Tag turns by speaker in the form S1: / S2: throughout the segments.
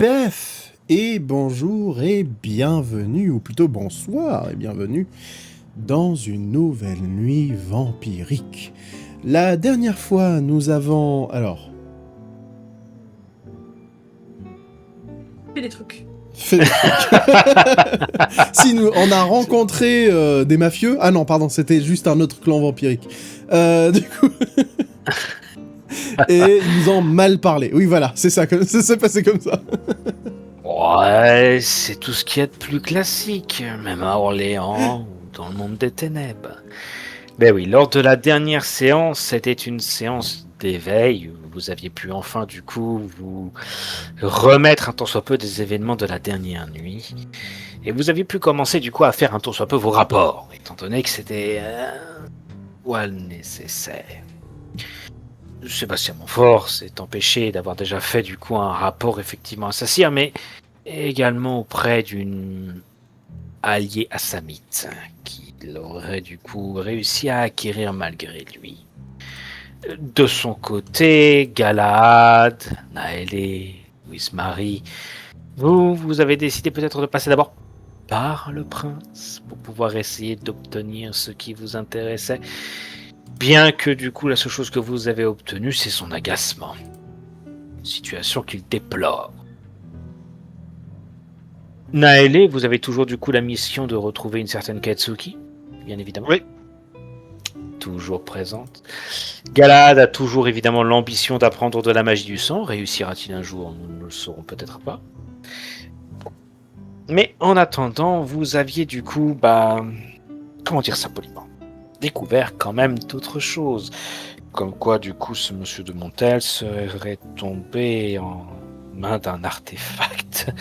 S1: Beth, et bonjour et bienvenue, ou plutôt bonsoir et bienvenue, dans une nouvelle nuit vampirique. La dernière fois, nous avons... Alors...
S2: Fais des trucs.
S1: Fait des trucs. Si, on a rencontré des mafieux... Ah non, pardon, c'était juste un autre clan vampirique. Du coup... Et ils nous ont mal parlé. Oui, voilà, c'est ça, ça s'est passé comme ça.
S3: Ouais, c'est tout ce qu'il y a de plus classique, même à Orléans ou dans le monde des ténèbres. Ben oui, lors de la dernière séance, c'était une séance d'éveil où vous aviez pu enfin du coup vous remettre un tant soit peu des événements de la dernière nuit. Et vous aviez pu commencer du coup à faire un tant soit peu vos rapports, étant donné que c'était nécessaire. Sébastien Montfort s'est empêché d'avoir déjà fait du coup un rapport effectivement à Sacyr, mais également auprès d'une alliée assamite qu'il aurait du coup réussi à acquérir malgré lui. De son côté, Galahad, Naëlé, Louise-Marie, vous avez décidé peut-être de passer d'abord par le prince pour pouvoir essayer d'obtenir ce qui vous intéressait. Bien que du coup la seule chose que vous avez obtenue c'est son agacement. Une situation qu'il déplore. Naëlé, vous avez toujours du coup la mission de retrouver une certaine Katsuki, bien évidemment.
S4: Oui.
S3: Toujours présente. Galahad a toujours évidemment l'ambition d'apprendre de la magie du sang. Réussira-t-il un jour? Nous ne le saurons peut-être pas. Mais en attendant, vous aviez du coup, comment dire ça poliment, découvert quand même d'autres choses. Comme quoi, du coup, ce monsieur de Montel serait tombé en main d'un artefact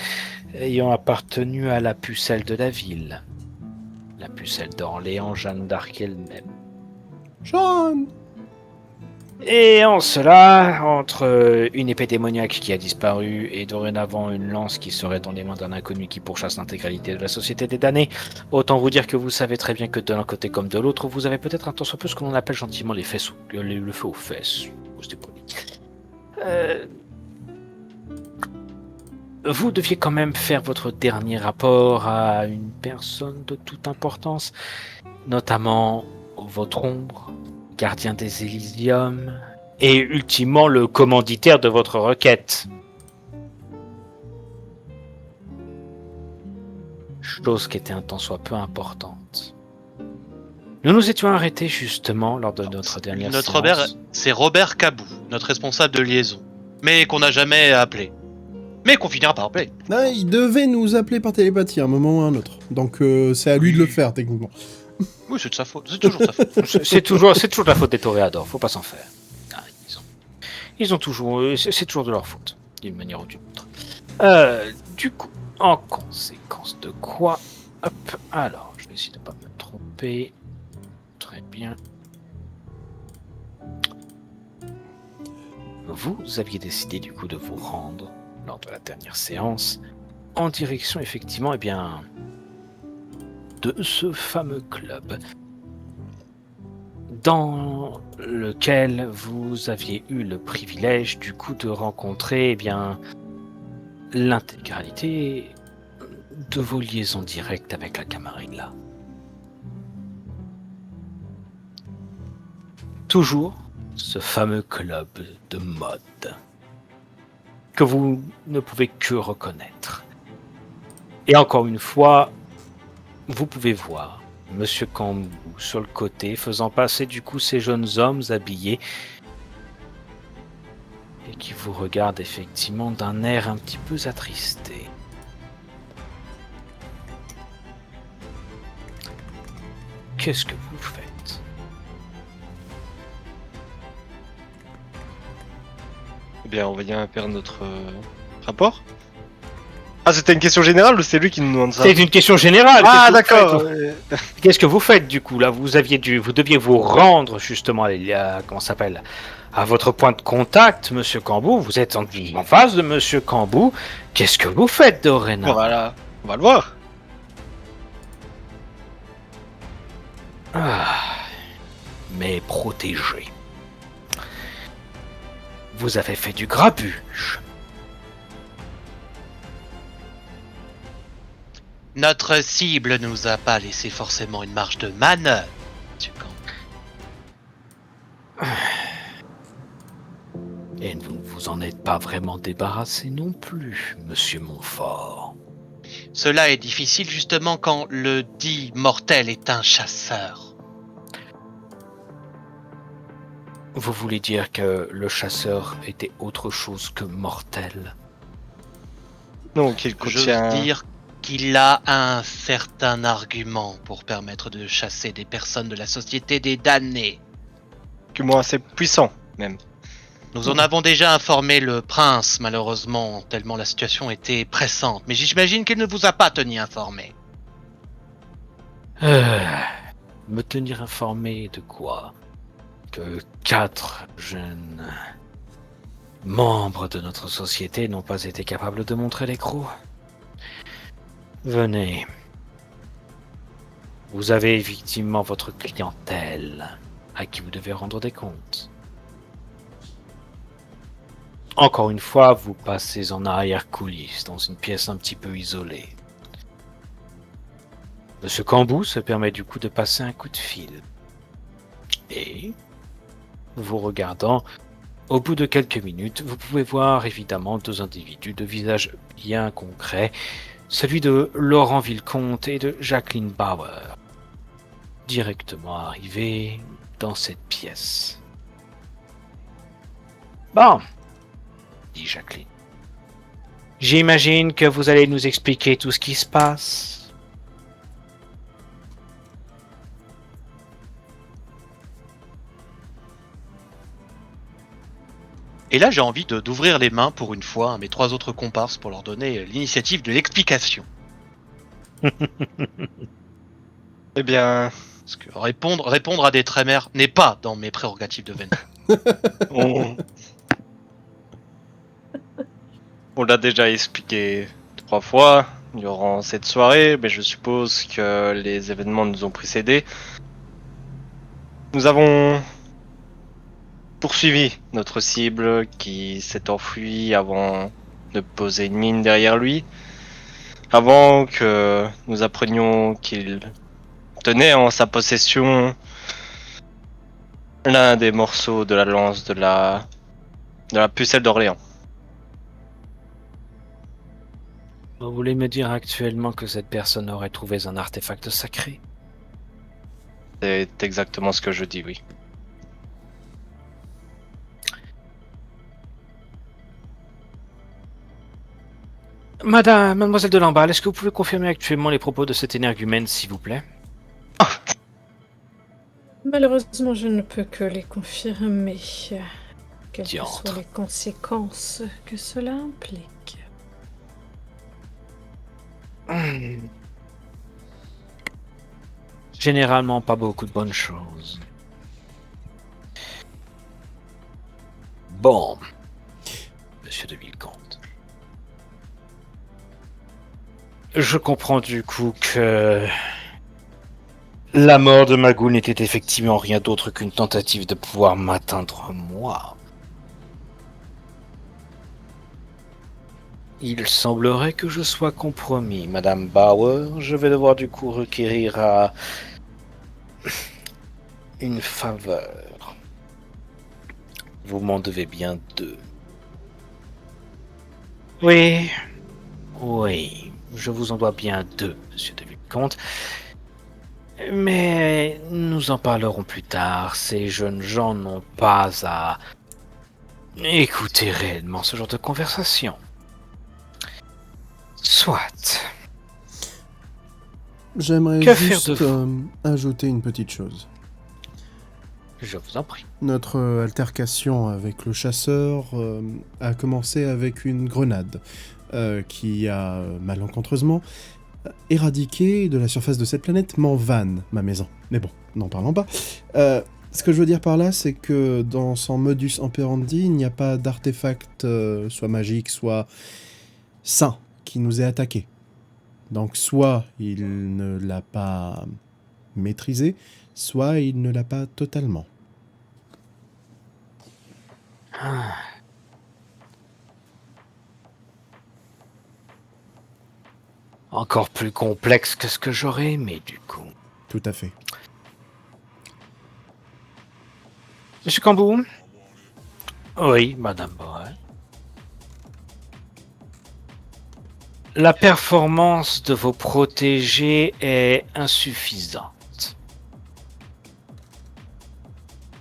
S3: ayant appartenu à la pucelle de la ville. La pucelle d'Orléans, Jeanne d'Arc elle-même.
S1: Jeanne!
S3: Et en cela, entre une épée démoniaque qui a disparu et dorénavant une lance qui serait dans les mains d'un inconnu qui pourchasse l'intégralité de la société des damnés, autant vous dire que vous savez très bien que de l'un côté comme de l'autre, vous avez peut-être un tant soit peu ce que l'on appelle gentiment le feu aux fesses. C'était poli. Vous deviez quand même faire votre dernier rapport à une personne de toute importance, notamment votre ombre, gardien des Elysium, et ultimement le commanditaire de votre requête. Chose qui était un tant soit peu importante. Nous nous étions arrêtés justement lors de notre dernière séance.
S4: Robert, c'est Robert Cabou, notre responsable de liaison, mais qu'on n'a jamais appelé. Mais qu'on finira par appeler.
S1: Non, il devait nous appeler par télépathie à un moment ou à un autre. Donc c'est à lui de le faire, techniquement.
S4: Oui, c'est de sa faute. C'est toujours de sa faute.
S3: C'est toujours la faute des toréadors, faut pas s'en faire. Ils ont toujours... C'est toujours de leur faute, d'une manière ou d'une autre. Du coup, en conséquence de quoi... Hop, alors, je vais essayer de ne pas me tromper. Très bien. Vous aviez décidé du coup de vous rendre, lors de la dernière séance, en direction effectivement, de ce fameux club dans lequel vous aviez eu le privilège du coup de rencontrer l'intégralité de vos liaisons directes avec la Camarilla. Toujours ce fameux club de mode que vous ne pouvez que reconnaître. Et encore une fois, vous pouvez voir Monsieur Cambou sur le côté, faisant passer du coup ces jeunes hommes habillés et qui vous regardent effectivement d'un air un petit peu attristé. Qu'est-ce que vous faites?
S4: Eh bien, on va bien faire notre rapport. Ah, c'était une question générale ou c'est lui qui nous demande ça?
S3: C'est une question générale.
S4: Ah,
S3: Qu'est-ce que vous
S4: d'accord.
S3: faites Qu'est-ce que vous faites du coup là? Vous deviez vous rendre justement à votre point de contact, Monsieur Cambou. Vous êtes en face de Monsieur Cambou. Qu'est-ce que vous faites dorénavant?
S4: Voilà, on va le voir.
S3: Mes protégés. Vous avez fait du grabuge.
S5: Notre cible nous a pas laissé forcément une marge de manœuvre, monsieur Kang.
S3: Et vous ne vous en êtes pas vraiment débarrassé non plus, monsieur Montfort.
S5: Cela est difficile justement quand le dit mortel est un chasseur.
S3: Vous voulez dire que le chasseur était autre chose que mortel?
S4: Donc il
S5: J'ose
S4: contient...
S5: dire qu'il a un certain argument pour permettre de chasser des personnes de la société des damnés.
S4: du moins assez puissant, même.
S5: Nous en avons déjà informé le prince, malheureusement, tellement la situation était pressante. Mais j'imagine qu'il ne vous a pas tenu informé.
S3: Me tenir informé de quoi? Que 4 jeunes membres de notre société n'ont pas été capables de montrer les crocs? Venez. Vous avez effectivement votre clientèle à qui vous devez rendre des comptes. Encore une fois, vous passez en arrière-coulisses, dans une pièce un petit peu isolée. Monsieur Cambou se permet du coup de passer un coup de fil. Et, vous regardant, au bout de quelques minutes, vous pouvez voir évidemment 2 individus de visage bien concret, celui de Laurent Villecomte et de Jacqueline Bauer, directement arrivés dans cette pièce. Bon, dit Jacqueline. J'imagine que vous allez nous expliquer tout ce qui se passe.
S5: Et là, j'ai envie d'ouvrir les mains pour une fois à mes 3 autres comparses pour leur donner l'initiative de l'explication.
S4: Eh bien,
S5: Parce que répondre à des trémères n'est pas dans mes prérogatives de Ventrue.
S4: on... on l'a déjà expliqué 3 fois durant cette soirée, mais je suppose que les événements nous ont précédés. Nous avons poursuivi notre cible qui s'est enfui avant de poser une mine derrière lui, avant que nous apprenions qu'il tenait en sa possession l'un des morceaux de la lance de la pucelle d'Orléans.
S3: Vous voulez me dire actuellement que cette personne aurait trouvé un artefact sacré?
S4: C'est exactement ce que je dis, oui.
S3: Mademoiselle de Lamballe, est-ce que vous pouvez confirmer actuellement les propos de cet énergumène, s'il vous plaît?
S2: Malheureusement, je ne peux que les confirmer, quelles que
S3: Diantre.
S2: soient les conséquences que cela implique.
S3: Généralement, pas beaucoup de bonnes choses. Bon, monsieur de Villecomte. Je comprends du coup que la mort de Magou n'était effectivement rien d'autre qu'une tentative de pouvoir m'atteindre moi. Il semblerait que je sois compromis, Madame Bauer. Je vais devoir du coup requérir à une faveur. Vous m'en devez bien 2. Oui, je vous en dois bien 2, monsieur de Villecomte. Mais nous en parlerons plus tard. Ces jeunes gens n'ont pas à écouter réellement ce genre de conversation. Soit.
S1: J'aimerais
S3: Que faire
S1: juste
S3: de
S1: ajouter une petite chose.
S3: Je vous en prie.
S1: Notre altercation avec le chasseur a commencé avec une grenade qui a malencontreusement éradiqué de la surface de cette planète Manvan, ma maison. Mais bon, n'en parlons pas. Ce que je veux dire par là, c'est que dans son modus operandi, il n'y a pas d'artefact soit magique, soit sain qui nous ait attaqué. Donc soit il ne l'a pas maîtrisé, soit il ne l'a pas totalement.
S3: encore plus complexe que ce que j'aurais aimé, du coup.
S1: Tout à fait.
S3: Monsieur Cambou? Oui, Madame Borel. La performance de vos protégés est insuffisante.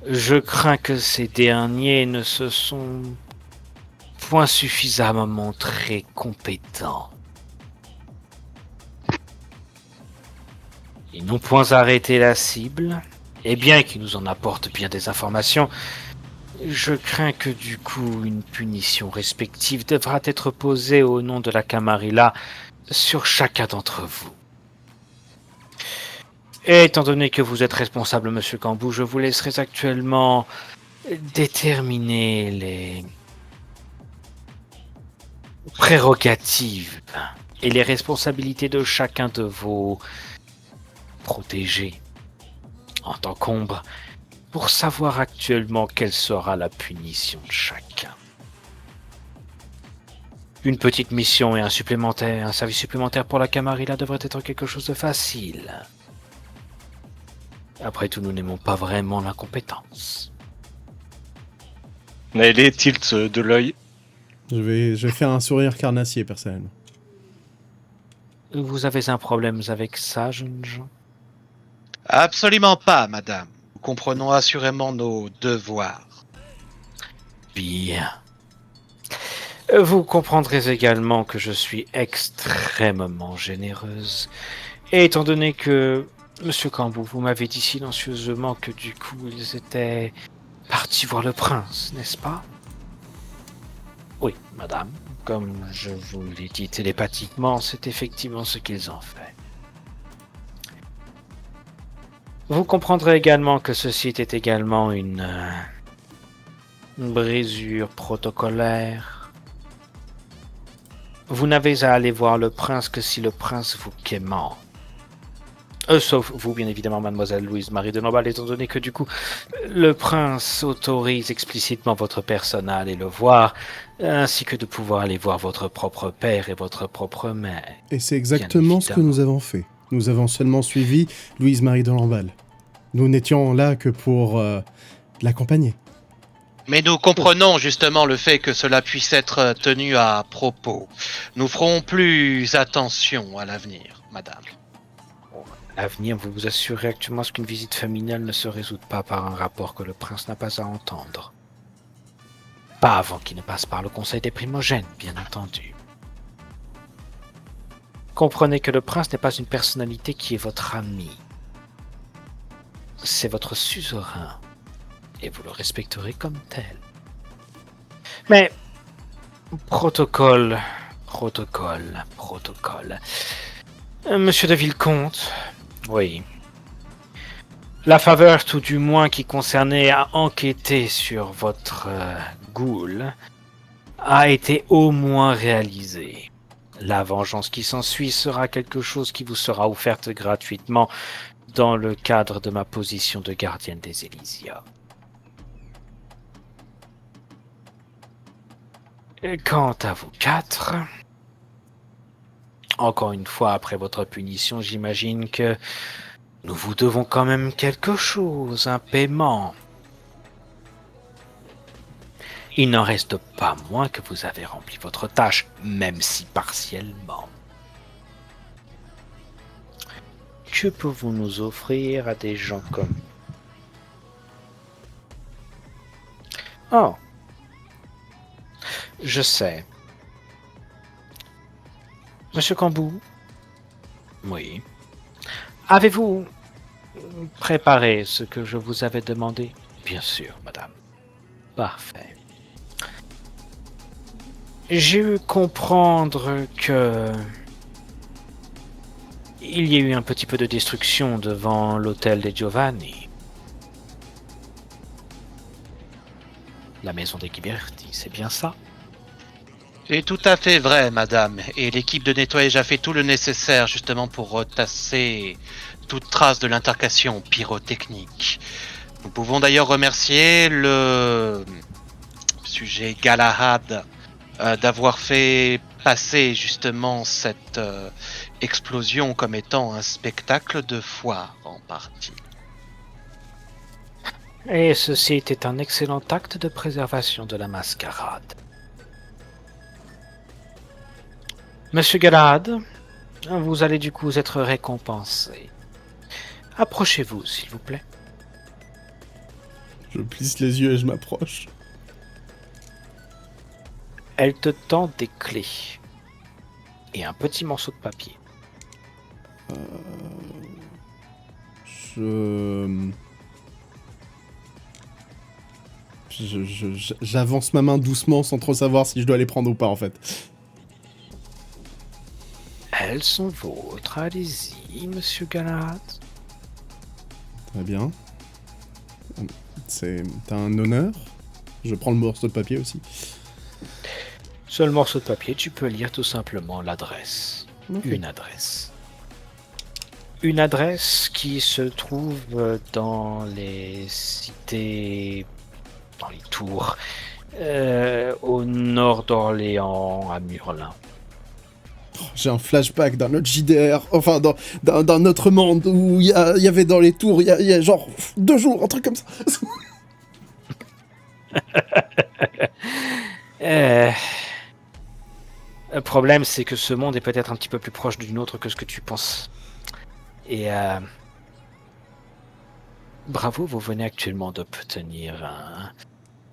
S3: Je crains que ces derniers ne se sont point suffisamment montrés compétents. Ils n'ont point arrêté la cible, et bien qu'ils nous en apportent bien des informations, je crains que du coup une punition respective devra être posée au nom de la Camarilla sur chacun d'entre vous. Et étant donné que vous êtes responsable, Monsieur Cambou, je vous laisserai actuellement déterminer les prérogatives et les responsabilités de chacun de vos protégés en tant qu'ombre pour savoir actuellement quelle sera la punition de chacun. Une petite mission et un service supplémentaire pour la Camarilla devrait être quelque chose de facile. Après tout, nous n'aimons pas vraiment l'incompétence.
S4: Naëlé tilt de l'œil.
S1: Je vais faire un sourire carnassier, personnellement.
S3: Vous avez un problème avec ça, jeunes gens?
S5: Absolument pas, madame. Nous comprenons assurément nos devoirs.
S3: Bien. Vous comprendrez également que je suis extrêmement généreuse. Et étant donné que, Monsieur Cambou, vous m'avez dit silencieusement que du coup ils étaient partis voir le prince, n'est-ce pas? Oui, madame. Comme je vous l'ai dit télépathiquement, c'est effectivement ce qu'ils ont fait. Vous comprendrez également que ceci était également une brisure protocolaire. Vous n'avez à aller voir le prince que si le prince vous quémande. Sauf vous, bien évidemment, mademoiselle Louise-Marie de Lamballe, étant donné que du coup, le prince autorise explicitement votre personne à aller le voir, ainsi que de pouvoir aller voir votre propre père et votre propre mère.
S1: Et c'est exactement ce que nous avons fait. Nous avons seulement suivi Louise-Marie de Lamballe. Nous n'étions là que pour l'accompagner.
S5: Mais nous comprenons justement le fait que cela puisse être tenu à propos. Nous ferons plus attention à l'avenir, madame.
S3: À l'avenir, vous vous assurez actuellement qu'une visite familiale ne se résout pas par un rapport que le prince n'a pas à entendre. Pas avant qu'il ne passe par le conseil des primogènes, bien entendu. Comprenez que le prince n'est pas une personnalité qui est votre ami. C'est votre suzerain, et vous le respecterez comme tel. Mais, protocole. Monsieur de Villecomte, oui. La faveur, tout du moins, qui concernait à enquêter sur votre ghoul, a été au moins réalisée. La vengeance qui s'ensuit sera quelque chose qui vous sera offerte gratuitement dans le cadre de ma position de gardienne des Elysia. Quant à vous quatre, encore une fois, après votre punition, j'imagine que nous vous devons quand même quelque chose, un paiement. Il n'en reste pas moins que vous avez rempli votre tâche, même si partiellement. Que pouvons nous offrir à des gens comme... Oh. Je sais. Monsieur Cambou? Oui. Avez-vous préparé ce que je vous avais demandé? Bien sûr, madame. Parfait. J'ai eu comprendre que... il y a eu un petit peu de destruction devant l'hôtel des Giovanni. La maison des Ghiberti, c'est bien ça?
S5: C'est tout à fait vrai, madame. Et l'équipe de nettoyage a fait tout le nécessaire justement pour retasser toute trace de l'intercation pyrotechnique. Nous pouvons d'ailleurs remercier le sujet Galahad d'avoir fait passer justement cette explosion comme étant un spectacle de foire en partie.
S3: Et ceci était un excellent acte de préservation de la mascarade. Monsieur Galahad, vous allez du coup être récompensé. Approchez-vous, s'il vous plaît.
S1: Je plisse les yeux et je m'approche.
S3: Elle te tend des clés et un petit morceau de papier.
S1: J'avance ma main doucement sans trop savoir si je dois les prendre ou pas en fait.
S3: Elles sont vôtres, allez-y, monsieur Galahad.
S1: Très bien. T'as un honneur. Je prends le morceau de papier aussi.
S3: Seul morceau de papier, tu peux lire tout simplement l'adresse.
S1: Ok.
S3: Une adresse. Une adresse qui se trouve dans les cités, dans les tours, au nord d'Orléans, à Murlin.
S1: J'ai un flashback d'un autre JDR, enfin d'un autre monde où il y avait dans les tours, il y a genre 2 jours, un truc comme ça.
S3: Le problème, c'est que ce monde est peut-être un petit peu plus proche d'une autre que ce que tu penses. Et bravo, vous venez actuellement d'obtenir un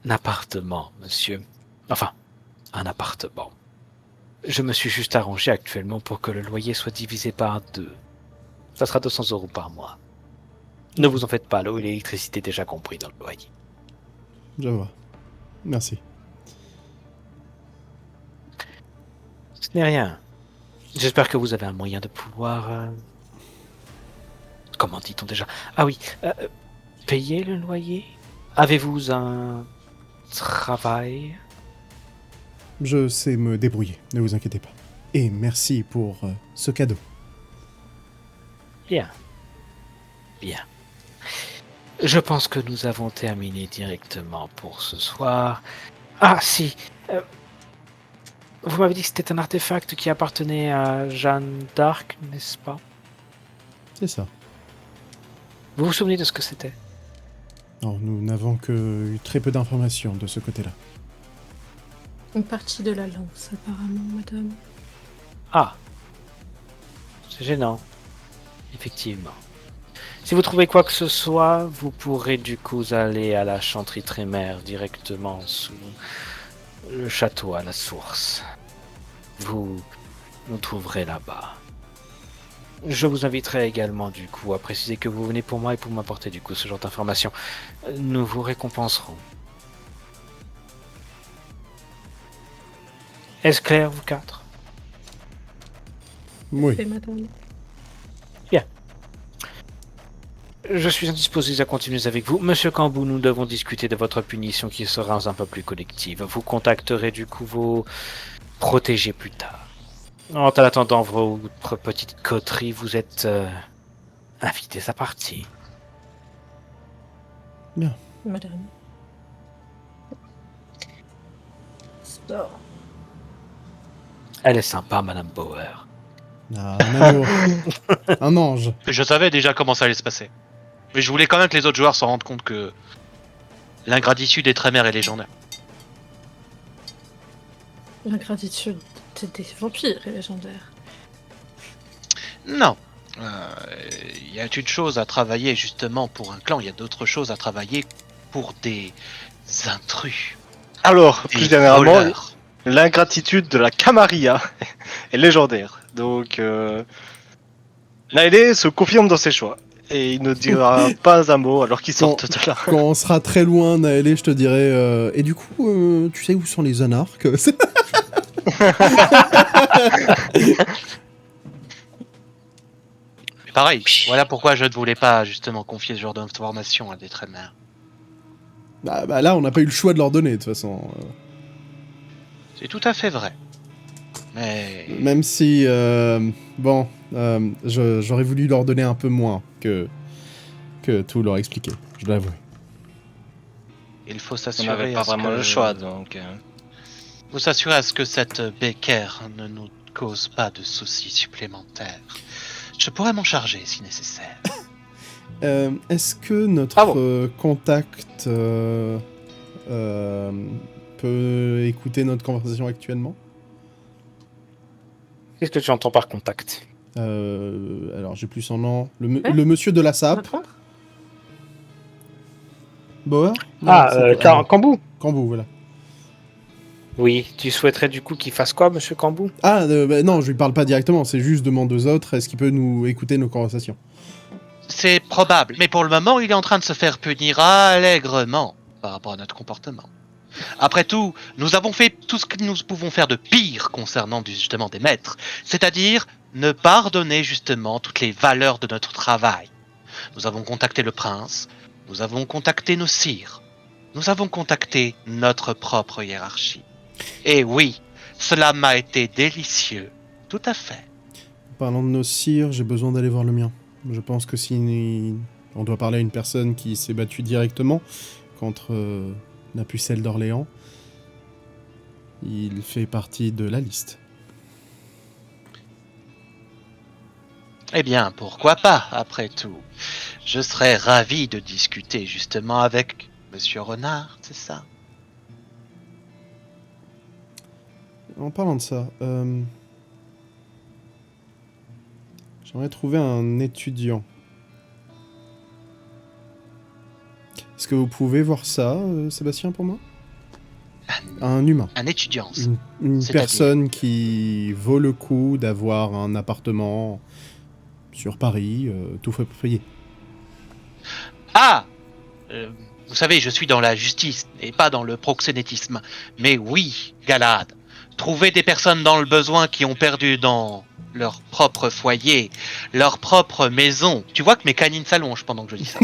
S3: appartement, monsieur. Enfin, un appartement. Je me suis juste arrangé actuellement pour que le loyer soit divisé par 2. Ça sera 200 € par mois. Ne vous en faites pas, l'eau et l'électricité déjà compris dans le loyer.
S1: Je vois. Merci.
S3: Ce n'est rien. J'espère que vous avez un moyen de pouvoir... Comment dit-on déjà? Ah oui, payer le loyer? Avez-vous un travail?
S1: Je sais me débrouiller, ne vous inquiétez pas. Et merci pour ce cadeau.
S3: Bien. Bien. Je pense que nous avons terminé directement pour ce soir. Ah si, vous m'avez dit que c'était un artefact qui appartenait à Jeanne d'Arc, n'est-ce pas?
S1: C'est ça.
S3: Vous vous souvenez de ce que c'était?
S1: Non, nous n'avons que eu très peu d'informations de ce côté-là.
S2: Une partie de la lance, apparemment, madame.
S3: Ah. C'est gênant. Effectivement. Si vous trouvez quoi que ce soit, vous pourrez du coup aller à la chanterie Trémère directement sous le château à la source. Vous nous trouverez là-bas. Je vous inviterai également du coup à préciser que vous venez pour moi et pour m'apporter du coup ce genre d'informations. Nous vous récompenserons. Est-ce clair, vous 4?
S1: Oui.
S2: Et madame.
S3: Je suis indisposé à continuer avec vous. Monsieur Cambou, nous devons discuter de votre punition qui sera un peu plus collective. Vous contacterez du coup vos protégés plus tard. En attendant votre petite coterie, vous êtes invités à partir.
S2: Madame. Sors.
S3: Elle est sympa, Madame Bauer.
S1: Ah, un amour. Un ange.
S5: Je savais déjà comment ça allait se passer. Mais je voulais quand même que les autres joueurs s'en rendent compte que l'ingratitude est très mère et légendaire.
S2: L'ingratitude des vampires est légendaire.
S5: Non. Il y a une chose à travailler justement pour un clan, il y a d'autres choses à travailler pour des intrus.
S4: Alors, plus
S5: Des
S4: généralement,
S5: voleurs.
S4: l'ingratitude de la Camarilla est légendaire. Donc, Naël se confirme dans ses choix. Et il ne dira pas un mot alors qu'ils sortent de là.
S1: Quand on sera très loin, Naëlé, je te dirai... Et du coup, tu sais où sont les anarques?
S5: Mais pareil, voilà pourquoi je ne voulais pas justement confier ce genre d'informations à des traîneurs.
S1: Bah là, on n'a pas eu le choix de leur donner, de toute façon.
S5: C'est tout à fait vrai. Mais
S1: Même si... j'aurais voulu leur donner un peu moins que tout leur expliquer, je dois l'avouer.
S5: il faut
S4: On
S5: s'assurer
S4: n'avait pas
S5: à ce
S4: vraiment
S5: que-
S4: le choix, donc...
S5: faut s'assurer à ce que cette bécaire ne nous cause pas de soucis supplémentaires. Je pourrais m'en charger si nécessaire.
S1: Est-ce que notre contact peut écouter notre conversation actuellement?
S3: Qu'est-ce que tu entends par contact?
S1: Alors, j'ai plus son nom.
S2: Hein
S1: Le monsieur de la SAP.
S2: Attends.
S1: Boa? Non, c'est quoi?
S3: Cambou.
S1: Cambou, voilà.
S3: Oui, tu souhaiterais du coup qu'il fasse quoi, monsieur Cambou?
S1: Ah, non, je lui parle pas directement, c'est juste demande aux autres, est-ce qu'il peut nous écouter nos conversations?
S5: C'est probable, mais pour le moment, il est en train de se faire punir allègrement par rapport à notre comportement. Après tout, nous avons fait tout ce que nous pouvons faire de pire concernant justement des maîtres, c'est-à-dire ne pas redonner justement toutes les valeurs de notre travail. Nous avons contacté le prince, nous avons contacté nos sires, nous avons contacté notre propre hiérarchie. Et oui, cela m'a été délicieux, tout à fait.
S1: Parlant de nos sires, j'ai besoin d'aller voir le mien. Je pense que si on doit parler à une personne qui s'est battue directement contre la pucelle d'Orléans, il fait partie de la liste.
S5: Eh bien, pourquoi pas, après tout. Je serais ravi de discuter justement avec Monsieur Renard, c'est ça?
S1: En parlant de ça, j'aimerais trouver un étudiant. Est-ce que vous pouvez voir ça, Sébastien, pour moi? Un humain.
S5: Un étudiant.
S1: Une
S5: C'est-à-dire
S1: personne qui vaut le coup d'avoir un appartement sur Paris, tout fait payer.
S5: Ah vous savez, je suis dans la justice et pas dans le proxénétisme. Mais oui, Galad, trouver des personnes dans le besoin qui ont perdu dans leur propre foyer, leur propre maison. Tu vois que mes canines s'allongent pendant que je dis ça.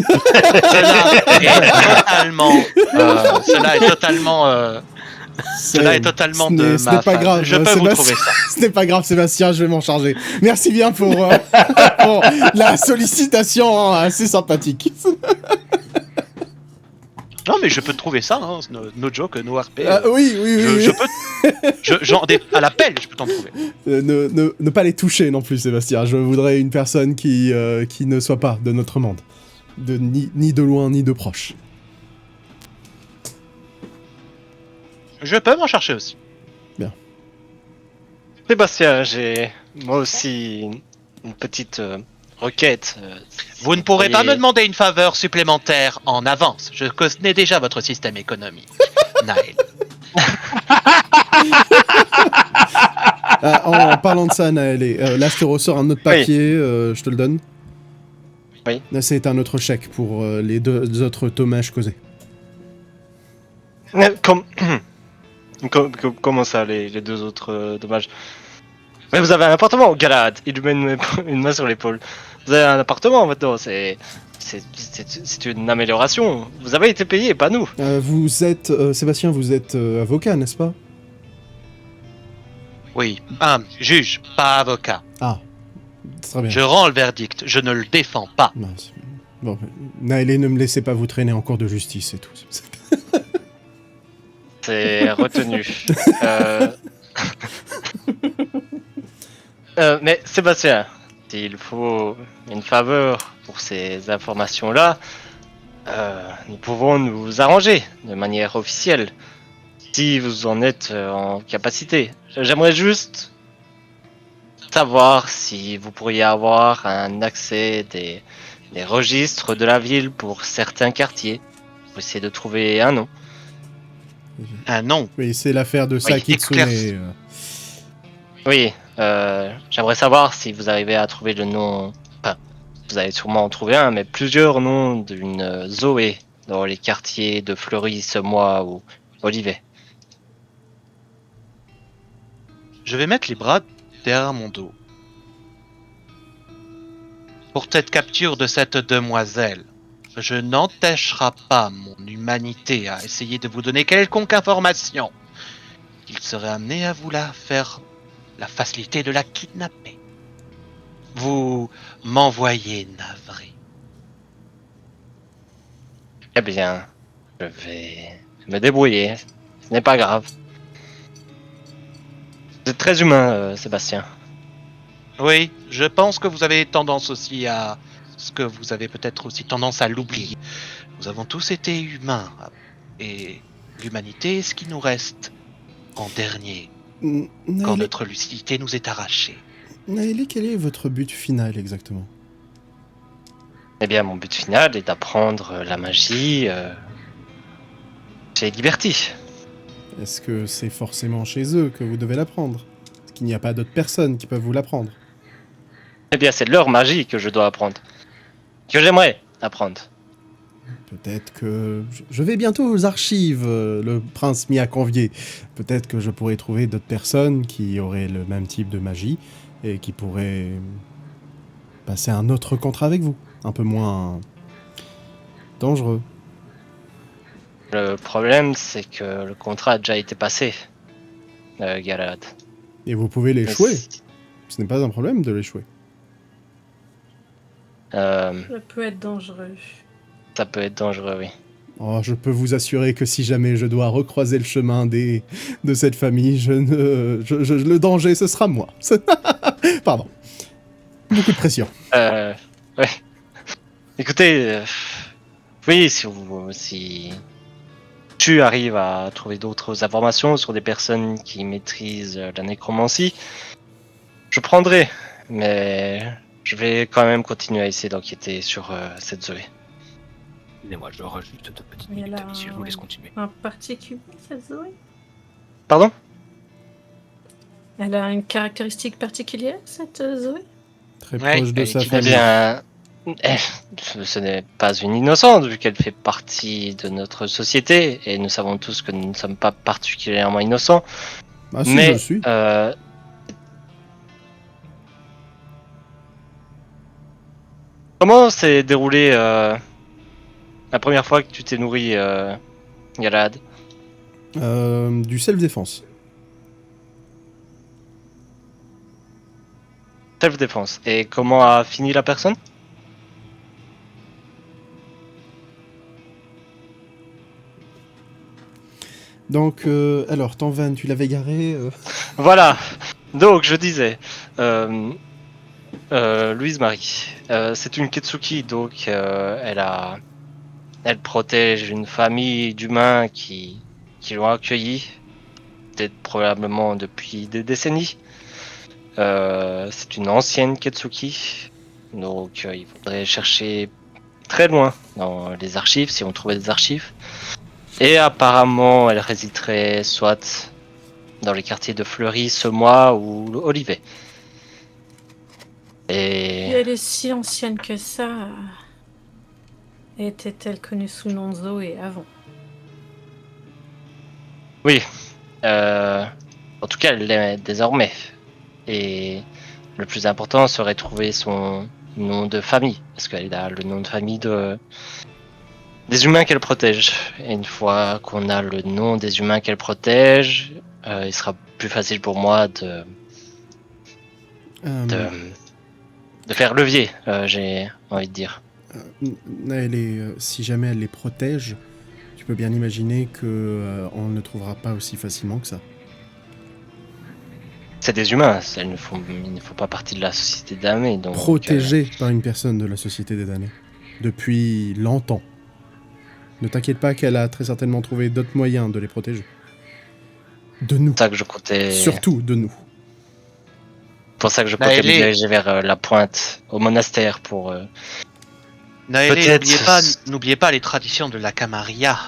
S5: Cela est totalement de
S1: ce
S5: ma
S1: n'est pas
S5: femme.
S1: grave,
S5: Je peux vous trouver ça.
S1: Ce n'est pas grave, Sébastien, je vais m'en charger. Merci bien pour, pour la sollicitation assez sympathique.
S5: Non, mais je peux te trouver ça, hein. No joke, no RP.
S1: Oui.
S5: Je peux. À l'appel, je peux t'en trouver.
S1: Ne pas les toucher non plus, Sébastien. Je voudrais une personne qui ne soit pas de notre monde. Ni de loin, ni de proche.
S5: Je peux m'en chercher aussi.
S4: Sébastien, j'ai moi aussi une petite requête.
S5: Vous ne pourrez pas me demander une faveur supplémentaire en avance. Je connais déjà votre système économique, Naël.
S1: En parlant de ça, Naël, là je te ressors un autre papier, je te le donne.
S4: Oui.
S1: Là, c'est un autre chèque pour les deux autres dommages causés.
S4: Comment ça, les deux autres dommages? Mais vous avez un appartement, Galad. Il lui met une main sur l'épaule. Vous avez un appartement maintenant, c'est une amélioration. Vous avez été payé, pas nous.
S1: Vous êtes, Sébastien, vous êtes avocat, n'est-ce pas?
S5: Oui, juge, pas avocat.
S1: Ah, très bien.
S5: Je rends le verdict, je ne le défends pas.
S1: Mince. Bon, Naël, ne me laissez pas vous traîner en cours de justice, c'est tout.
S4: C'est retenu. Mais Sébastien, s'il faut une faveur pour ces informations-là, nous pouvons nous arranger de manière officielle, si vous en êtes en capacité. J'aimerais juste savoir si vous pourriez avoir un accès des registres de la ville pour certains quartiers, pour essayer de trouver un nom.
S5: Un nom?
S1: Oui, c'est l'affaire de Sakitsune.
S4: Oui, j'aimerais savoir si vous arrivez à trouver le nom. Enfin, vous allez sûrement en trouver un, mais plusieurs noms d'une Zoé dans les quartiers de Fleury, Semois ou Olivet.
S5: Je vais mettre les bras derrière mon dos. Pour cette capture de cette demoiselle, je n'entêcherai pas mon humanité à essayer de vous donner quelconque information. Il serait amené à vous la faire la facilité de la kidnapper. Vous m'envoyez navré.
S4: Eh bien, je vais me débrouiller. Ce n'est pas grave. Vous êtes très humain, Sébastien.
S5: Oui, je pense que vous avez tendance aussi à... ce que vous avez peut-être aussi tendance à l'oublier. Nous avons tous été humains. Et l'humanité est ce qui nous reste en dernier, quand
S1: Naël,
S5: notre lucidité nous est arrachée.
S1: Naël, quel est votre but final exactement?
S4: Eh bien, mon but final est d'apprendre la magie chez Liberty.
S1: Est-ce que c'est forcément chez eux que vous devez l'apprendre? Est-ce qu'il n'y a pas d'autres personnes qui peuvent vous l'apprendre?
S4: Eh bien, c'est leur magie que je dois apprendre. Que j'aimerais apprendre.
S1: Peut-être que... Je vais bientôt aux archives, le prince m'y a convié. Peut-être que je pourrais trouver d'autres personnes qui auraient le même type de magie et qui pourraient passer un autre contrat avec vous. Un peu moins dangereux.
S4: Le problème, c'est que le contrat a déjà été passé, Galad.
S1: Et vous pouvez l'échouer. Ce n'est pas un problème de l'échouer.
S2: Ça peut être dangereux.
S4: Ça peut être dangereux, oui.
S1: Oh, je peux vous assurer que si jamais je dois recroiser le chemin de cette famille, le danger, ce sera moi. Pardon. Beaucoup de pression.
S4: Ouais. Écoutez, oui, si tu arrives à trouver d'autres informations sur des personnes qui maîtrisent la nécromancie, je prendrai, mais je vais quand même continuer à essayer d'enquêter sur cette Zoé.
S3: Excusez-moi, je rajoute juste 2 petites
S2: Mais
S3: minutes,
S2: là,
S3: ici, je vous laisse continuer.
S2: Un particulier, cette Zoé?
S4: Pardon?
S2: Elle a une caractéristique particulière, cette Zoé?
S1: Très
S5: Ouais,
S1: proche de
S5: elle
S1: sa
S5: est
S4: Eh
S1: famille.
S4: bien, ce n'est pas une innocente vu qu'elle fait partie de notre société et nous savons tous que nous ne sommes pas particulièrement innocents.
S1: Ah si,
S4: Mais
S1: je le suis.
S4: Comment s'est déroulé la première fois que tu t'es nourri, Galad?
S1: Du self-défense.
S4: Self-défense. Et comment a fini la personne?
S1: Donc, alors, Tanvan, tu l'avais garé
S4: Voilà. Donc, je disais, Louise Marie, c'est une Ketsuki, donc elle protège une famille d'humains qui l'ont accueillie, peut-être probablement depuis des décennies. C'est une ancienne Ketsuki, donc il faudrait chercher très loin dans les archives, si on trouvait des archives. Et apparemment, elle résiderait soit dans les quartiers de Fleury, Semois ou Olivet.
S2: Et
S4: Et
S2: elle est si ancienne que ça. Était-elle connue sous le nom de Zoé avant?
S4: oui, en tout cas, elle l'est désormais. Et le plus important serait trouver son nom de famille, parce qu'elle a le nom de famille des humains qu'elle protège. Et une fois qu'on a le nom des humains qu'elle protège, il sera plus facile pour moi de faire levier, j'ai envie de dire.
S1: Si jamais elle les protège, tu peux bien imaginer que on ne le trouvera pas aussi facilement que ça.
S4: C'est des humains, ils ne font pas partie de la société damnée. Donc,
S1: Protégée par une personne de la Société des damnés. Depuis longtemps. Ne t'inquiète pas qu'elle a très certainement trouvé d'autres moyens de les protéger. De nous.
S4: C'est pour ça que je comptais.
S1: Surtout de nous.
S4: Pour ça que je comptais me
S5: Naël,
S4: diriger vers la pointe, au monastère, pour.
S5: Naël,
S4: Peut-être-
S5: n'oubliez pas les traditions de la Camarilla.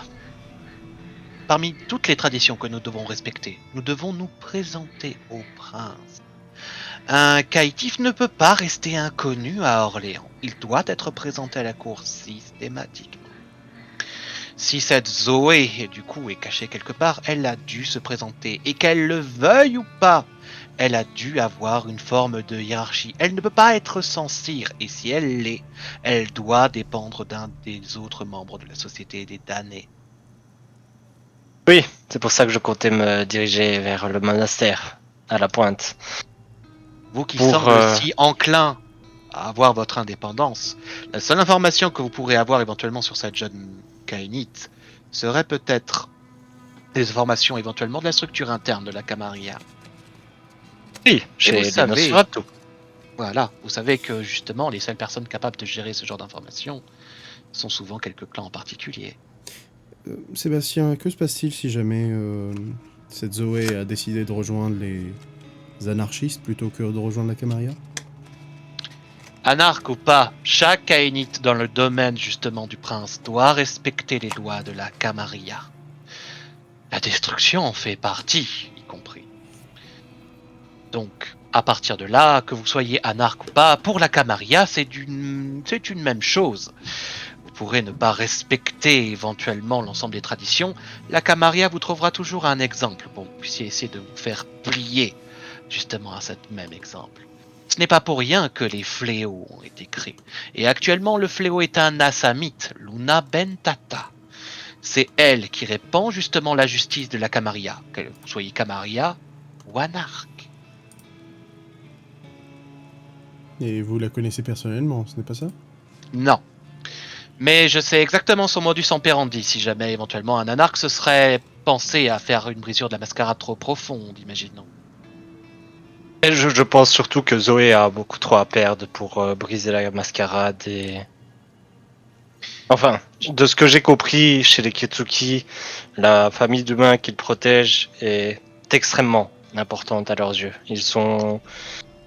S5: Parmi toutes les traditions que nous devons respecter, nous devons nous présenter au prince. Un caïtif ne peut pas rester inconnu à Orléans. Il doit être présenté à la cour systématiquement. Si cette Zoé, du coup, est cachée quelque part, elle a dû se présenter. Et qu'elle le veuille ou pas, elle a dû avoir une forme de hiérarchie. Elle ne peut pas être sans cire. Et si elle l'est, elle doit dépendre d'un des autres membres de la Société des damnés.
S4: Oui, c'est pour ça que je comptais me diriger vers le monastère, à la pointe.
S5: Vous qui
S4: Pour,
S5: semblez si enclin à avoir votre indépendance, la seule information que vous pourrez avoir éventuellement sur cette jeune Kainite serait peut-être des informations éventuellement de la structure interne de la Camarilla.
S4: Oui,
S5: vous
S4: chez les
S5: savez-
S4: Nosferatu.
S5: Voilà, vous savez que justement, les seules personnes capables de gérer ce genre d'informations sont souvent quelques clans en particulier.
S1: Sébastien, que se passe-t-il si jamais cette Zoé a décidé de rejoindre les anarchistes plutôt que de rejoindre la Camarilla?
S5: Anarque ou pas, chaque Kainite dans le domaine justement du prince doit respecter les lois de la Camarilla. La destruction en fait partie, y compris. Donc, à partir de là, que vous soyez anarque ou pas, pour la Camarilla, c'est une même chose. Vous pourrez ne pas respecter éventuellement l'ensemble des traditions. La Camarilla vous trouvera toujours un exemple pour que vous puissiez essayer de vous faire plier justement à cet même exemple. Ce n'est pas pour rien que les fléaux ont été créés. Et actuellement, le fléau est un assamite, Luna Bentata. C'est elle qui répand justement la justice de la Camarilla, que vous soyez Camarilla ou anarque.
S1: Et vous la connaissez personnellement, ce n'est pas ça?
S5: Non. Mais je sais exactement son modus operandi si jamais éventuellement un anarque se serait pensé à faire une brisure de la mascarade trop profonde, imaginons.
S4: Et je pense surtout que Zoé a beaucoup trop à perdre pour briser la mascarade et... Enfin, de ce que j'ai compris chez les Kitsuki, la famille d'humains qu'ils protègent est extrêmement importante à leurs yeux. Ils sont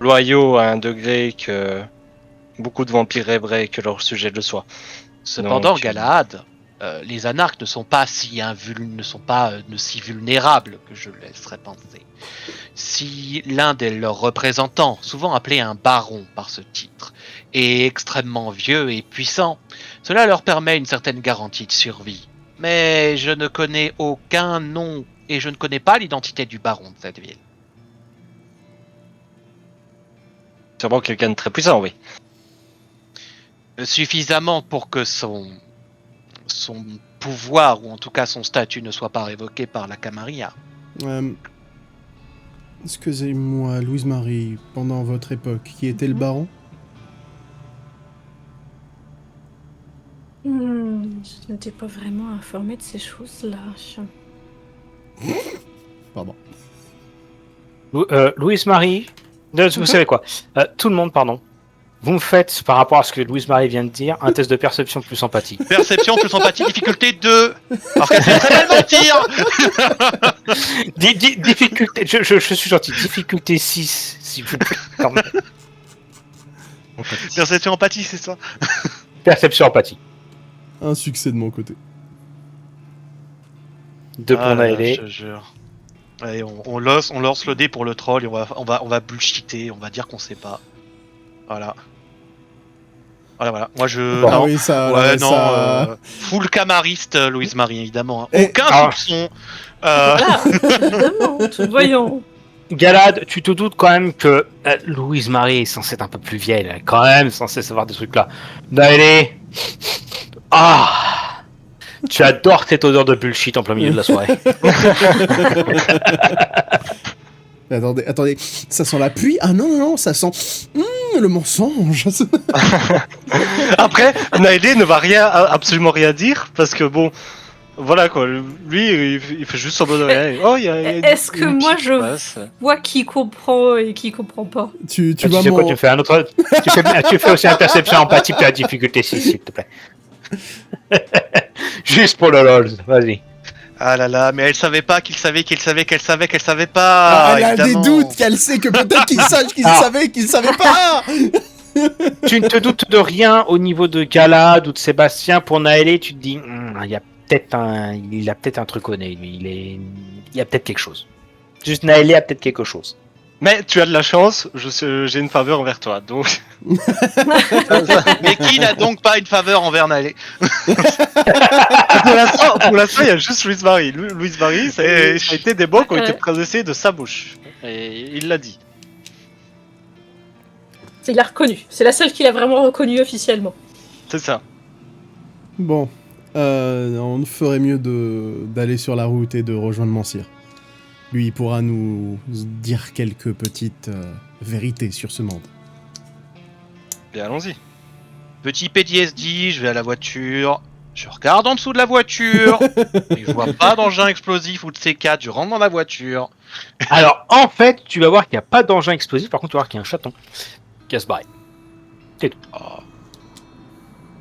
S4: loyaux à un degré que beaucoup de vampires rêveraient que leur sujet le soit.
S5: Cependant,
S4: Donc,
S5: Galahad, les anarques ne sont pas si si vulnérables que je laisserais penser. Si l'un de leurs représentants, souvent appelé un baron par ce titre, est extrêmement vieux et puissant, cela leur permet une certaine garantie de survie. Mais je ne connais aucun nom et je ne connais pas l'identité du baron de cette ville.
S4: sûrement quelqu'un de très puissant, oui.
S5: Suffisamment pour que son pouvoir, ou en tout cas son statut, ne soit pas révoqué par la Camarilla.
S1: Excusez-moi, Louise-Marie, pendant votre époque, qui était le baron?
S2: Je n'étais pas vraiment informée de ces choses-là.
S1: Pardon.
S3: Louise-Marie, vous savez quoi? Tout le monde, pardon. Vous me faites, par rapport à ce que Louise-Marie vient de dire, un test de perception plus empathie.
S5: Perception plus empathie, difficulté 2. Parce qu'elle sait très mal mentir.
S3: Difficulté, je suis gentil, difficulté 6, s'il vous plaît. quand même.
S5: Perception empathie, c'est ça.
S3: Perception empathie.
S1: Un succès de mon côté.
S3: 2 pour Naëlé.
S5: Je te jure. Allez, on lance le dé pour le troll et on va bullshiter, on va dire qu'on sait pas. Voilà. Voilà. Moi je.
S1: Ah
S5: non.
S1: oui, ça...
S5: Ouais,
S1: ça...
S5: non. Full camariste, Louise-Marie, évidemment. Hein.
S1: Et-
S5: Aucun soupçon.
S2: Voilà, évidemment, voyons.
S3: Galad, tu te doutes quand même que Louise-Marie est censée être un peu plus vieille, elle est quand même censée savoir des trucs là. Naëlé. Ah, tu adores cette odeur de bullshit en plein milieu de la soirée.
S1: Attendez, ça sent la pluie? Ah non, ça sent le mensonge.
S4: Après, Naëlé ne va absolument rien dire, parce que bon, voilà quoi, lui il fait juste son bon oreille. Oh,
S2: Est-ce que moi je vois qui comprend et qui comprend pas?
S1: Tu
S3: Tu
S1: vas
S3: sais quoi, tu fais un autre. Tu fais aussi un perception empathie puis la difficulté 6, s'il te plaît. Juste pour le lol, vas-y.
S5: Ah là là, mais elle savait pas qu'il savait qu'elle savait pas.
S1: elle a des
S5: évidemment.
S1: doutes qu'elle sait que peut-être qu'il sache qu'il
S3: Ah.
S1: savait qu'il savait pas.
S3: Tu ne te doutes de rien au niveau de Galad ou de Sébastien. Pour Naëlé, tu te dis, il a peut-être un truc au nez, lui. Il y a peut-être quelque chose. Juste Naëlé a peut-être quelque chose.
S4: Mais tu as de la chance, j'ai une faveur envers toi, donc...
S5: Mais qui n'a donc pas une faveur envers Naëlé?
S4: Pour l'instant, il y a juste Louise-Marie. Louise-Marie, ça a été des mots qui ont été prononcés de sa bouche. Et il l'a dit.
S2: Il l'a reconnu. C'est la seule qu'il a vraiment reconnu officiellement.
S4: C'est ça.
S1: Bon, on ferait mieux d'aller sur la route et de rejoindre Mansir. Lui, il pourra nous dire quelques petites vérités sur ce monde.
S4: Bien, allons-y.
S5: Petit PTSD, je vais à la voiture. Je regarde en dessous de la voiture. Et je vois pas d'engin explosif ou de C4. Je rentre dans la voiture.
S3: Alors, en fait, tu vas voir qu'il n'y a pas d'engin explosif. Par contre, tu vas voir qu'il y a un chaton qui va se barrer.
S5: Oh.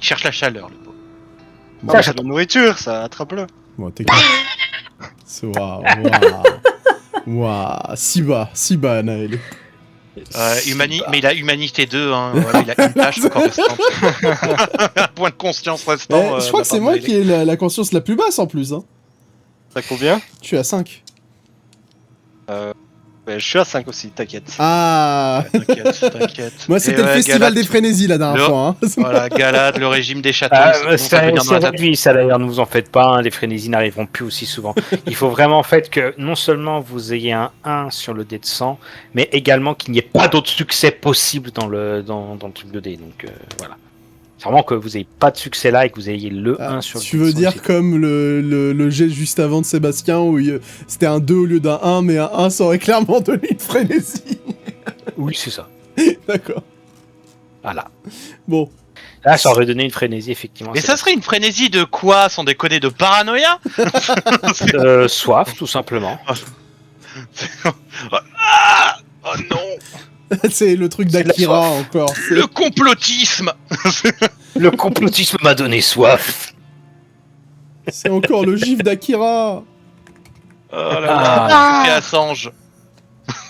S5: Il cherche la chaleur, le pauvre.
S1: Bon,
S3: Ça,
S4: C'est de la nourriture, ça, attrape-le.
S1: bon, t'es Waouh. Waouh. Si bas, Naël.
S5: Mais il a Humanité 2, hein. Voilà, il a une tâche encore restante. Un point de conscience restant.
S1: Je crois que c'est moi qui ai la conscience la plus basse en plus. Hein.
S4: T'as combien?
S1: Je suis à 5.
S4: Je suis à 5 aussi, t'inquiète.
S1: Ah.
S5: T'inquiète.
S1: Moi, c'était le festival
S5: Galad,
S1: des frénésies la dernière fois. Hein.
S5: Voilà, Galad, le régime des chatons.
S3: C'est réduit, ça d'ailleurs, ne vous en faites pas, hein, les frénésies n'arriveront plus aussi souvent. Il faut vraiment en fait que non seulement vous ayez un 1 sur le dé de 100, mais également qu'il n'y ait pas d'autres succès possibles dans le truc de dé. Donc voilà. C'est vraiment que vous n'ayez pas de succès là et que vous ayez le 1 sur le dé
S1: Tu
S3: de
S1: veux
S3: 100,
S1: dire
S3: c'est
S1: comme le jet juste avant de Sébastien où c'était un 2 au lieu d'un 1, mais un 1 ça aurait clairement donné une frénésie.
S3: tout. Oui, c'est ça.
S1: D'accord.
S3: Voilà.
S1: Bon.
S3: Là, ça aurait donné une frénésie, effectivement.
S5: Mais ça serait une frénésie de quoi, sans déconner, de paranoïa?
S3: Soif, tout simplement.
S5: Ah, oh non.
S1: C'est le truc
S3: C'est de la
S1: d'Akira
S3: soif.
S1: encore.
S5: Le complotisme.
S3: Le complotisme m'a donné soif.
S1: C'est encore le gif d'Akira.
S5: Oh là là. Et Assange.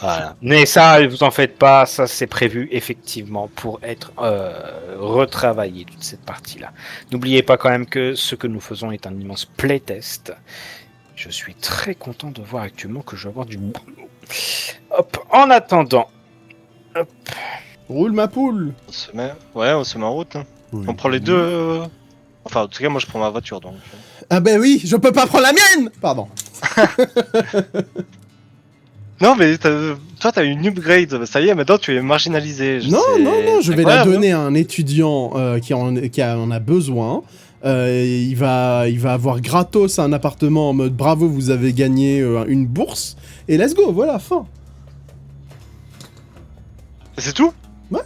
S3: Voilà. Mais ça, vous en faites pas, ça c'est prévu effectivement pour être retravaillé toute cette partie-là. N'oubliez pas quand même que ce que nous faisons est un immense playtest. Je suis très content de voir actuellement que je vais avoir du boulot. Hop, en attendant. Hop.
S1: Roule ma poule.
S4: On se met en route. Hein.
S1: Oui.
S4: On prend les deux. Enfin, en tout cas, moi je prends ma voiture donc.
S1: Ah ben oui, je peux pas prendre la mienne. Pardon.
S4: Non, mais toi t'as une upgrade, ça y est, maintenant tu es marginalisé.
S1: Non, je vais la
S4: incroyable,
S1: donner à un étudiant qui en a besoin. Il va avoir gratos un appartement en mode bravo, vous avez gagné une bourse. Et let's go, voilà, fin.
S4: C'est tout?
S1: Ouais.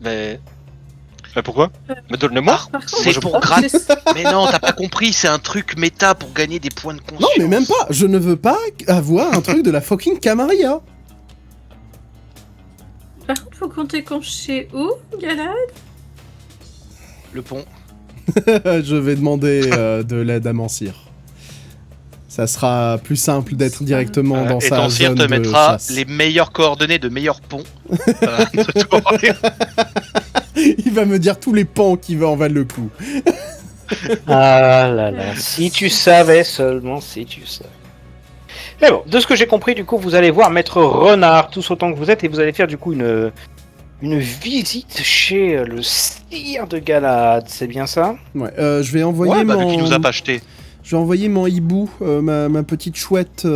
S4: Mais pourquoi? Mais donne-le-moi.
S2: Par contre,
S5: C'est pour gratter. Mais non, t'as pas compris, c'est un truc méta pour gagner des points de conscience.
S1: Non, mais même pas. Je ne veux pas avoir un truc de la fucking Camarilla.
S2: Par contre, faut compter qu'on chez où, Galad?
S5: Le pont.
S1: Je vais demander de l'aide à Mansir. Ça sera plus simple d'être directement dans
S5: Et
S1: sa
S5: Tansir
S1: zone
S5: te
S1: de
S5: mettra
S1: chasse.
S5: les meilleures coordonnées de meilleurs ponts. De tout Orléans.
S1: Il va me dire tous les pans qui en valent le coup.
S3: Ah là là, si tu savais seulement, si tu savais. Mais bon, de ce que j'ai compris, du coup, vous allez voir Maître Renard, tous autant que vous êtes, et vous allez faire du coup une visite chez le sire de Galad, c'est bien ça?
S1: Ouais, je vais envoyer
S5: Ouais, bah
S1: mon...
S5: vu qu'il nous a pas acheté.
S1: Je vais envoyer mon hibou, ma petite chouette,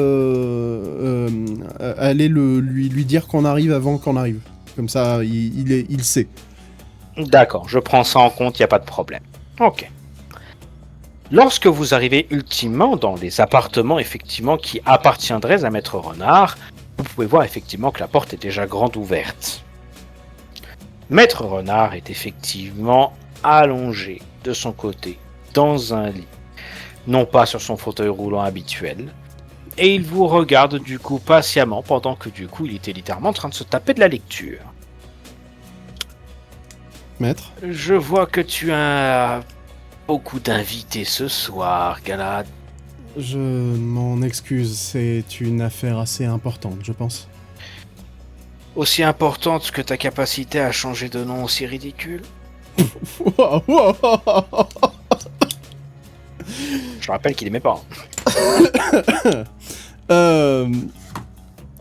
S1: aller lui dire qu'on arrive avant qu'on arrive. Comme ça, il sait.
S3: D'accord, je prends ça en compte, il n'y a pas de problème. Ok. Lorsque vous arrivez ultimement dans les appartements effectivement qui appartiendraient à Maître Renard, vous pouvez voir effectivement que la porte est déjà grande ouverte. Maître Renard est effectivement allongé de son côté dans un lit, non pas sur son fauteuil roulant habituel, et il vous regarde du coup patiemment pendant que du coup il était littéralement en train de se taper de la lecture.
S1: Maître?
S3: Je vois que tu as beaucoup d'invités ce soir, Galad.
S1: Je m'en excuse, c'est une affaire assez importante, je pense.
S3: Aussi importante que ta capacité à changer de nom aussi ridicule.
S1: Wow, wow.
S3: Je rappelle qu'il est mes parents.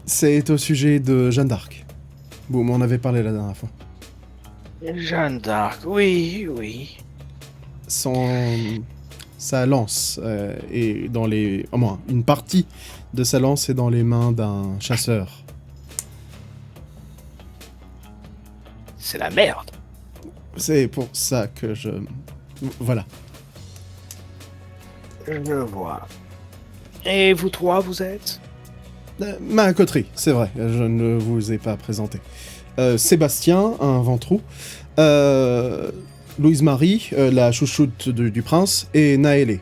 S1: C'est au sujet de Jeanne d'Arc. Vous m'en avez parlé la dernière fois.
S3: Jeanne d'Arc, oui.
S1: Sa lance est dans les... Au moins, une partie de sa lance est dans les mains d'un chasseur.
S3: C'est la merde.
S1: C'est pour ça que je... Voilà.
S3: Je vois. Et vous trois, vous êtes?
S1: Ma coterie, c'est vrai, je ne vous ai pas présenté. Sébastien, un ventrou. Louise-Marie, la chouchoute du prince, et Naëlé.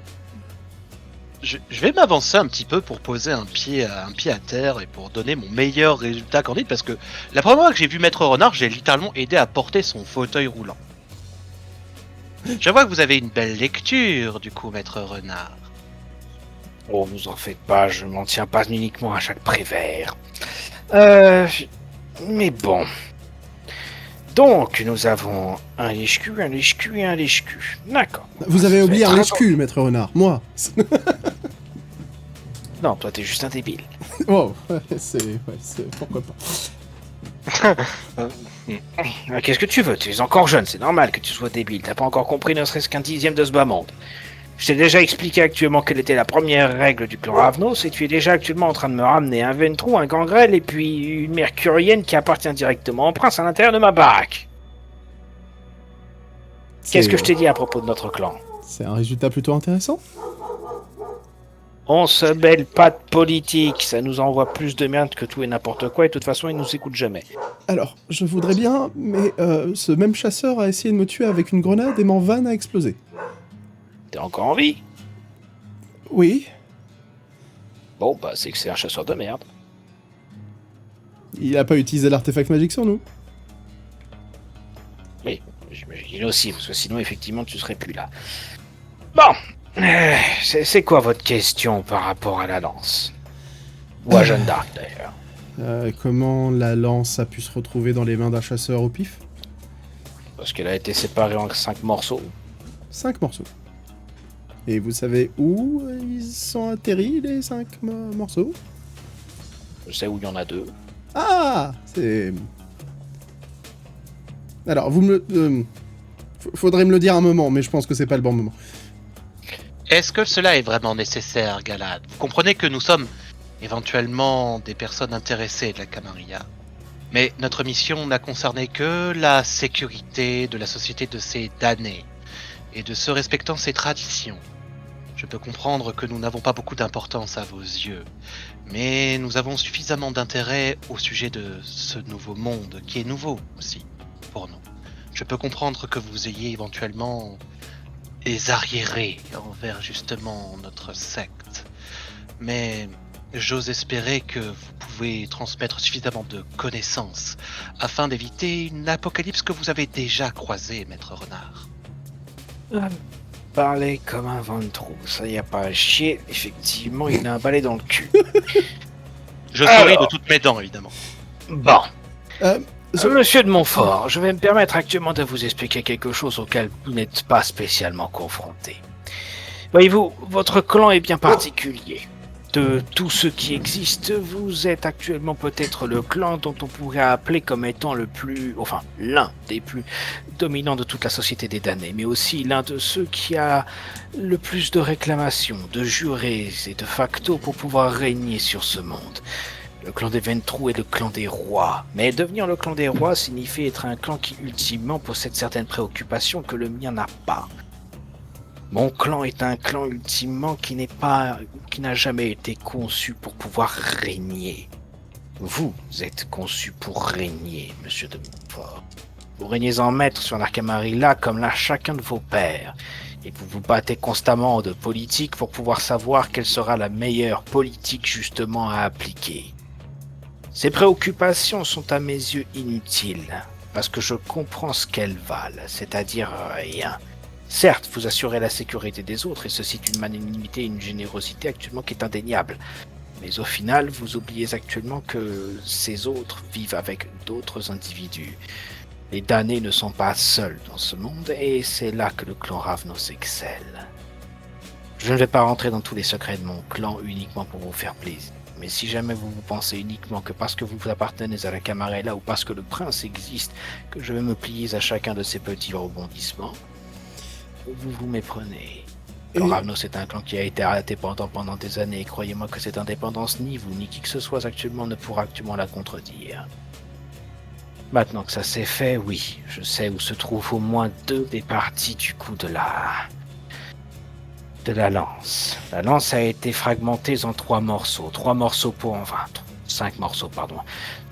S5: Je vais m'avancer un petit peu pour poser un pied à terre et pour donner mon meilleur résultat candide parce que la première fois que j'ai vu Maître Renard, j'ai littéralement aidé à porter son fauteuil roulant. Je vois que vous avez une belle lecture du coup, Maître Renard.
S3: Oh, vous en faites pas, je m'en tiens pas uniquement à chaque prévert. Mais bon. Donc, nous avons un lèche-cul, un lèche-cul et un lèche-cul. D'accord.
S1: Vous avez
S3: Ça
S1: oublié
S3: va
S1: un
S3: être
S1: lèche-cul, Maître Renard. Moi.
S3: Non, toi, t'es juste un débile.
S1: Oh, pourquoi pas.
S3: Qu'est-ce que tu veux? Tu es encore jeune, c'est normal que tu sois débile. T'as pas encore compris ne serait-ce qu'un dixième de ce bas monde. Je t'ai déjà expliqué actuellement quelle était la première règle du clan Ravnos, et tu es déjà actuellement en train de me ramener un Ventrou, un Gangrel, et puis une mercurienne qui appartient directement au prince à l'intérieur de ma baraque. Qu'est-ce que je t'ai dit à propos de notre clan?
S1: C'est un résultat plutôt intéressant.
S3: On se mêle pas de politique, ça nous envoie plus de merde que tout et n'importe quoi, et de toute façon, ils nous écoutent jamais.
S1: Alors, je voudrais bien, mais ce même chasseur a essayé de me tuer avec une grenade et mon van a explosé.
S3: T'es encore en vie?
S1: Oui,
S3: Bon, bah, c'est que c'est un chasseur de merde.
S1: il a pas utilisé l'artefact magique sur nous.
S3: Oui, j'imagine aussi, parce que sinon, effectivement, tu serais plus là. Bon, c'est quoi votre question par rapport à la lance? Ou à Jeanne d'Arc, d'ailleurs.
S1: Comment la lance a pu se retrouver dans les mains d'un chasseur au pif?
S3: Parce qu'elle a été séparée en 5 morceaux.
S1: 5 morceaux. Et vous savez où ils sont atterris, les 5 morceaux?
S3: Je sais où il y en a 2.
S1: Ah, c'est... Alors, vous me... faudrait me le dire un moment, mais je pense que c'est pas le bon moment.
S5: Est-ce que cela est vraiment nécessaire, Galad? Vous comprenez que nous sommes éventuellement des personnes intéressées de la Camarilla. Mais notre mission n'a concerné que la sécurité de la société de ces damnés et de ceux respectant ses traditions. Je peux comprendre que nous n'avons pas beaucoup d'importance à vos yeux, mais nous avons suffisamment d'intérêt au sujet de ce nouveau monde qui est nouveau aussi pour nous. Je peux comprendre que vous ayez éventuellement des arriérés envers justement notre secte, mais j'ose espérer que vous pouvez transmettre suffisamment de connaissances afin d'éviter une apocalypse que vous avez déjà croisée, Maître Renard.
S3: Parler comme un ventrou, ça y a pas à chier. Effectivement, il a un balai dans le cul.
S5: Je souris de toutes mes dents, évidemment.
S3: Bon.
S1: Je-
S3: Monsieur de Montfort, je vais me permettre actuellement de vous expliquer quelque chose auquel vous n'êtes pas spécialement confronté. Voyez-vous, votre clan est bien particulier. De tout ce qui existe, vous êtes actuellement peut-être le clan dont on pourrait appeler comme étant l'un des plus dominants de toute la société des damnés, mais aussi l'un de ceux qui a le plus de réclamations, de jurés et de facto pour pouvoir régner sur ce monde. Le clan des Ventrou est le clan des rois, mais devenir le clan des rois signifie être un clan qui ultimement possède certaines préoccupations que le mien n'a pas. Mon clan est un clan ultimement qui n'a jamais été conçu pour pouvoir régner. Vous êtes conçu pour régner, monsieur de Montfort. Vous régnez en maître sur la Camarilla comme l'a chacun de vos pères, et vous vous battez constamment de politique pour pouvoir savoir quelle sera la meilleure politique justement à appliquer. Ces préoccupations sont à mes yeux inutiles, parce que je comprends ce qu'elles valent, c'est-à-dire rien. Certes, vous assurez la sécurité des autres, et ceci d'une magnanimité et une générosité actuellement qui est indéniable. Mais au final, vous oubliez actuellement que ces autres vivent avec d'autres individus. Les damnés ne sont pas seuls dans ce monde, et c'est là que le clan Ravnos excelle. Je ne vais pas rentrer dans tous les secrets de mon clan uniquement pour vous faire plaisir. Mais si jamais vous pensez uniquement que parce que vous appartenez à la Camarilla ou parce que le prince existe, que je vais me plier à chacun de ces petits rebondissements, vous vous méprenez. Le clan Ravnos est un clan qui a été indépendant pendant des années, et croyez-moi que cette indépendance, ni vous ni qui que ce soit actuellement ne pourra actuellement la contredire. Maintenant que ça c'est fait, oui, je sais où se trouvent au moins 2 des parties du coup de la lance. La lance a été fragmentée en 3 morceaux. 5 morceaux, pardon.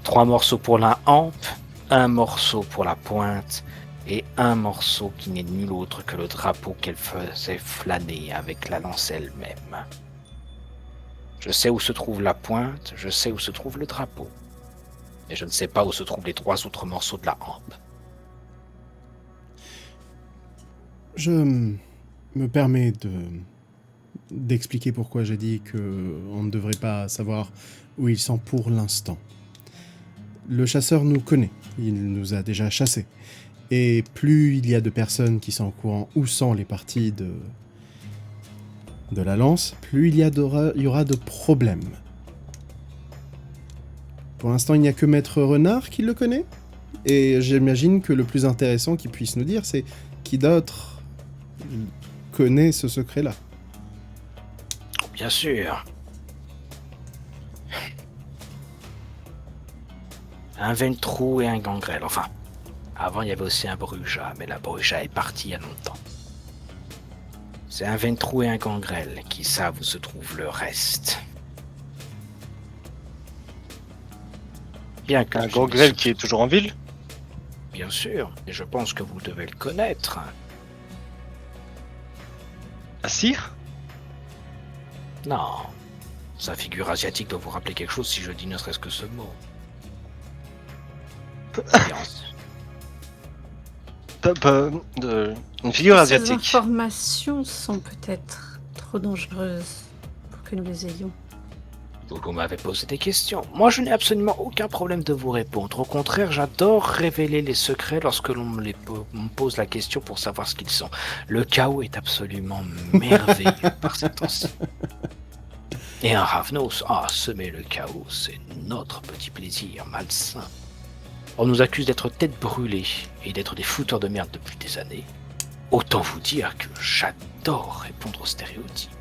S3: 3 morceaux pour la hampe, 1 morceau pour la pointe, et un morceau qui n'est nul autre que le drapeau qu'elle faisait flâner avec la lance elle-même. Je sais où se trouve la pointe, je sais où se trouve le drapeau, mais je ne sais pas où se trouvent les 3 autres morceaux de la hampe.
S1: Je me permets d'expliquer pourquoi j'ai dit qu'on ne devrait pas savoir où ils sont pour l'instant. Le chasseur nous connaît, il nous a déjà chassés. Et plus il y a de personnes qui sont au courant où sont les parties de la lance, plus il y aura de problèmes. Pour l'instant, il n'y a que Maître Renard qui le connaît. Et j'imagine que le plus intéressant qu'il puisse nous dire, c'est qui d'autre connaît ce secret-là.
S3: Bien sûr. Un Ventrou et un Gangrel. Enfin, avant il y avait aussi un Bruja, mais la Bruja est partie il y a longtemps. C'est un Ventrou et un Gangrel qui savent où se trouve le reste. Bien que
S4: Un Gangrel qui est toujours en ville?
S3: Bien sûr, et je pense que vous devez le connaître.
S4: Assir?
S3: Non. Sa figure asiatique doit vous rappeler quelque chose si je dis ne serait-ce que ce mot.
S4: Une figure
S2: Ces
S4: asiatique.
S2: informations sont peut-être trop dangereuses pour que nous les ayons.
S3: Vous m'avez posé des questions. Moi, je n'ai absolument aucun problème de vous répondre. Au contraire, j'adore révéler les secrets lorsque l'on me pose la question pour savoir ce qu'ils sont. Le chaos est absolument merveilleux par ces temps-ci. Et un Ravnos, semer le chaos, c'est notre petit plaisir malsain. On nous accuse d'être tête brûlée et d'être des fouteurs de merde depuis des années. Autant vous dire que j'adore répondre aux stéréotypes.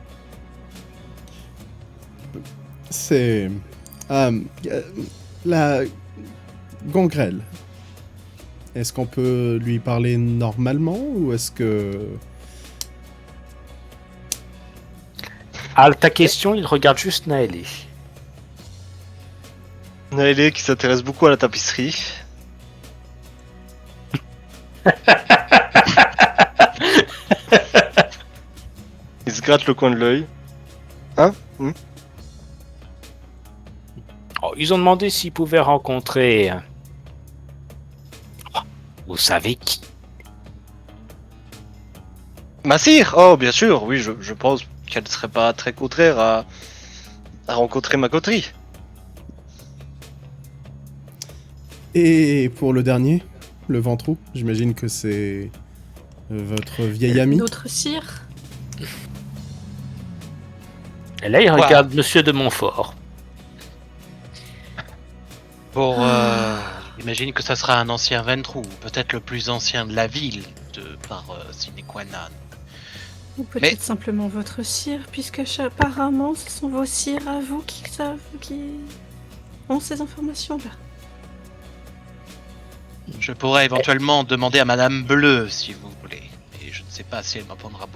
S1: C'est... la Gangrel. Est-ce qu'on peut lui parler normalement ou est-ce que...
S3: À ta question, il regarde juste Naëlé.
S4: Naëlé qui s'intéresse beaucoup à la tapisserie. Il se gratte le coin de l'œil. Hein?
S3: Oh, ils ont demandé s'ils pouvaient rencontrer... vous savez qui?
S4: Massir? Oh, bien sûr, oui, je pense qu'elle ne serait pas très contraire à rencontrer ma coterie.
S1: Et pour le dernier, le Ventrou, j'imagine que c'est votre vieil ami.
S2: Notre cire?
S3: Et là, il regarde Monsieur de Montfort.
S5: Pour, j'imagine que ça sera un ancien Ventrou, peut-être le plus ancien de la ville, par sine qua non.
S2: Ou peut-être simplement votre cire, puisque apparemment ce sont vos cires à vous qui ont ces informations-là.
S5: Je pourrais éventuellement demander à Madame Bleu, si vous voulez. Et je ne sais pas si elle m'apprendra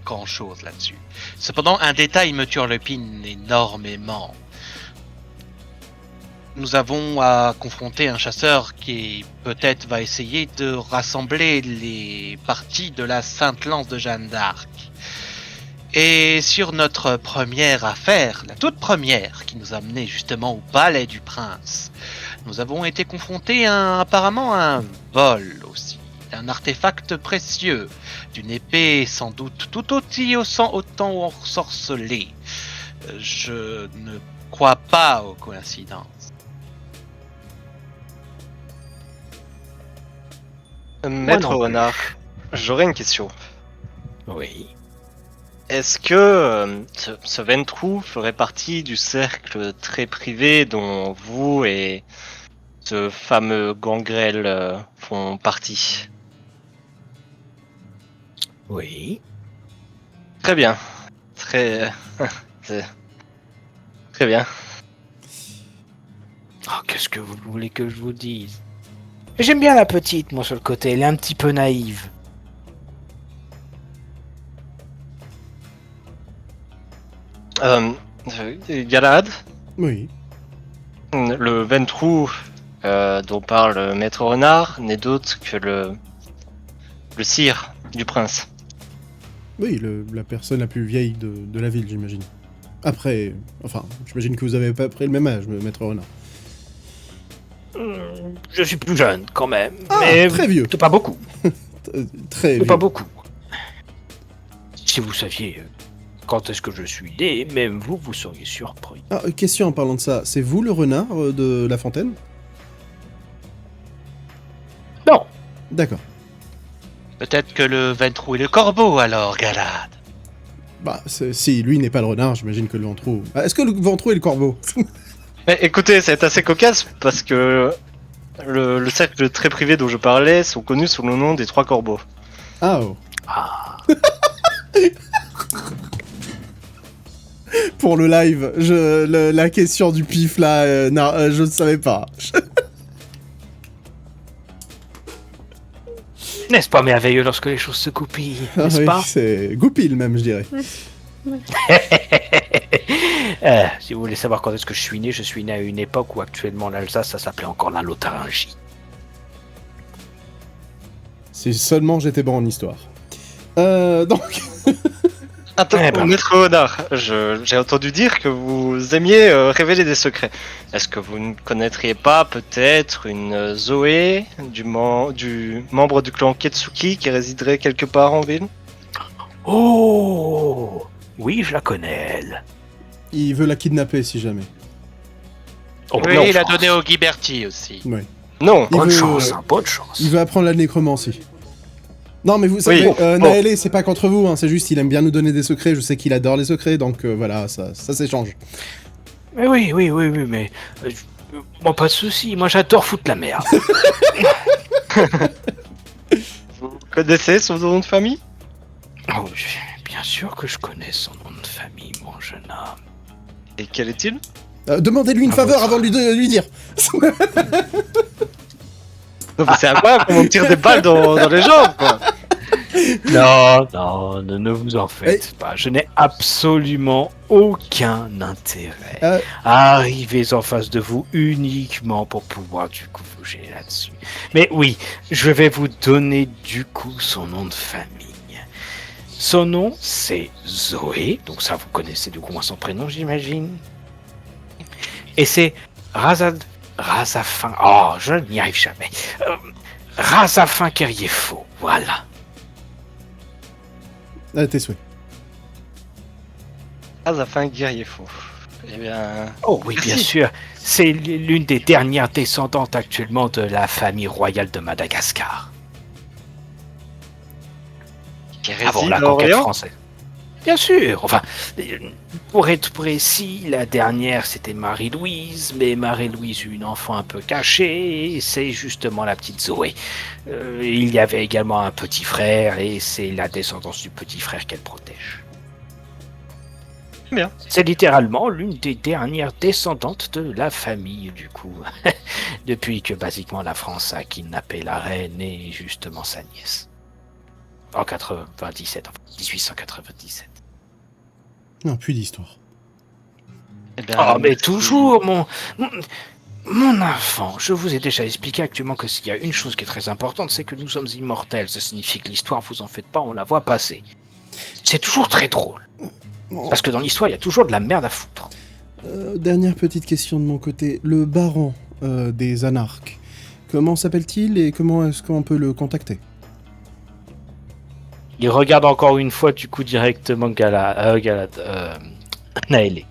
S5: grand-chose là-dessus. Cependant, un détail me turlupine énormément. Nous avons à confronter un chasseur qui peut-être va essayer de rassembler les parties de la Sainte Lance de Jeanne d'Arc. Et sur notre première affaire, la toute première qui nous a mené justement au palais du prince, nous avons été confrontés apparemment à un vol aussi, d'un artefact précieux, d'une épée sans doute tout autant ensorcelée. Je ne crois pas aux coïncidences.
S4: Maître
S3: non plus.
S4: Renard, j'aurais une question.
S3: Oui.
S4: Est-ce que ce Ventrou ferait partie du cercle très privé dont vous et ce fameux Gangrel font partie?
S3: Oui.
S4: Très bien. Très bien.
S3: Oh, qu'est-ce que vous voulez que je vous dise? J'aime bien la petite, moi, sur le côté. Elle est un petit peu naïve.
S4: Galahad,
S1: Oui.
S4: le Ventrou dont parle Maître Renard n'est d'autre que le Le sire du prince.
S1: Oui, la personne la plus vieille de la ville, j'imagine. Après, enfin, j'imagine que vous avez pas pris le même âge, maître Renard.
S3: Je suis plus jeune, quand même.
S1: Ah,
S3: mais
S1: très vieux.
S3: Pas beaucoup.
S1: Très
S3: Mais
S1: vieux.
S3: pas beaucoup. Si vous saviez quand est-ce que je suis né, même vous seriez surpris.
S1: Ah, question en parlant de ça, c'est vous le renard de La Fontaine?
S3: Non.
S1: D'accord.
S5: Peut-être que le ventrou est le corbeau alors, Galad.
S1: Bah, si lui n'est pas le renard, j'imagine que le ventrou... Ah, est-ce que le ventrou est le corbeau?
S4: Mais écoutez, c'est assez cocasse parce que le cercle très privé dont je parlais sont connus sous le nom des 3 corbeaux.
S1: Ah, oh.
S3: Ah.
S1: Pour le live, la question du pif là, je ne savais pas.
S3: N'est-ce pas merveilleux lorsque les choses se goupillent, n'est-ce
S1: Oui,
S3: pas?
S1: c'est goupil même, je dirais.
S3: Si vous voulez savoir quand est-ce que je suis né à une époque où actuellement l'Alsace, ça s'appelait encore la Lotharingie.
S1: Si seulement j'étais bon en histoire. Donc...
S4: Attends,
S3: Eh ben.
S4: maître Renard, j'ai entendu dire que vous aimiez révéler des secrets. Est-ce que vous ne connaîtriez pas peut-être une Zoé, du membre du clan Ketsuki qui résiderait quelque part en ville?
S3: Oh! Oui, je la connais, elle.
S1: Il veut la kidnapper si jamais.
S3: Oh,
S5: Oui,
S3: non,
S5: il a
S3: France.
S5: donné au Ghiberti aussi.
S1: Ouais.
S4: Non.
S1: Il
S3: Bonne
S1: veut-
S3: chance, hein, bonne chance.
S1: Il veut apprendre la nécromancie. Non mais vous savez,
S4: Oui, bon.
S1: Naëlé, c'est pas contre vous, hein, c'est juste il aime bien nous donner des secrets, je sais qu'il adore les secrets, donc voilà, ça s'échange.
S3: Mais oui, mais... moi, pas de soucis, moi j'adore foutre la merde.
S4: Vous connaissez son nom de famille?
S3: Oh, bien sûr que je connais son nom de famille, mon jeune homme.
S4: Et quel est-il?
S1: Demandez-lui une
S3: À
S1: faveur
S3: votre-
S1: avant de lui dire.
S4: Non, mais c'est incroyable comment on tire des balles dans les jambes, quoi.
S3: Non, ne vous en faites pas. Je n'ai absolument aucun intérêt
S1: Euh.
S3: à arriver en face de vous uniquement pour pouvoir du coup vous gêner là-dessus. Mais oui, je vais vous donner du coup son nom de famille. Son nom, c'est Zoé. Donc ça, vous connaissez du coup moins son prénom, j'imagine. Et c'est Razafin. Oh, je n'y arrive jamais. Razafin Guerrier-Faux, voilà.
S1: Tes souhaits.
S4: Azafin guerrier faux. Eh bien...
S3: Oh oui, bien
S4: Merci.
S3: sûr. C'est l'une des dernières descendantes actuellement de la famille royale de Madagascar.
S4: Qui
S3: Avant
S4: réside
S3: la
S4: à
S3: conquête
S4: Orléans?
S3: française. Bien sûr. Enfin, pour être précis, la dernière c'était Marie-Louise, mais Marie-Louise eut une enfant un peu cachée, et c'est justement la petite Zoé. Il y avait également un petit frère, et c'est la descendance du petit frère qu'elle protège.
S4: Bien.
S3: C'est littéralement l'une des dernières descendantes de la famille, du coup. Depuis que, basiquement, la France a kidnappé la reine et justement sa nièce. En 1897.
S1: Non, plus d'histoire.
S4: Eh bien,
S3: Ah, mais
S4: merci.
S3: toujours, mon enfant, je vous ai déjà expliqué actuellement que s'il y a une chose qui est très importante, c'est que nous sommes immortels. Ça signifie que l'histoire, vous en faites pas, on la voit passer. C'est toujours très drôle. Parce que dans l'histoire, il y a toujours de la merde à foutre.
S1: Dernière petite question de mon côté. Le baron des anarques, comment s'appelle-t-il et comment est-ce qu'on peut le contacter?
S3: Il regarde encore une fois, du coup, directement Naëlé.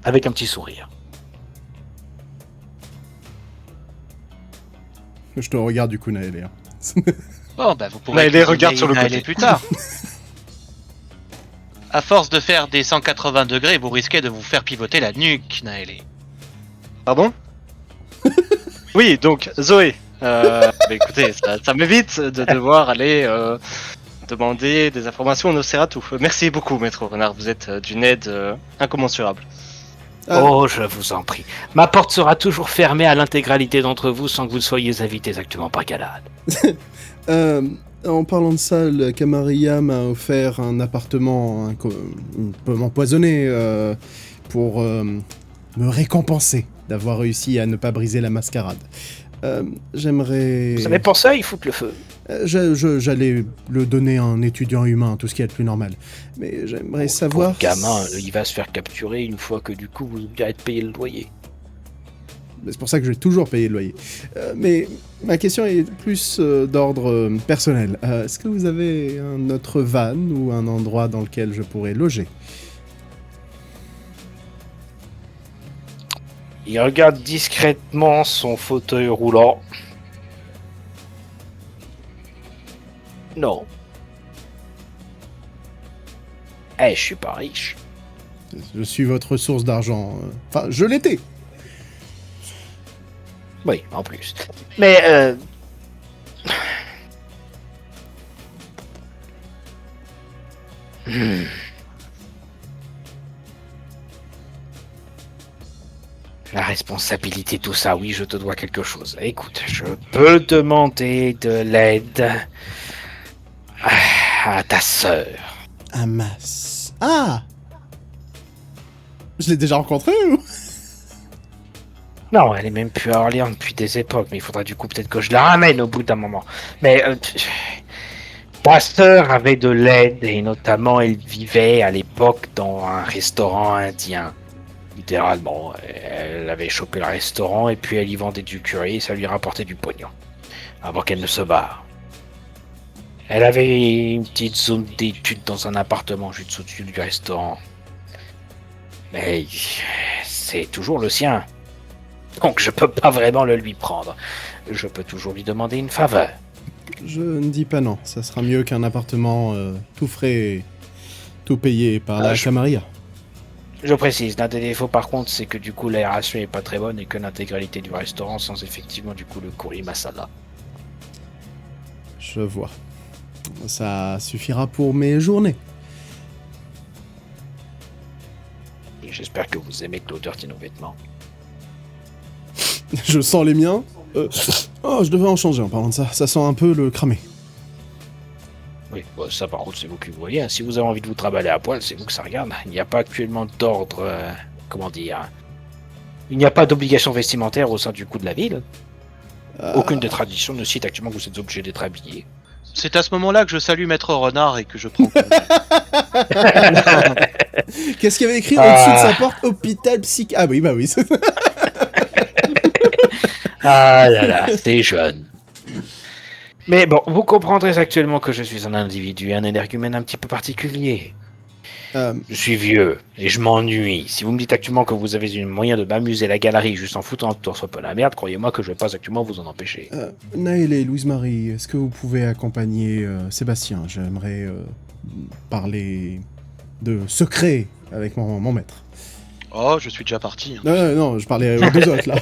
S3: Avec un petit sourire.
S1: Je te regarde du coup, Naëlé. hein.
S5: Bon, bah vous pourrez
S4: Naëlé
S5: cuisiner
S4: regarde sur le
S5: Naëlé
S4: côté.
S5: plus tard. À force de faire des 180 degrés, vous risquez de vous faire pivoter la nuque, Naëlé.
S4: Pardon? Oui, donc, Zoé. Mais écoutez, ça m'évite de devoir aller demander des informations au Nosferatu. Merci beaucoup, Maître Renard. Vous êtes d'une aide incommensurable.
S1: Ah.
S3: Oh, je vous en prie. Ma porte sera toujours fermée à l'intégralité d'entre vous sans que vous soyez invités exactement par Galad.
S1: En parlant de ça, le Camarilla m'a offert un appartement un peu empoisonné pour me récompenser d'avoir réussi à ne pas briser la mascarade. J'aimerais...
S3: Vous avez pensé à y foutre le feu?
S1: J'allais le donner à un étudiant humain, tout ce qui est de plus normal. Mais j'aimerais savoir...
S3: Le gamin, il va se faire capturer une fois que du coup vous allez payer le loyer.
S1: C'est pour ça que je vais toujours payer le loyer. Mais ma question est plus d'ordre personnel. Est-ce que vous avez un autre van ou un endroit dans lequel je pourrais loger?
S3: Il regarde discrètement son fauteuil roulant. Non. Je suis pas riche.
S1: Je suis votre source d'argent. Enfin, je l'étais.
S3: Oui, en plus. Mais La responsabilité, tout ça, oui, je te dois quelque chose. Écoute, je peux demander de l'aide à ta sœur.
S1: Hamas. Ah! Je l'ai déjà rencontré ou?
S3: Non, elle est même plus à Orléans depuis des époques, mais il faudra du coup peut-être que je la ramène au bout d'un moment. Mais ta sœur avait de l'aide et notamment elle vivait à l'époque dans un restaurant indien. Littéralement, elle avait chopé le restaurant et puis elle y vendait du curry et ça lui rapportait du pognon. Avant qu'elle ne se barre. Elle avait une petite zone d'études dans un appartement juste au-dessus du restaurant. Mais c'est toujours le sien. Donc je peux pas vraiment le lui prendre. Je peux toujours lui demander une faveur.
S1: Je ne dis pas non. Ça sera mieux qu'un appartement tout frais et tout payé par la Camarilla.
S3: Je précise, l'un des défauts par contre, c'est que du coup l'aération est pas très bonne et que l'intégralité du restaurant sans effectivement du coup le curry masala.
S1: Je vois. Ça suffira pour mes journées.
S3: Et j'espère que vous aimez l'odeur de nos vêtements.
S1: Je sens les miens. Oh, je devais en changer en parlant de ça. Ça sent un peu le cramé.
S3: Oui, bon, ça par contre c'est vous qui vous voyez. Si vous avez envie de vous trimballer à poil, c'est vous que ça regarde. Il n'y a pas actuellement d'ordre, comment dire... Il n'y a pas d'obligation vestimentaire au sein du coup de la ville. Aucune des traditions ne cite actuellement que vous êtes obligé d'être habillé.
S5: C'est à ce moment-là que je salue Maître Renard et que je prends congé.
S1: Qu'est-ce qu'il y avait écrit au-dessus de sa porte? Hôpital psych... Ah oui, bah oui.
S3: Ah là là, c'est jeune. Mais bon, vous comprendrez actuellement que je suis un individu, un énergumène un petit peu particulier. Je suis vieux et je m'ennuie. Si vous me dites actuellement que vous avez un moyen de m'amuser la galerie juste en foutant un torse peu la merde, croyez-moi que je vais pas actuellement vous en empêcher.
S1: Naël et Louise-Marie, est-ce que vous pouvez accompagner Sébastien? J'aimerais parler de secret avec mon maître.
S5: Oh, je suis déjà parti.
S1: Non, je parlais aux deux autres là.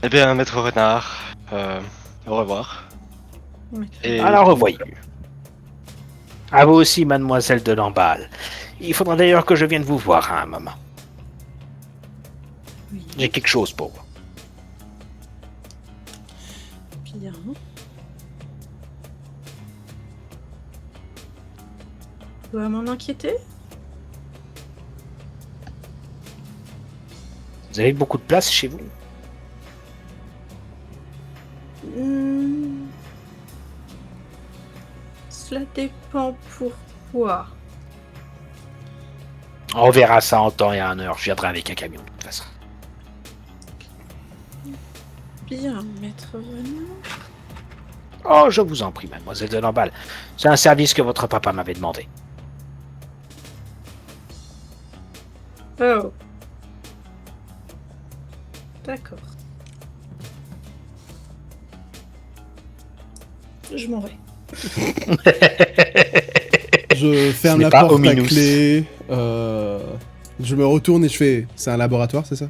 S4: Eh bien, Maître Renard, au revoir. Et...
S3: Alors, revoyez. À vous aussi, mademoiselle de Lamballe. Il faudra d'ailleurs que je vienne vous voir à un moment.
S2: Oui.
S3: J'ai quelque chose pour vous.
S2: Bien. Je dois m'en inquiéter?
S3: Vous avez beaucoup de place chez vous?
S2: Cela dépend pourquoi.
S3: On verra ça en temps et en heure. Je viendrai avec un camion de toute façon.
S2: Bien, Maître Renard.
S3: Oh, je vous en prie, mademoiselle de Lamballe. C'est un service que votre papa m'avait demandé.
S2: Oh. D'accord. Je m'en vais.
S1: Je ferme la porte à clé. Je me retourne et je fais... C'est un laboratoire, c'est ça?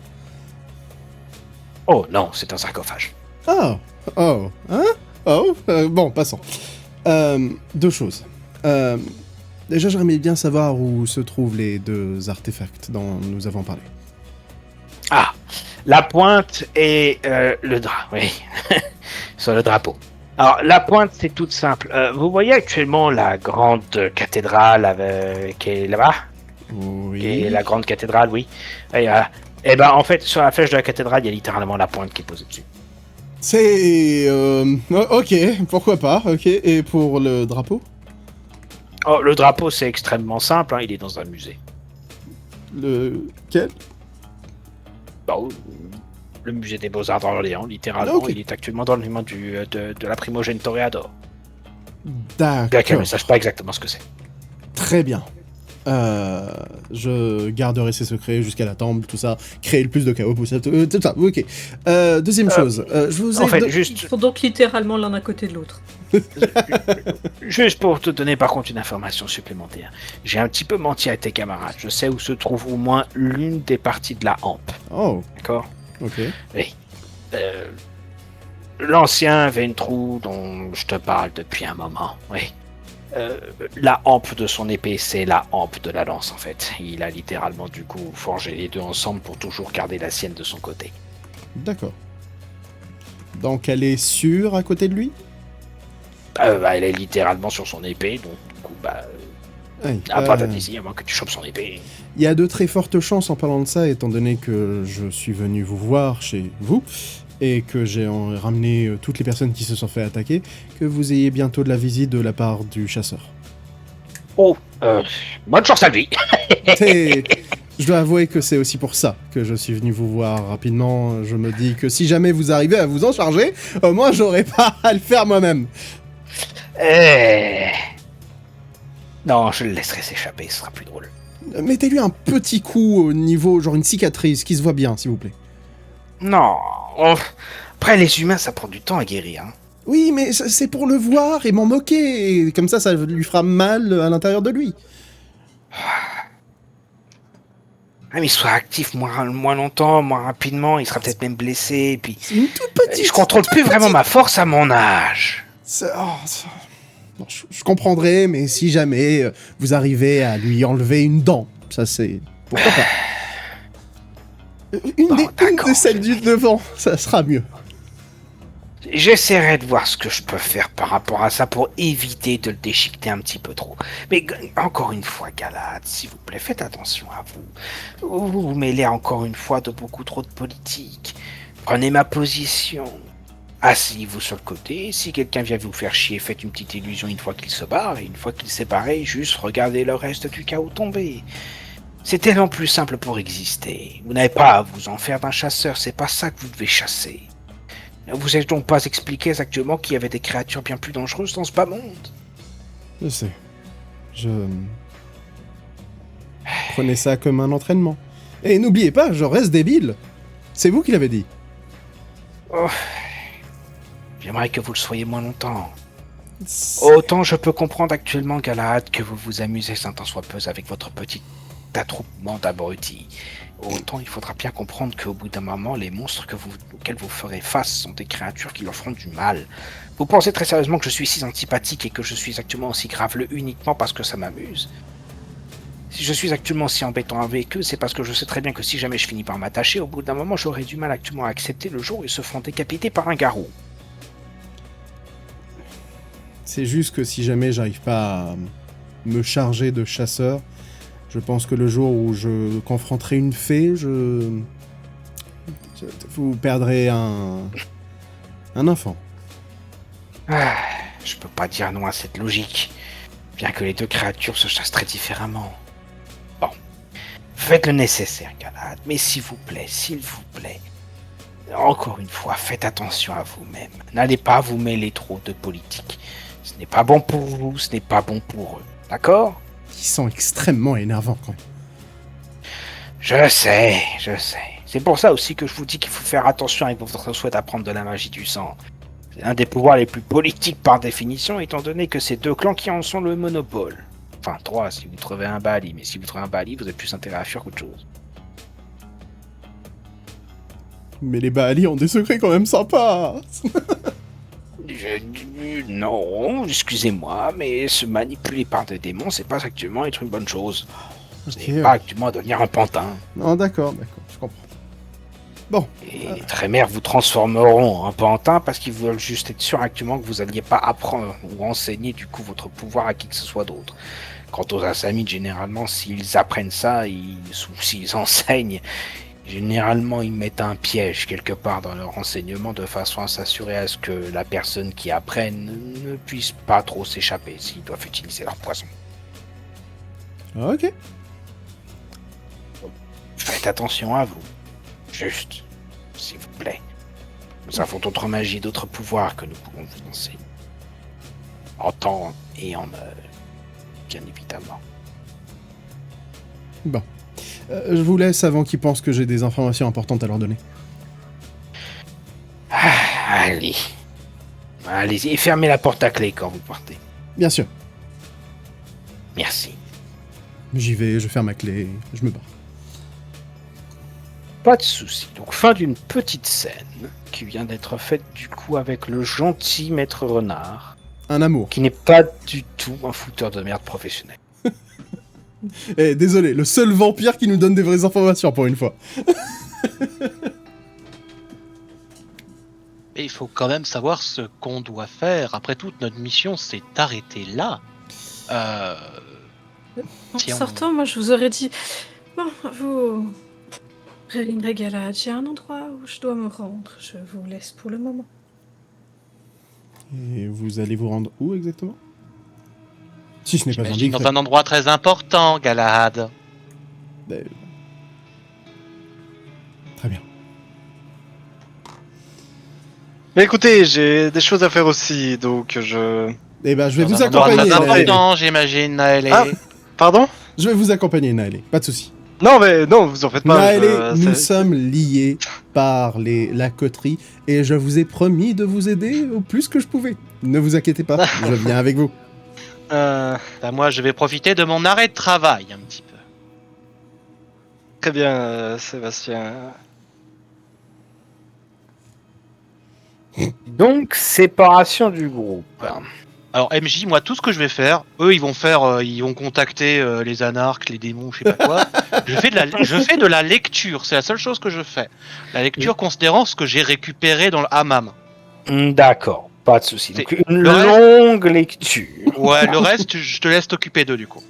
S3: Oh non, c'est un sarcophage.
S1: Oh. Hein? Bon, passons. Deux choses. Déjà, j'aimerais bien savoir où se trouvent les deux artefacts dont nous avons parlé.
S3: Ah, la pointe et le drap, oui. Sur le drapeau. Alors, la pointe, c'est toute simple. Vous voyez actuellement la grande cathédrale qui est là-bas?
S1: Oui.
S3: Qui est la grande cathédrale, oui. Et, Eh ben, en fait, sur la flèche de la cathédrale, il y a littéralement la pointe qui est posée dessus.
S1: C'est... ok, pourquoi pas, ok. Et pour le drapeau?
S3: Oh, le drapeau, c'est extrêmement simple, hein, il est dans un musée.
S1: Lequel?
S3: Bon, le musée des Beaux-Arts d'Orléans, littéralement,
S1: Ok.
S3: il est actuellement dans le monument de la Primogène Toréador.
S1: D'accord.
S3: Quelqu'un ne sache pas exactement ce que c'est.
S1: Très bien. Je garderai ces secrets jusqu'à la temple, tout ça. Créer le plus de chaos possible, tout ça, ok. Deuxième chose, je vous ai...
S3: En fait,
S2: Ils
S3: juste,
S2: sont donc littéralement l'un à côté de l'autre.
S3: juste pour te donner par contre une information supplémentaire. J'ai un petit peu menti à tes camarades. Je sais où se trouve au moins l'une des parties de la hampe.
S1: Oh,
S3: D'accord?
S1: ok.
S3: L'ancien Ventrou dont je te parle depuis un moment, oui. La hampe de son épée, c'est la hampe de la lance en fait. Il a littéralement du coup forgé les deux ensemble pour toujours garder la sienne de son côté.
S1: D'accord. Donc elle est sûre à côté de lui?
S3: Elle est littéralement sur son épée, donc du coup,
S1: Oui.
S3: pas d'ici, à moins que tu chopes son épée.
S1: Il y a de très fortes chances en parlant de ça, étant donné que je suis venu vous voir chez vous, et que j'ai ramené toutes les personnes qui se sont fait attaquer, que vous ayez bientôt de la visite de la part du chasseur.
S3: Oh, bonne chance à lui.
S1: Je dois avouer que c'est aussi pour ça que je suis venu vous voir rapidement. Je me dis que si jamais vous arrivez à vous en charger, moi j'aurais pas à le faire moi-même.
S3: Non, je le laisserai s'échapper, ce sera plus drôle.
S1: Mettez-lui un petit coup au niveau, genre une cicatrice, qui se voit bien, s'il vous plaît.
S3: Non, après les humains, ça prend du temps à guérir. Hein.
S1: Oui, mais c'est pour le voir et m'en moquer. Et comme ça lui fera mal à l'intérieur de lui.
S3: Ah, mais il sera actif moins longtemps, moins rapidement, il sera peut-être même blessé, et puis...
S1: C'est une toute petite...
S3: Je contrôle plus vraiment ma force à mon âge.
S1: Bon, je comprendrai, mais si jamais vous arrivez à lui enlever une dent, ça c'est... Pourquoi pas? Une de celles du devant, ça sera mieux.
S3: J'essaierai de voir ce que je peux faire par rapport à ça pour éviter de le déchiqueter un petit peu trop. Mais encore une fois, Galad, s'il vous plaît, faites attention à vous. Vous vous mêlez encore une fois de beaucoup trop de politique. Prenez ma position. Asseyez-vous sur le côté. Si quelqu'un vient vous faire chier, faites une petite illusion une fois qu'il se barre. Et une fois qu'il s'est barré, juste regardez le reste du chaos tomber. C'est tellement plus simple pour exister. Vous n'avez pas à vous en faire d'un chasseur, c'est pas ça que vous devez chasser. Ne vous êtes donc pas expliqué exactement qu'il y avait des créatures bien plus dangereuses dans ce bas monde?
S1: Je sais. Prenez ça comme un entraînement. Et n'oubliez pas, je reste débile. C'est vous qui l'avez dit.
S3: Oh. J'aimerais que vous le soyez moins longtemps. Autant je peux comprendre actuellement, Galahad, que vous vous amusez un tant soit peu avec votre petit attroupement d'abrutis. Autant il faudra bien comprendre qu'au bout d'un moment, les monstres auxquels vous ferez face sont des créatures qui leur feront du mal. Vous pensez très sérieusement que je suis si antipathique et que je suis actuellement aussi graveleux uniquement parce que ça m'amuse? Si je suis actuellement si embêtant avec eux, c'est parce que je sais très bien que si jamais je finis par m'attacher, au bout d'un moment, j'aurai du mal actuellement à accepter le jour où ils se feront décapiter par un garrot.
S1: C'est juste que si jamais j'arrive pas à me charger de chasseurs, je pense que le jour où je confronterai une fée, vous perdrez un enfant.
S3: Ah, je peux pas dire non à cette logique, bien que les deux créatures se chassent très différemment. Bon, faites le nécessaire, Galahad, mais s'il vous plaît, encore une fois, faites attention à vous-même. N'allez pas vous mêler trop de politique. Ce n'est pas bon pour vous, ce n'est pas bon pour eux. D'accord?
S1: Ils sont extrêmement énervants quand même.
S3: Je sais. C'est pour ça aussi que je vous dis qu'il faut faire attention avec votre souhait d'apprendre de la magie du sang. C'est un des pouvoirs les plus politiques par définition, étant donné que c'est deux clans qui en sont le monopole. Enfin, 3 si vous trouvez un Baali, mais si vous trouvez un Baali, vous avez plus intérêt à fuir qu'autre chose.
S1: Mais les Baali ont des secrets quand même sympas.
S3: Non, excusez-moi, mais se manipuler par des démons, c'est pas actuellement être une bonne chose. C'est pas actuellement devenir un pantin.
S1: Non, d'accord, je comprends. Bon.
S3: Et les Trémères vous transformeront en pantin parce qu'ils veulent juste être sûrs actuellement que vous alliez pas apprendre ou enseigner du coup votre pouvoir à qui que ce soit d'autre. Quant aux Assamites, généralement, s'ils apprennent ça, ou s'ils enseignent, Généralement, ils mettent un piège quelque part dans leurs renseignements de façon à s'assurer à ce que la personne qui apprenne ne puisse pas trop s'échapper s'ils doivent utiliser leur poison.
S1: Ok.
S3: Faites attention à vous. Juste, s'il vous plaît. Nous avons d'autres magies, d'autres pouvoirs que nous pouvons vous enseigner. En temps et en heure, bien évidemment.
S1: Bon. Je vous laisse avant qu'ils pensent que j'ai des informations importantes à leur donner.
S3: Allez. Allez-y, et fermez la porte à clé quand vous partez.
S1: Bien sûr.
S3: Merci.
S1: J'y vais, je ferme ma clé, je me barre.
S3: Pas de souci. Donc, fin d'une petite scène qui vient d'être faite du coup avec le gentil maître renard,
S1: Un amour.
S3: qui n'est pas du tout un fouteur de merde professionnel.
S1: Eh, désolé, le seul vampire qui nous donne des vraies informations pour une fois.
S5: Et il faut quand même savoir ce qu'on doit faire. Après tout, notre mission s'est arrêtée là.
S2: En
S5: Si on-
S2: sortant, moi je vous aurais dit... Bon, vous... Réline Galad, j'ai un endroit où je dois me rendre. Je vous laisse pour le moment.
S1: Et vous allez vous rendre où exactement? Si ce n'est pas
S5: J'imagine
S1: indiscret.
S5: dans un endroit très important, Galahad.
S1: Ben, très bien.
S4: Mais écoutez, j'ai des choses à faire aussi, donc je...
S1: Eh ben, je vais
S5: Dans
S1: vous
S5: un endroit
S1: accompagner,
S5: très
S1: Naël.
S5: important, j'imagine, Naël.
S4: Ah. Pardon?
S1: Je vais vous accompagner, Naël. Pas de souci.
S4: Non, mais non, vous en faites pas.
S1: Naël, nous
S4: c'est-
S1: sommes liés par la coterie et je vous ai promis de vous aider au plus que je pouvais. Ne vous inquiétez pas, je viens avec vous.
S4: Euh,
S5: Bah, moi, je vais profiter de mon arrêt de travail un petit peu.
S4: Très bien, Sébastien.
S3: Donc, séparation du groupe.
S5: Alors MJ, moi, tout ce que je vais faire, eux, ils vont contacter les anarques, les démons, je sais pas quoi. je fais de la lecture, c'est la seule chose que je fais. La lecture considérant ce que j'ai récupéré dans le hammam.
S3: D'accord, pas de souci.
S5: C'est-
S3: Donc, une
S5: le reste-
S3: longue lecture.
S5: Ouais, le reste, je te laisse t'occuper d'eux du coup.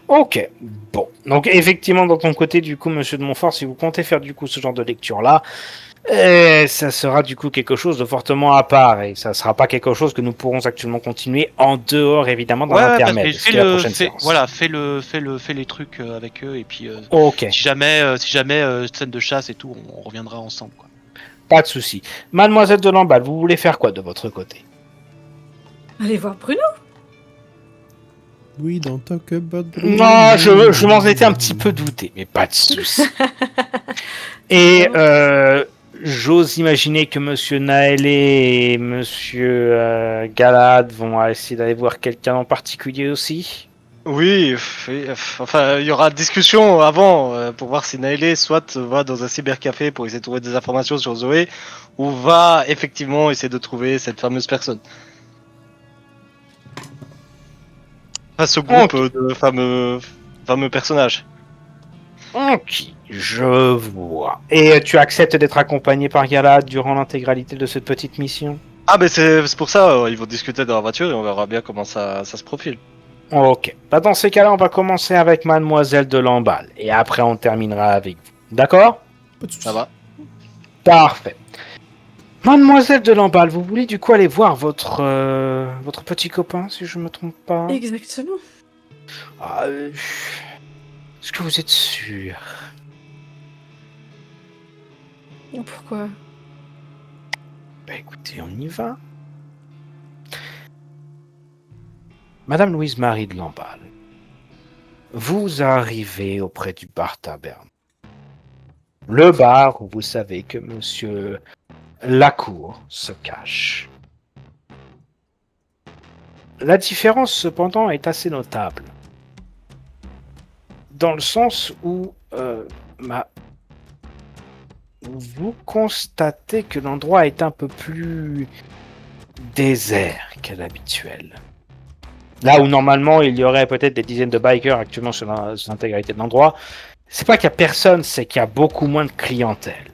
S3: Ok, bon. Donc, effectivement, dans ton côté, du coup, monsieur de Montfort, si vous comptez faire du coup ce genre de lecture-là, ça sera du coup quelque chose de fortement à part et ça sera pas quelque chose que nous pourrons actuellement continuer en dehors, évidemment, dans l'intermède.
S5: parce que
S3: ce qui est la prochaine séance.
S5: voilà, fais les trucs avec eux et puis
S3: Ok,
S5: si jamais scène de chasse et tout, on reviendra ensemble quoi.
S3: pas de souci. Mademoiselle de Lamballe, vous voulez faire quoi de votre côté?
S2: Allez voir Bruno.
S1: We don't talk about Bruno.
S3: Non, je m'en étais un petit peu douté, mais pas de souci. Et j'ose imaginer que Monsieur Naëlé et Monsieur Galad vont essayer d'aller voir quelqu'un en particulier aussi.
S4: Oui, enfin, il y aura discussion avant pour voir si Naëlé soit va dans un cybercafé pour essayer de trouver des informations sur Zoé ou va effectivement essayer de trouver cette fameuse personne. Enfin, ce groupe de fameux personnages.
S3: Ok, je vois. Et tu acceptes d'être accompagné par Galad durant l'intégralité de cette petite mission?
S4: Ah, mais c'est pour ça, ils vont discuter dans la voiture et on verra bien comment ça se profile.
S3: Ok. Bah, dans ces cas-là, on va commencer avec Mademoiselle de Lamballe. Et après, on terminera avec vous. D'accord?
S1: Pas de soucis.
S4: Ça va?
S3: Parfait. Mademoiselle de Lamballe, vous voulez du coup aller voir votre petit copain, si je me trompe pas?
S2: Exactement.
S3: Ah, est-ce que vous êtes sûr?
S2: Pourquoi?
S3: Bah écoutez, on y va. Madame Louise-Marie de Lamballe, vous arrivez auprès du bar Taverne. Le bar où vous savez que monsieur Lacour se cache. La différence, cependant, est assez notable. Dans le sens où vous constatez que l'endroit est un peu plus désert qu'à l'habituel. Là où normalement il y aurait peut-être des dizaines de bikers actuellement sur l'intégralité de l'endroit, c'est pas qu'il y a personne, c'est qu'il y a beaucoup moins de clientèle.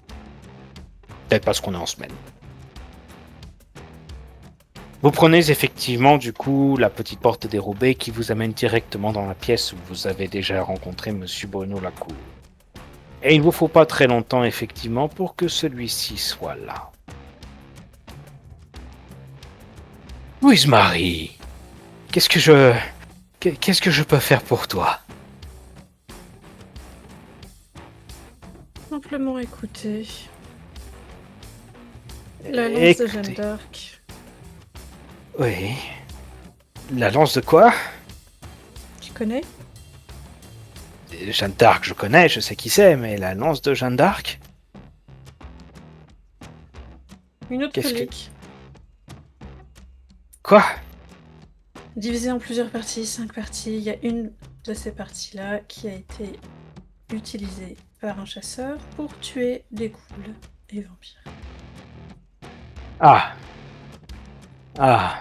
S3: Peut-être parce qu'on est en semaine. Vous prenez effectivement du coup la petite porte dérobée qui vous amène directement dans la pièce où vous avez déjà rencontré Monsieur Bruno Lacour. Et il vous faut pas très longtemps, effectivement, pour que celui-ci soit là. Louise Marie, qu'est-ce que je peux faire pour toi?
S2: Simplement écouter. La lance de Jeanne d'Arc.
S3: Oui. La lance de quoi?
S2: Tu connais?
S3: Jeanne d'Arc, je connais, je sais qui c'est, mais la lance de Jeanne d'Arc?
S2: Une autre
S3: Qu'est-ce que-
S2: relique.
S3: Quoi?
S2: Divisée en plusieurs parties, 5 parties. Il y a une de ces parties-là qui a été utilisée par un chasseur pour tuer des ghouls et vampires.
S3: Ah. Ah.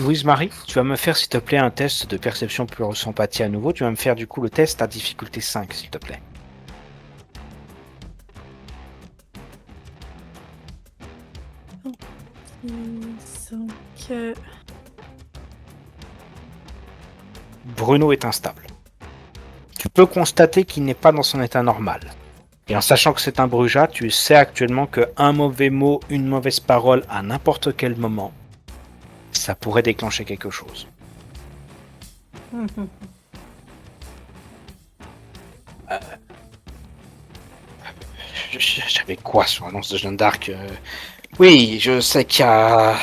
S3: Louise Marie, tu vas me faire, s'il te plaît, un test de perception plus empathie à nouveau. Tu vas me faire, du coup, le test à difficulté 5, s'il te plaît. Bruno est instable. Tu peux constater qu'il n'est pas dans son état normal. Et en sachant que c'est un brujat, tu sais actuellement qu'un mauvais mot, une mauvaise parole à n'importe quel moment, ça pourrait déclencher quelque chose. J'avais quoi sur l'annonce de Jeanne d'Arc? Oui, je sais qu'il y a...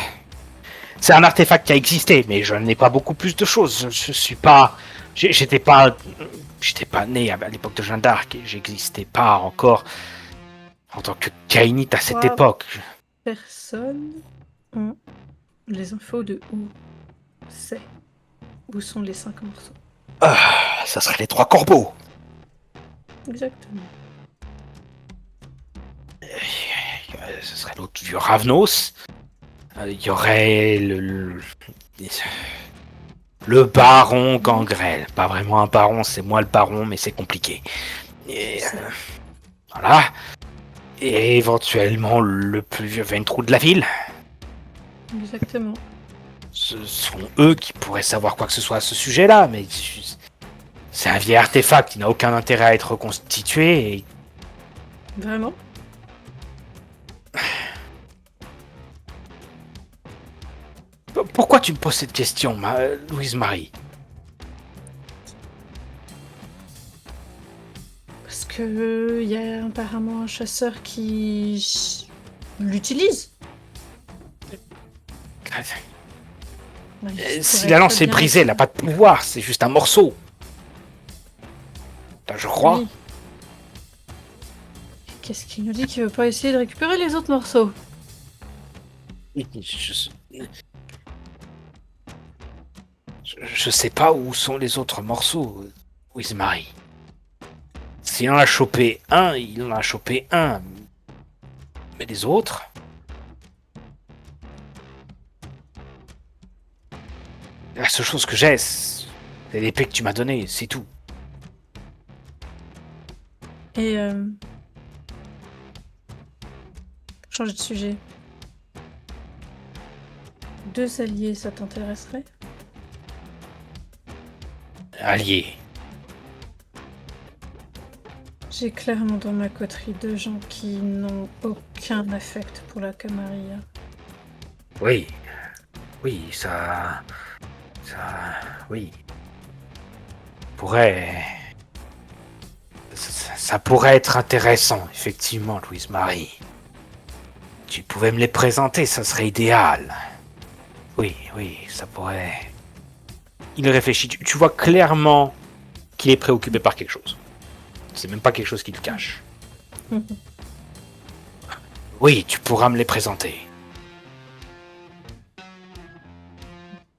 S3: C'est un artefact qui a existé, mais je n'ai pas beaucoup plus de choses. Je suis pas... J'étais pas né à l'époque de Jeanne d'Arc et j'existais pas encore en tant que Kainite à cette
S2: Wow.
S3: époque.
S2: Personne ont les infos de où c'est. Où sont les 5 morceaux.
S3: Ça serait les 3 corbeaux.
S2: Exactement.
S3: Ce serait l'autre vieux Ravnos. Il y aurait le baron Gangrel. Pas vraiment un baron, c'est moi le baron, mais c'est compliqué. Et voilà. Et éventuellement le plus vieux Ventrou de la ville.
S2: Exactement.
S3: Ce sont eux qui pourraient savoir quoi que ce soit à ce sujet-là, mais c'est un vieil artefact qui n'a aucun intérêt à être reconstitué. Et...
S2: Vraiment?
S3: Pourquoi tu me poses cette question, Louise Marie?
S2: Parce que y a apparemment un chasseur qui l'utilise.
S3: Si la lance est brisée, elle n'a pas de pouvoir, c'est juste un morceau. Là, je crois.
S2: Oui. Qu'est-ce qu'il nous dit qu'il veut pas essayer de récupérer les autres morceaux?
S3: Je sais pas où sont les autres morceaux, Louise Marie. S'il en a chopé un, il en a chopé un. Mais les autres? La seule chose que j'ai, c'est l'épée que tu m'as donnée, c'est tout.
S2: Et changer de sujet. 2 alliés, ça t'intéresserait?
S3: Allié.
S2: J'ai clairement dans ma coterie 2 gens qui n'ont aucun affect pour la Camarilla.
S3: Oui. Oui, oui. Ça pourrait être intéressant, effectivement, Louise Marie. Tu pouvais me les présenter, ça serait idéal. Oui, ça pourrait... Il réfléchit. Tu vois clairement qu'il est préoccupé par quelque chose. C'est même pas quelque chose qu'il cache. Oui, tu pourras me les présenter.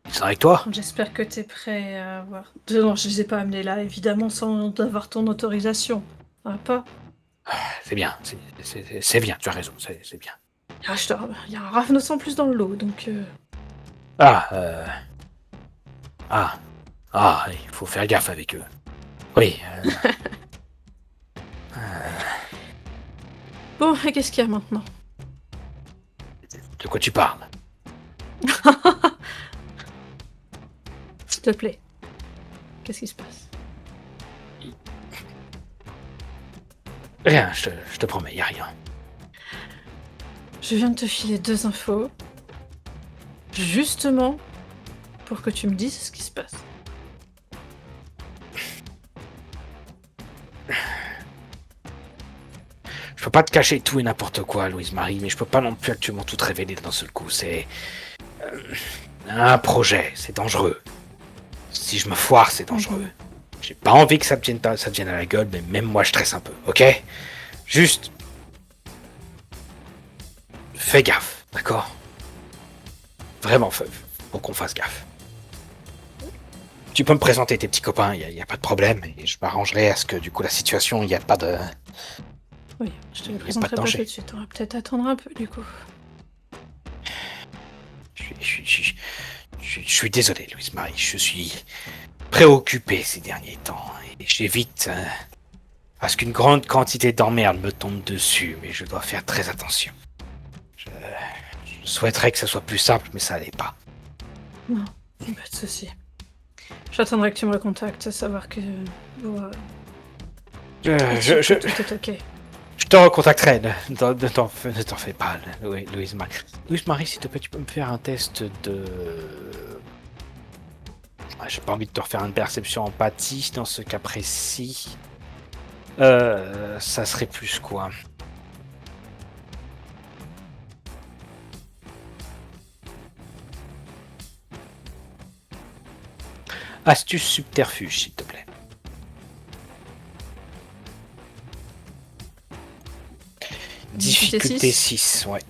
S3: Ils sont avec toi?
S2: J'espère que t'es prêt à avoir... Non, je les ai pas amenés là, évidemment, sans avoir ton autorisation. Ah, pas.
S3: C'est bien, c'est bien, tu as raison, c'est bien.
S2: Ah, il y a un Ravnos en plus dans le lot, donc...
S3: Il faut faire gaffe avec eux. Oui.
S2: Bon, et qu'est-ce qu'il y a maintenant?
S3: De quoi tu parles?
S2: S'il te plaît. Qu'est-ce qui se passe?
S3: Rien, je te promets, y a rien.
S2: Je viens de te filer 2 infos, justement pour que tu me dises ce qui se passe.
S3: Je peux pas te cacher tout et n'importe quoi, Louise-Marie, mais je peux pas non plus actuellement tout te révéler d'un seul coup. C'est un projet, c'est dangereux. Si je me foire, c'est dangereux. J'ai pas envie que ça te vienne à la gueule, mais même moi je stresse un peu, ok? Juste... Fais gaffe, d'accord? Vraiment, faut qu'on fasse gaffe. Tu peux me présenter tes petits copains, y a pas de problème, et je m'arrangerai à ce que du coup la situation, y a pas de...
S2: Oui, je te les présenterai pas tout de suite. On va peut-être attendre un peu, du coup.
S3: Je suis désolé, Louise-Marie. Je suis préoccupé ces derniers temps. Et j'évite à ce qu'une grande quantité d'emmerdes me tombe dessus, mais je dois faire très attention. Je souhaiterais que ça soit plus simple, mais ça l'est pas.
S2: Non, pas de souci. J'attendrai que tu me recontactes, savoir que... tout est ok.
S3: Je te recontacterai, ne t'en fais pas, Louise-Marie. Louise-Marie, s'il te plaît, tu peux me faire un test de... J'ai pas envie de te refaire une perception empathie dans ce cas précis. Ça serait plus quoi? Astuce subterfuge, s'il te plaît. Difficulté 6, ouais.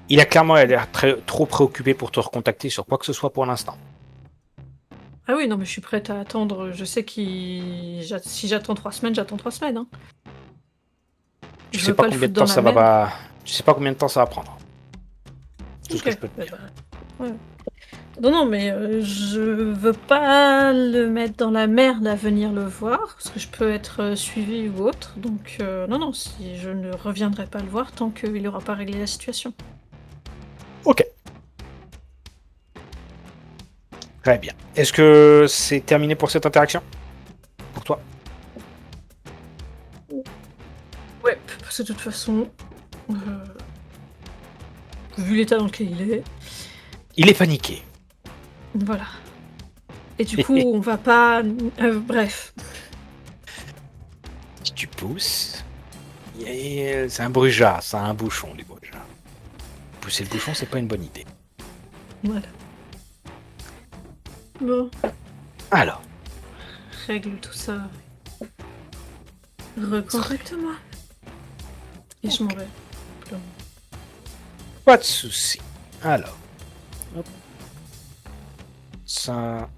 S3: Il a clairement l'air trop préoccupé pour te recontacter sur quoi que ce soit pour l'instant.
S2: Ah oui, non, mais je suis prête à attendre. Je sais si j'attends 3 semaines, j'attends 3 semaines. Hein.
S3: Tu sais pas combien de temps ça va pas... Tu sais pas combien de temps ça va prendre. Tout ce que je peux te dire.
S2: Ouais. Non, mais je veux pas le mettre dans la merde à venir le voir, parce que je peux être suivi ou autre. Donc, non, si je ne reviendrai pas le voir tant qu'il n'aura pas réglé la situation.
S3: Ok. Très bien. Est-ce que c'est terminé pour cette interaction? Pour toi?
S2: Ouais, parce que de toute façon, vu l'état dans lequel il est...
S3: Il est paniqué.
S2: Voilà. Et du coup, on va pas... bref.
S3: Si tu pousses... C'est un brujat, ça a un bouchon, les brujats. Pousser le bouchon, c'est pas une bonne idée.
S2: Voilà. Bon.
S3: Alors.
S2: Règle tout ça. Recontacte-moi. Et je m'en vais.
S3: Pas de soucis. Alors. Hop. Ça...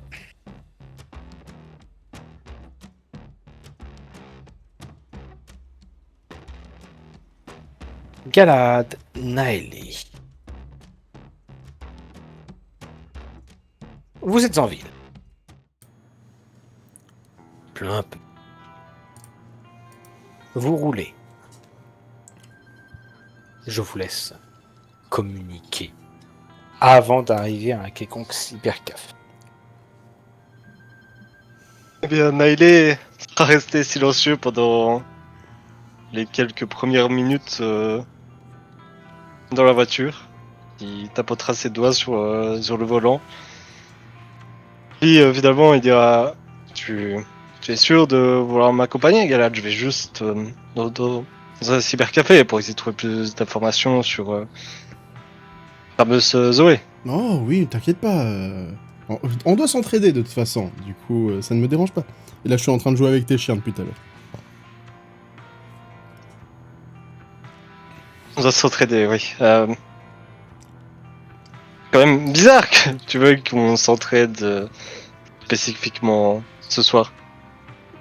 S3: Galad, Naëlé. Vous êtes en ville. Plein peu. Vous roulez. Je vous laisse communiquer avant d'arriver à un quelconque cybercafé.
S4: Eh bien, Nailé sera resté silencieux pendant les quelques premières minutes dans la voiture. Il tapotera ses doigts sur le volant. Puis finalement, il dira tu es sûr de vouloir m'accompagner, Galad? Je vais juste dans un cybercafé pour essayer de trouver plus d'informations sur la fameuse Zoé.
S1: Oh oui, t'inquiète pas. On doit s'entraider de toute façon. Du coup, ça ne me dérange pas. Et là, je suis en train de jouer avec tes chiens depuis tout à l'heure.
S4: On doit s'entraider, oui. Quand même bizarre que tu veux qu'on s'entraide spécifiquement ce soir.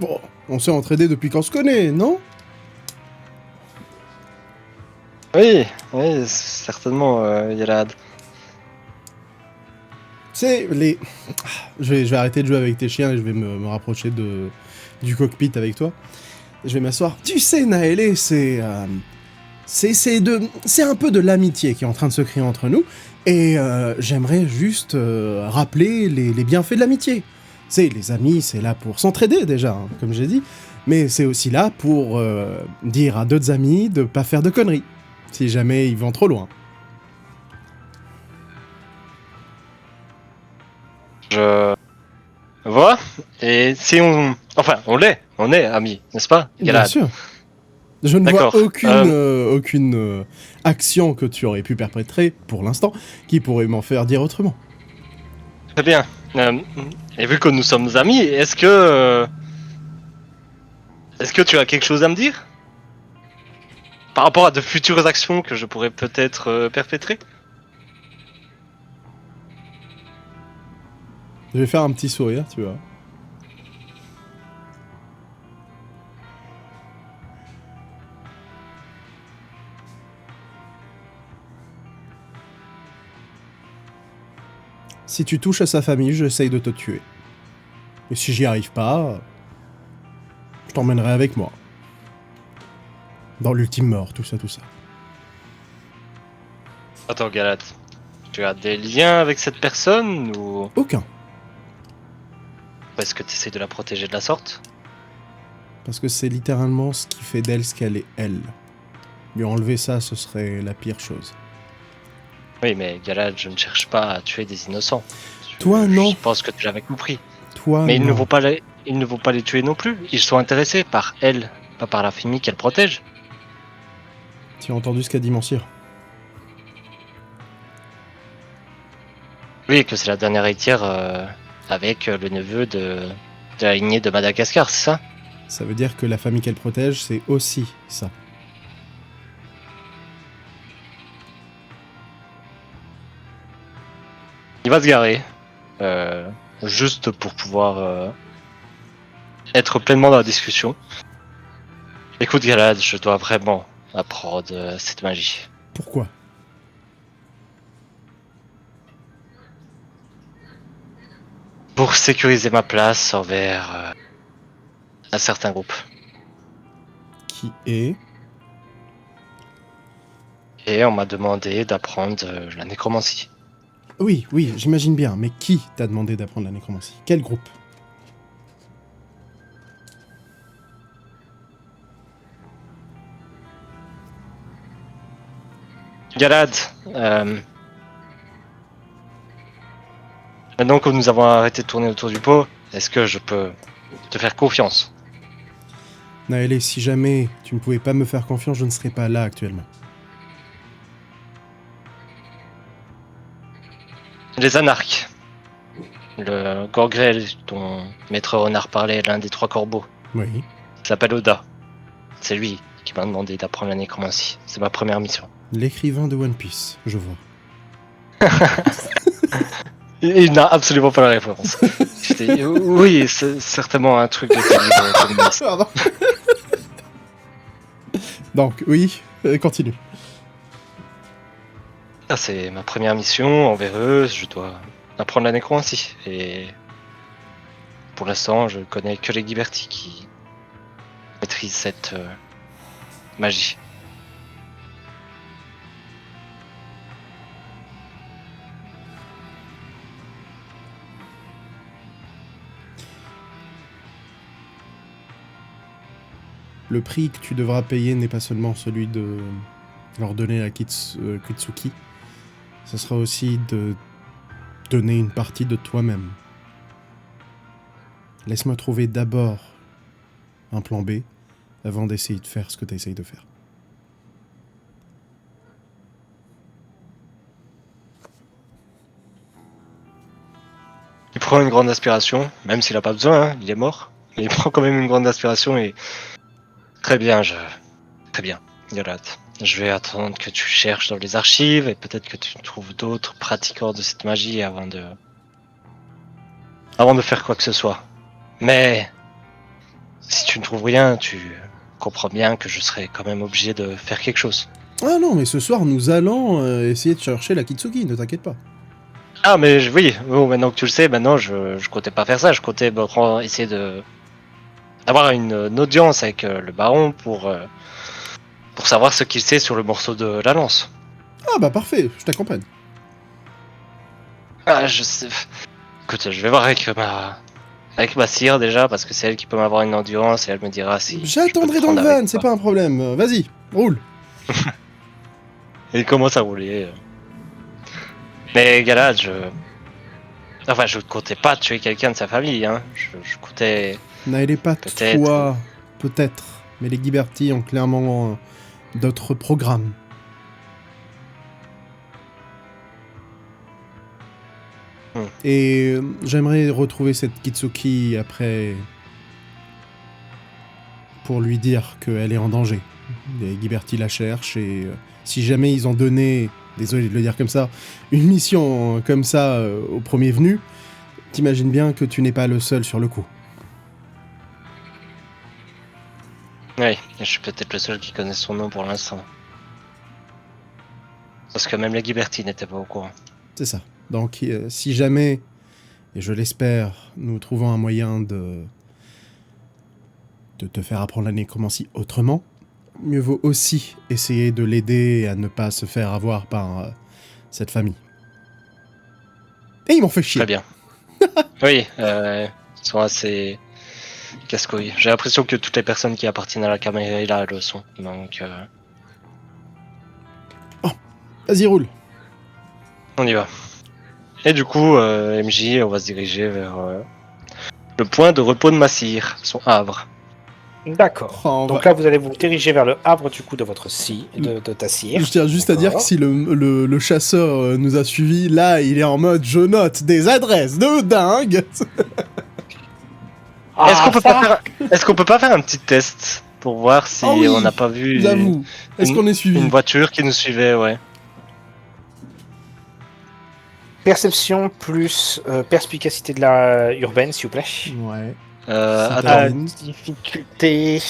S1: Bon, on s'est entraidé depuis qu'on se connaît, non?
S4: Oui, certainement, Yalad.
S1: C'est les... Je vais arrêter de jouer avec tes chiens et je vais me rapprocher du cockpit avec toi. Je vais m'asseoir. Tu sais, Naëlé, c'est... C'est un peu de l'amitié qui est en train de se créer entre nous, et j'aimerais juste rappeler les bienfaits de l'amitié. Les amis, c'est là pour s'entraider déjà, hein, comme j'ai dit, mais c'est aussi là pour dire à d'autres amis de pas faire de conneries, si jamais ils vont trop loin.
S4: Je vois. Et si on... Enfin, on est amis, n'est-ce pas,
S1: Bien
S4: Galad?
S1: sûr. Je ne vois
S4: D'accord.
S1: aucune action que tu aurais pu perpétrer, pour l'instant, qui pourrait m'en faire dire autrement.
S4: Très bien. Et vu que nous sommes amis, est-ce que tu as quelque chose à me dire par rapport à de futures actions que je pourrais peut-être perpétrer?
S1: Je vais faire un petit sourire, tu vois. Si tu touches à sa famille, j'essaye de te tuer. Et si j'y arrive pas, je t'emmènerai avec moi. Dans l'ultime mort, tout ça.
S4: Attends, Galad, tu as des liens avec cette personne ou
S1: Aucun.
S4: est-ce que tu essaies de la protéger de la sorte?
S1: Parce que c'est littéralement ce qui fait d'elle ce qu'elle est, elle. Lui enlever ça, ce serait la pire chose.
S4: Oui, mais Galad, je ne cherche pas à tuer des innocents.
S1: Toi, non.
S4: Je pense que tu l'avais compris.
S1: Toi,
S4: Mais
S1: non.
S4: il ne faut pas les tuer non plus. Ils sont intéressés par elle, pas par la famille qu'elle protège.
S1: Tu as entendu ce qu'a dit Mansir?
S4: Oui, que c'est la dernière héritière avec le neveu de la lignée de Madagascar, c'est ça?
S1: Ça veut dire que la famille qu'elle protège, c'est aussi ça.
S4: Il va se garer. Juste pour pouvoir être pleinement dans la discussion. Écoute, Galad, je dois vraiment apprendre cette magie.
S1: Pourquoi?
S4: Pour sécuriser ma place envers un certain groupe.
S1: Qui est...
S4: Et on m'a demandé d'apprendre la nécromancie.
S1: Oui, j'imagine bien, mais qui t'a demandé d'apprendre la nécromancie? Quel groupe?
S4: Galad, maintenant que nous avons arrêté de tourner autour du pot, est-ce que je peux te faire confiance?
S1: Naëlé, si jamais tu ne pouvais pas me faire confiance, je ne serais pas là actuellement.
S4: Les anarques. Le Gorgrel dont Maître Renard parlait, l'un des 3 corbeaux,
S1: Oui.
S4: s'appelle Oda. C'est lui qui m'a demandé d'apprendre la nécromancie. C'est ma première mission.
S1: L'écrivain de One Piece, je vois.
S4: Il n'a absolument pas la référence. Oui, c'est certainement un truc de tes livres communistes.
S1: Pardon. Donc, oui, continue.
S4: Ah, c'est ma première mission envers eux, je dois apprendre la nécromancie. Et pour l'instant, je connais que les Ghiberti qui maîtrisent cette magie.
S1: Le prix que tu devras payer n'est pas seulement celui de leur donner la Kitsuki, ce sera aussi de donner une partie de toi-même. Laisse-moi trouver d'abord un plan B avant d'essayer de faire ce que tu essayes de faire.
S4: Il prend une grande aspiration, même s'il a pas besoin, hein, il est mort. Mais il prend quand même une grande aspiration et... Très bien, Yolat. Je vais attendre que tu cherches dans les archives et peut-être que tu trouves d'autres pratiquants de cette magie avant de faire quoi que ce soit. Mais si tu ne trouves rien, tu comprends bien que je serai quand même obligé de faire quelque chose.
S1: Ah non, mais ce soir, nous allons essayer de chercher la Kitsuki, ne t'inquiète pas.
S4: Ah mais oui, bon, maintenant que tu le sais, maintenant je comptais pas faire ça, je comptais essayer d'avoir une audience avec le baron pour pour savoir ce qu'il sait sur le morceau de la lance.
S1: Ah bah parfait, je t'accompagne.
S4: Ah, je sais. Écoute, je vais voir avec ma sire déjà, parce que c'est elle qui peut m'avoir une endurance et elle me dira si.
S1: J'attendrai dans le van, c'est pas un problème. Vas-y, roule.
S4: Et il commence à rouler. Mais Galad, Enfin, je ne comptais pas tuer quelqu'un de sa famille, hein. Je comptais.
S1: N'allez pas
S4: Peut-être.
S1: toi, peut-être. Mais les Ghiberti ont clairement d'autres programmes. Et j'aimerais retrouver cette Kitsuki après pour lui dire qu'elle est en danger. Les Ghiberti la cherchent et si jamais ils ont donné, désolé de le dire comme ça, une mission comme ça au premier venu, t'imagines bien que tu n'es pas le seul sur le coup.
S4: Oui, je suis peut-être le seul qui connaît son nom pour l'instant. Parce que même les Ghiberti n'étaient pas au courant.
S1: C'est ça. Donc si jamais, et je l'espère, nous trouvons un moyen de te faire apprendre la nécromancie autrement, mieux vaut aussi essayer de l'aider à ne pas se faire avoir par cette famille. Et ils m'ont fait chier.
S4: Très bien. Oui, ils sont assez casse-couilles. J'ai l'impression que toutes les personnes qui appartiennent à la caméra le sont. Donc,
S1: Vas-y, roule.
S4: on y va. Et du coup, MJ, on va se diriger vers le point de repos de Massir, son havre.
S3: D'accord.
S1: Oh, on
S3: Donc
S1: va-
S3: là, vous allez vous diriger vers le havre du coup de votre de ta cire.
S1: Je tiens juste à dire que si le chasseur nous a suivis, là, il est en mode « Je note des adresses de dingue !»
S4: Est-ce qu'on peut pas faire un petit test pour voir si
S1: Ah oui,
S4: on n'a pas vu
S1: J'avoue. Est-ce qu'on est suivi?
S4: une voiture qui nous suivait, ouais.
S3: Perception plus perspicacité de la urbaine, s'il vous plaît.
S1: Ouais.
S4: Attends,
S1: Termine.
S3: Difficulté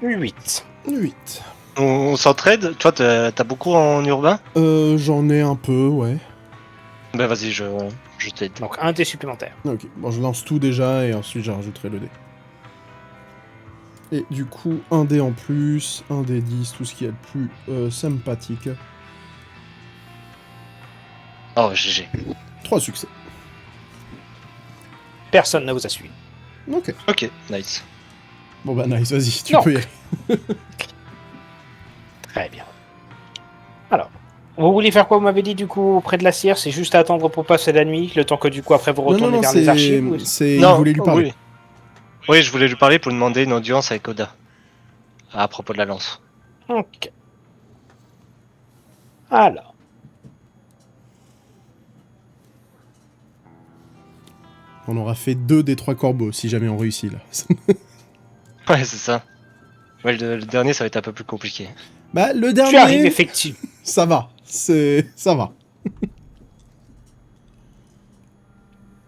S3: 8.
S1: 8.
S4: on s'entraide. Toi, t'as beaucoup en urbain?
S1: J'en ai un peu, ouais.
S4: Ben vas-y, je t'aide.
S3: Donc un dé supplémentaire.
S1: Ok, bon, je lance tout déjà et ensuite je rajouterai le dé. Et du coup, un dé en plus, un dé 10, tout ce qui est le plus sympathique.
S4: Oh, GG.
S1: 3 succès.
S3: Personne ne vous a suivi.
S1: Ok.
S4: Ok, nice.
S1: Bon bah nice, vas-y, tu
S3: Non.
S1: peux y aller.
S3: Très bien. Alors, vous voulez faire quoi, vous m'avez dit du coup auprès de la cire? C'est juste à attendre pour passer la nuit, le temps que du coup après vous retournez vers les archives ou...
S1: il voulait lui parler.
S4: Oui. Oui, je voulais lui parler pour lui demander une audience avec Oda. À propos de la lance.
S3: Ok. Alors.
S1: On aura fait 2 des 3 corbeaux si jamais on réussit là.
S4: Ouais, c'est ça. Ouais, le dernier, ça va être un peu plus compliqué.
S1: Bah le
S3: Tu arrives
S1: dernier,
S3: effectivement.
S1: ça va. Ça va.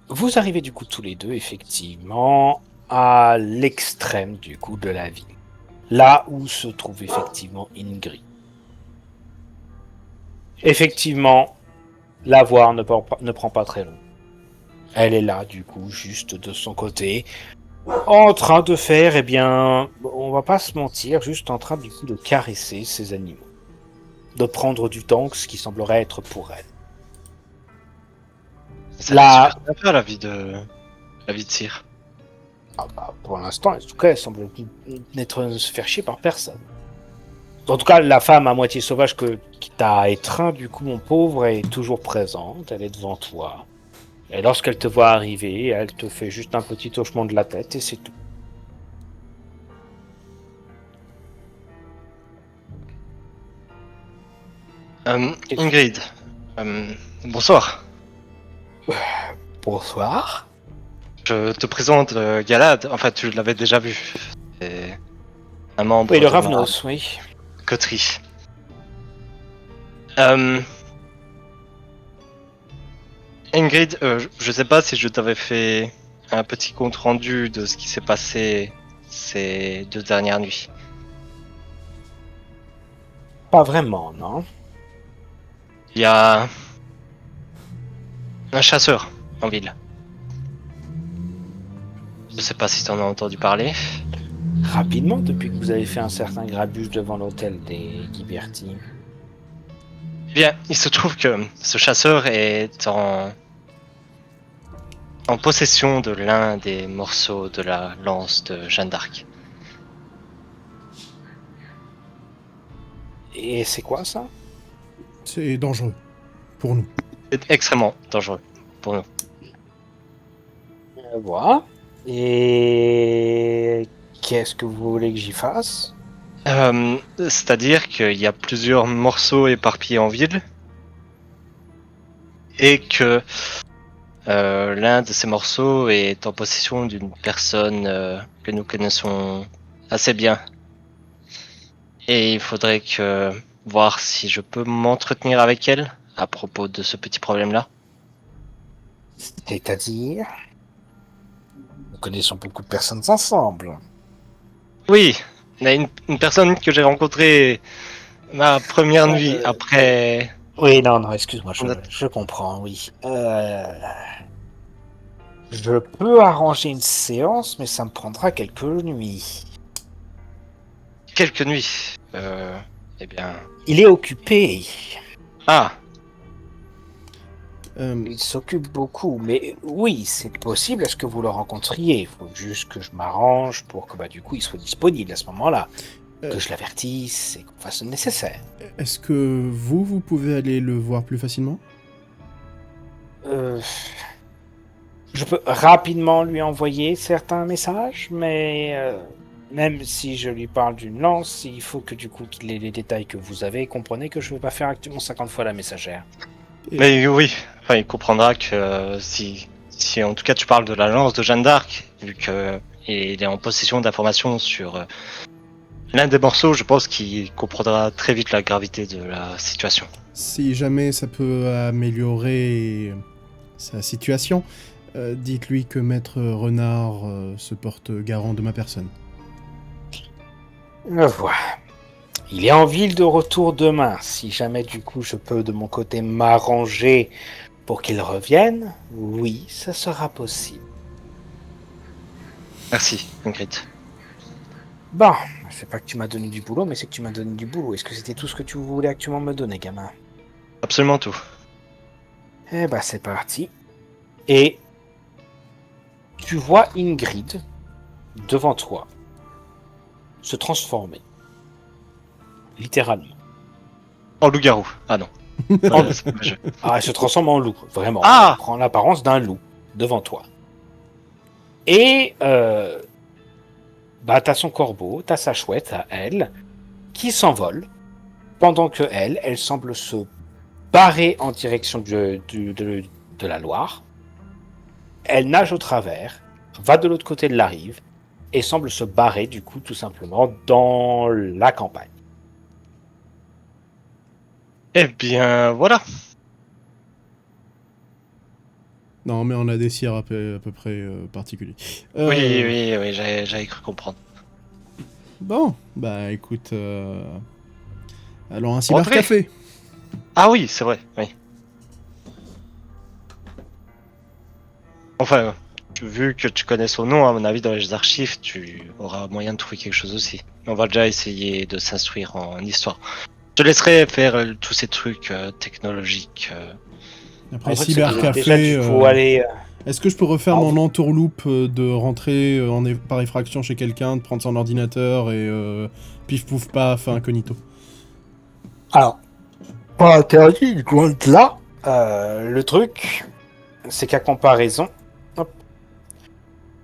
S3: Vous arrivez du coup tous les deux effectivement à l'extrême du coup de la ville. Là où se trouve effectivement Ingrid. Effectivement, la voir ne prend pas très long. Elle est là du coup juste de son côté. En train de faire, eh bien, on va pas se mentir, juste en train du coup de caresser ses animaux. De prendre du temps, ce qui semblerait être pour elle.
S4: Ça
S3: Là-
S4: a super sympa, la vie de Cyr.
S3: Ah bah, pour l'instant, en tout cas, elle semble n'être se faire chier par personne. En tout cas, la femme à moitié sauvage qui t'a étreint, du coup, mon pauvre, est toujours présente. Elle est devant toi. Et lorsqu'elle te voit arriver, elle te fait juste un petit hochement de la tête et c'est tout.
S4: Ingrid. Bonsoir.
S3: Bonsoir.
S4: Je te présente Galad. Enfin, tu l'avais déjà vu. C'est un membre
S3: Oui, le
S4: de la
S3: Ravnos, oui.
S4: coterie. Ingrid, je sais pas si je t'avais fait un petit compte rendu de ce qui s'est passé ces 2 dernières nuits.
S3: Pas vraiment, non.
S4: Il y a un chasseur en ville. Je sais pas si t'en as entendu parler.
S3: rapidement depuis que vous avez fait un certain grabuge devant l'hôtel des Ghiberti.
S4: Eh bien, il se trouve que ce chasseur est en possession de l'un des morceaux de la lance de Jeanne d'Arc.
S3: Et c'est quoi ça?
S1: C'est dangereux. Pour nous.
S4: C'est extrêmement dangereux pour nous.
S3: Voilà. Et qu'est-ce que vous voulez que j'y fasse?
S4: C'est-à-dire qu'il y a plusieurs morceaux éparpillés en ville et que l'un de ces morceaux est en possession d'une personne que nous connaissons assez bien. Et il faudrait voir si je peux m'entretenir avec elle à propos de ce petit problème-là.
S3: C'est-à-dire? Nous connaissons beaucoup de personnes ensemble.
S4: Oui, il y a une personne que j'ai rencontrée ma première nuit après...
S3: Oui, non, excuse-moi, je comprends, oui. Je peux arranger une séance, mais ça me prendra quelques nuits.
S4: Quelques nuits. Eh bien...
S3: Il est occupé.
S4: Ah,
S3: Il s'occupe beaucoup, mais oui, c'est possible. Est-ce que vous le rencontriez? Il faut juste que je m'arrange pour que du coup il soit disponible à ce moment-là. Que je l'avertisse et qu'on fasse le nécessaire.
S1: Est-ce que vous pouvez aller le voir plus facilement?
S3: Je peux rapidement lui envoyer certains messages, mais même si je lui parle d'une lance, il faut que du coup qu'il ait les détails que vous avez. Comprenez que je ne veux pas faire actuellement 50 fois la messagère.
S4: mais oui, enfin, il comprendra que si en tout cas tu parles de la lance de Jeanne d'Arc, vu qu'il est en possession d'informations sur l'un des morceaux, je pense qu'il comprendra très vite la gravité de la situation.
S1: Si jamais ça peut améliorer sa situation, dites-lui que Maître Renard se porte garant de ma personne.
S3: Le voilà. Il est en ville de retour demain. Si jamais du coup je peux de mon côté m'arranger pour qu'il revienne, oui, ça sera possible.
S4: Merci, Ingrid.
S3: Bon, c'est pas que tu m'as donné du boulot, mais c'est que tu m'as donné du boulot. Est-ce que c'était tout ce que tu voulais actuellement me donner, gamin?
S4: Absolument tout.
S3: Eh ben, c'est parti. Et tu vois Ingrid devant toi se transformer. Littéralement.
S4: En loup-garou. Ah non. Ah, c'est pas le jeu.
S3: Ah, elle se transforme en loup, vraiment.
S4: Ah
S3: Elle prend l'apparence d'un loup devant toi. Et t'as son corbeau, t'as sa chouette à elle, qui s'envole, pendant que elle semble se barrer en direction de la Loire. Elle nage au travers, va de l'autre côté de la rive, et semble se barrer, du coup, tout simplement, dans la campagne.
S4: Eh bien, voilà.
S1: Non, mais on a des sirs à peu près particuliers.
S4: Oui, j'avais cru comprendre.
S1: Bon, bah écoute, allons à un
S4: Entrez.
S1: cybercafé.
S4: Ah oui, c'est vrai, oui. Enfin, vu que tu connais son nom, à mon avis, dans les archives, tu auras moyen de trouver quelque chose aussi. On va déjà essayer de s'instruire en histoire. Je te laisserai faire tous ces trucs technologiques.
S1: Après
S3: En fait,
S1: cybercafé,
S3: déjà, il faut aller...
S1: est-ce que je peux refaire
S3: Ah,
S1: mon
S3: oui.
S1: entourloupe de rentrer par effraction chez quelqu'un, de prendre son ordinateur et pif pouf paf incognito?
S3: Alors, pas interdit, loin de là. Le truc, c'est qu'à comparaison... Hop,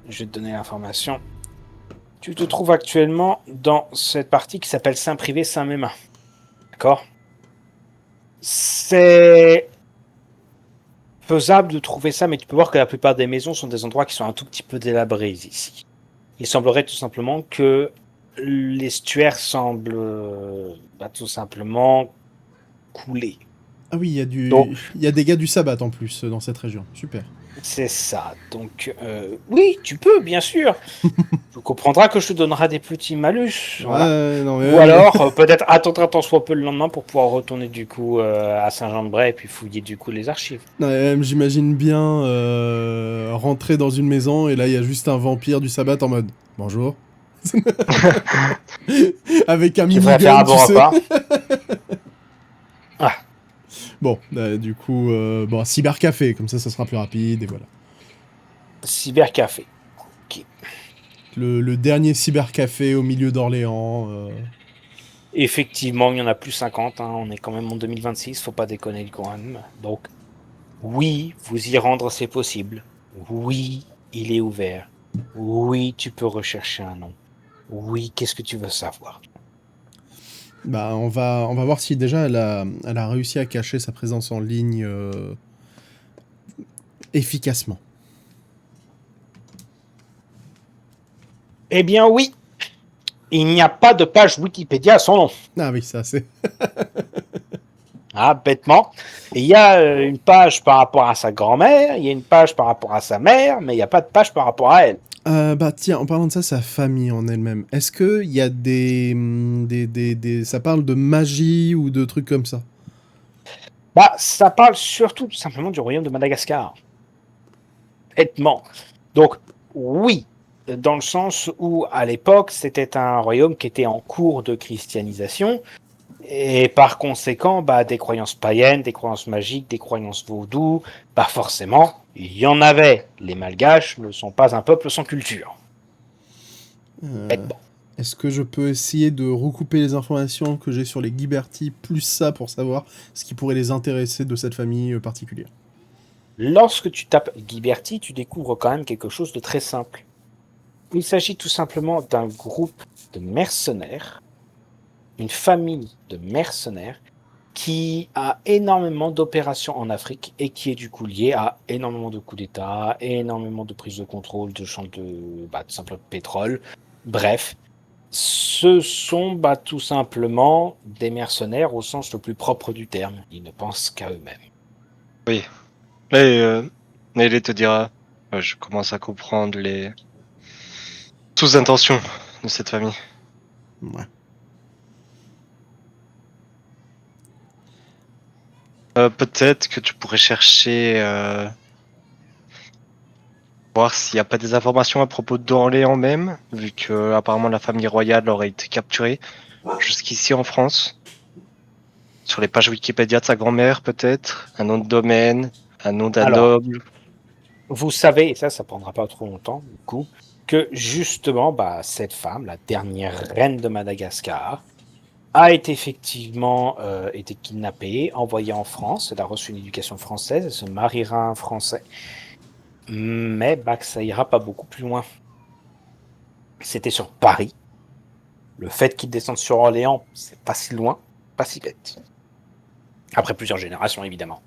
S3: je vais te donner l'information. Tu te trouves actuellement dans cette partie qui s'appelle Saint-Privé Saint-Mémin. D'accord? C'est faisable de trouver ça, mais tu peux voir que la plupart des maisons sont des endroits qui sont un tout petit peu délabrés ici. Il semblerait tout simplement que l'estuaire semble tout simplement couler.
S1: Ah oui,
S3: Donc-
S1: il y a des gars du sabbat en plus dans cette région. Super.
S3: C'est ça. Donc, oui, tu peux, bien sûr. Tu comprendras que je te donnerai des petits malus. Voilà.
S1: Non,
S3: Ou alors, peut-être attendre un temps soit peu le lendemain pour pouvoir retourner du coup à Saint-Jean-de-Bray et puis fouiller du coup les archives.
S1: j'imagine bien rentrer dans une maison et là il y a juste un vampire du sabbat en mode bonjour. Avec un
S3: Tu vas
S1: minigun,
S3: faire un bon
S1: tu sais.
S3: repas. Ah,
S1: Bon, du coup, bon, cybercafé, comme ça sera plus rapide, et voilà.
S3: cybercafé.
S1: Le dernier cybercafé au milieu d'Orléans.
S3: Effectivement, il y en a plus 50, hein, on est quand même en 2026, faut pas déconner quand même. Donc, oui, vous y rendre, c'est possible. Oui, il est ouvert. Oui, tu peux rechercher un nom. Oui, qu'est-ce que tu veux savoir?
S1: Bah, on va voir si déjà elle a réussi à cacher sa présence en ligne efficacement.
S3: Eh bien oui, il n'y a pas de page Wikipédia à son nom.
S1: Ah oui, ça c'est.
S3: Ah, bêtement. Et il y a une page par rapport à sa grand-mère, il y a une page par rapport à sa mère, mais il n'y a pas de page par rapport à elle.
S1: Bah tiens, en parlant de ça, sa famille en elle-même. Est-ce que il y a ça parle de magie ou de trucs comme ça?
S3: Bah, ça parle surtout tout simplement du royaume de Madagascar. Bêtement. Donc, oui, dans le sens où, à l'époque, c'était un royaume qui était en cours de christianisation, et par conséquent, bah, des croyances païennes, des croyances magiques, des croyances vaudou, bah forcément, il y en avait. Les Malgaches ne sont pas un peuple sans culture. Bêtement.
S1: Est-ce que je peux essayer de recouper les informations que j'ai sur les Ghiberti plus ça pour savoir ce qui pourrait les intéresser de cette famille particulière?
S3: Lorsque tu tapes Ghiberti, tu découvres quand même quelque chose de très simple. Il s'agit tout simplement d'un groupe de mercenaires, une famille de mercenaires qui a énormément d'opérations en Afrique et qui est du coup lié à énormément de coups d'État, énormément de prises de contrôle de champs de simple pétrole. Bref, ce sont tout simplement des mercenaires au sens le plus propre du terme. Ils ne pensent qu'à eux-mêmes.
S4: Oui. Et Nelly te dira, je commence à comprendre les sous-intentions de cette famille.
S1: Ouais.
S4: Peut-être que tu pourrais chercher, voir s'il n'y a pas des informations à propos d'Orléans même, vu que apparemment la famille royale aurait été capturée jusqu'ici en France. Sur les pages Wikipédia de sa grand-mère, peut-être, un nom de domaine, un nom d'un
S3: Alors,
S4: noble.
S3: vous savez, et ça prendra pas trop longtemps, du coup, que justement, cette femme, la dernière reine de Madagascar, a été effectivement été kidnappée, envoyée en France. Elle a reçu une éducation française, elle se mariera à un Français. Mais que ça ira pas beaucoup plus loin. C'était sur Paris. Le fait qu'il descende sur Orléans, c'est pas si loin, pas si bête. Après plusieurs générations, évidemment.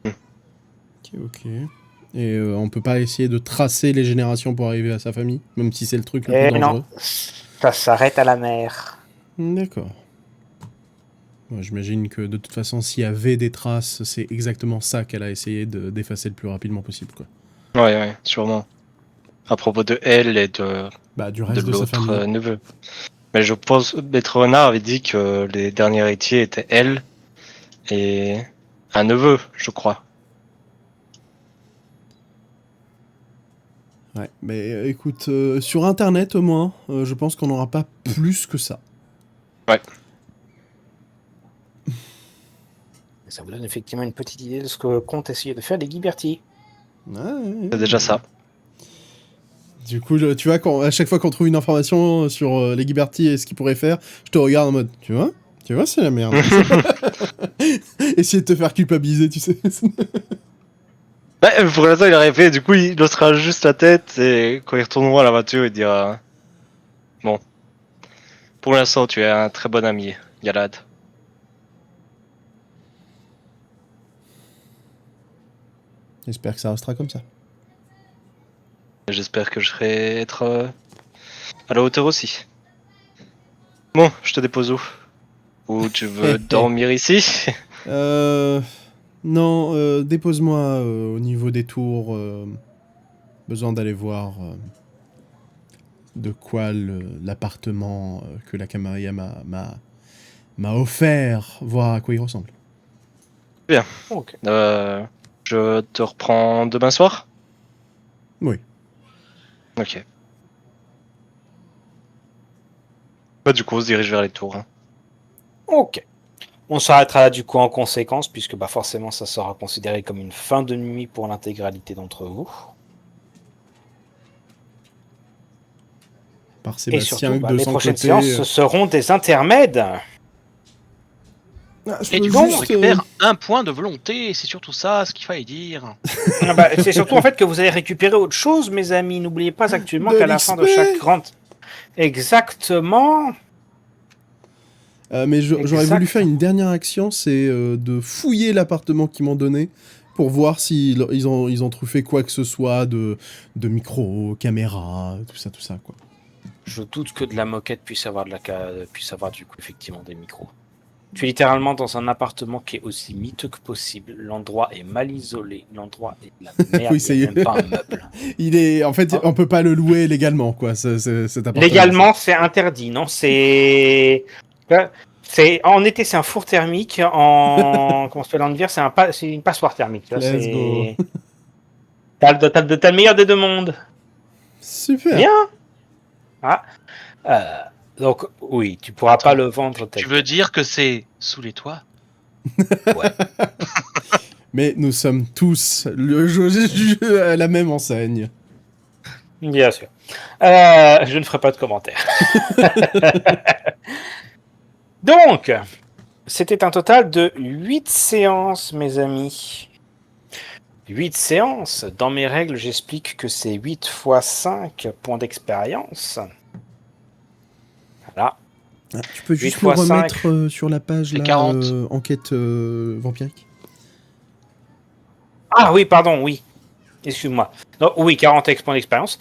S1: Ok. Et on peut pas essayer de tracer les générations pour arriver à sa famille, même si c'est le truc le plus
S3: Et
S1: dangereux.
S3: non, ça s'arrête à la mer.
S1: D'accord. Ouais, j'imagine que de toute façon, s'il y avait des traces, c'est exactement ça qu'elle a essayé d'effacer le plus rapidement possible, quoi.
S4: Ouais, sûrement. À propos de elle et de
S1: Du reste de sa
S4: l'autre
S1: famille.
S4: neveu. Mais je pense, Maître Renard avait dit que les derniers héritiers étaient elle et un neveu, je crois.
S1: Ouais, mais écoute, sur internet au moins, je pense qu'on n'aura pas plus que ça.
S4: Ouais.
S3: Ça vous donne effectivement une petite idée de ce que comptent essayer de faire les Ghiberti.
S1: Ouais,
S4: C'est déjà ça.
S1: Du coup, tu vois, à chaque fois qu'on trouve une information sur les Ghiberti et ce qu'ils pourraient faire, je te regarde en mode, tu vois, c'est la merde. Essayer de te faire culpabiliser, tu sais.
S4: Pour l'instant, il a rien fait, du coup, il osera juste la tête et quand il retournera à la voiture, il dira bon, pour l'instant, tu es un très bon ami, Galad.
S1: J'espère que ça restera comme ça.
S4: J'espère que je serai être à la hauteur aussi. Bon, je te dépose où? Ou tu veux dormir ici?
S1: Non, dépose-moi au niveau des tours. Besoin d'aller voir de quoi l'appartement que la Camarilla m'a offert, voir à quoi il ressemble.
S4: Bien.
S3: Ok.
S4: Je te reprends demain soir?
S1: Oui.
S4: Ok. Bah, du coup, on se dirige vers les tours. Hein.
S3: Ok. On s'arrêtera là du coup en conséquence, puisque bah, forcément ça sera considéré comme une fin de nuit pour l'intégralité d'entre vous.
S1: Par
S3: Et
S1: Sébastien
S3: surtout, bah,
S1: de
S3: les
S1: son
S3: prochaines
S1: côté.
S3: séances ce seront des intermèdes.
S1: Ah, je
S5: Et
S1: peux
S5: du coup, on
S1: juste,
S5: récupère un point de volonté, c'est surtout ça ce qu'il fallait dire.
S3: Ah bah, c'est surtout en fait que vous allez récupérer autre chose, mes amis. N'oubliez pas actuellement
S1: de
S3: qu'à la fin de
S1: l'XP.
S3: chaque grande... Exactement.
S1: mais j'aurais voulu
S3: Exact.
S1: faire une dernière action, c'est de fouiller l'appartement qu'ils m'ont donné pour voir s'ils ils ont truffé quoi que ce soit de micro, caméra, tout ça, quoi.
S3: Je doute que de la moquette puisse avoir puisse avoir du coup effectivement des micros. Tu es littéralement dans un appartement qui est aussi miteux que possible. L'endroit est mal isolé. L'endroit est de la merde.
S1: Oui,
S3: Il
S1: ça
S3: n'y
S1: y
S3: a
S1: est.
S3: même pas un meuble.
S1: Il est, en fait,
S3: Oh.
S1: on peut pas le louer légalement, quoi, cet appartement.
S3: Légalement, c'est interdit, non? C'est en été, c'est un four thermique. En comment se fait l'hiver, c'est une passoire thermique. Tu vois,
S1: Let's go.
S3: T'as le meilleur des deux mondes.
S1: Super.
S3: Bien. Ah. Donc oui, tu pourras pas
S5: Attends,
S3: le vendre tel
S5: Tu veux dire que c'est sous les toits?
S3: quel. Ouais.
S1: Mais nous sommes tous à la même enseigne.
S3: Bien sûr. Je ne ferai pas de commentaires. Donc, c'était un total de 8 séances, mes amis. 8 séances. Dans mes règles, j'explique que c'est 8 fois 5 points d'expérience. Voilà.
S1: Ah, tu peux
S3: 8
S1: juste me
S3: fois
S1: remettre sur la page
S5: C'est
S1: là,
S5: 40.
S1: enquête vampirique.
S3: Ah oui, pardon, oui. Excuse-moi. Non, oui, 40 points d'expérience.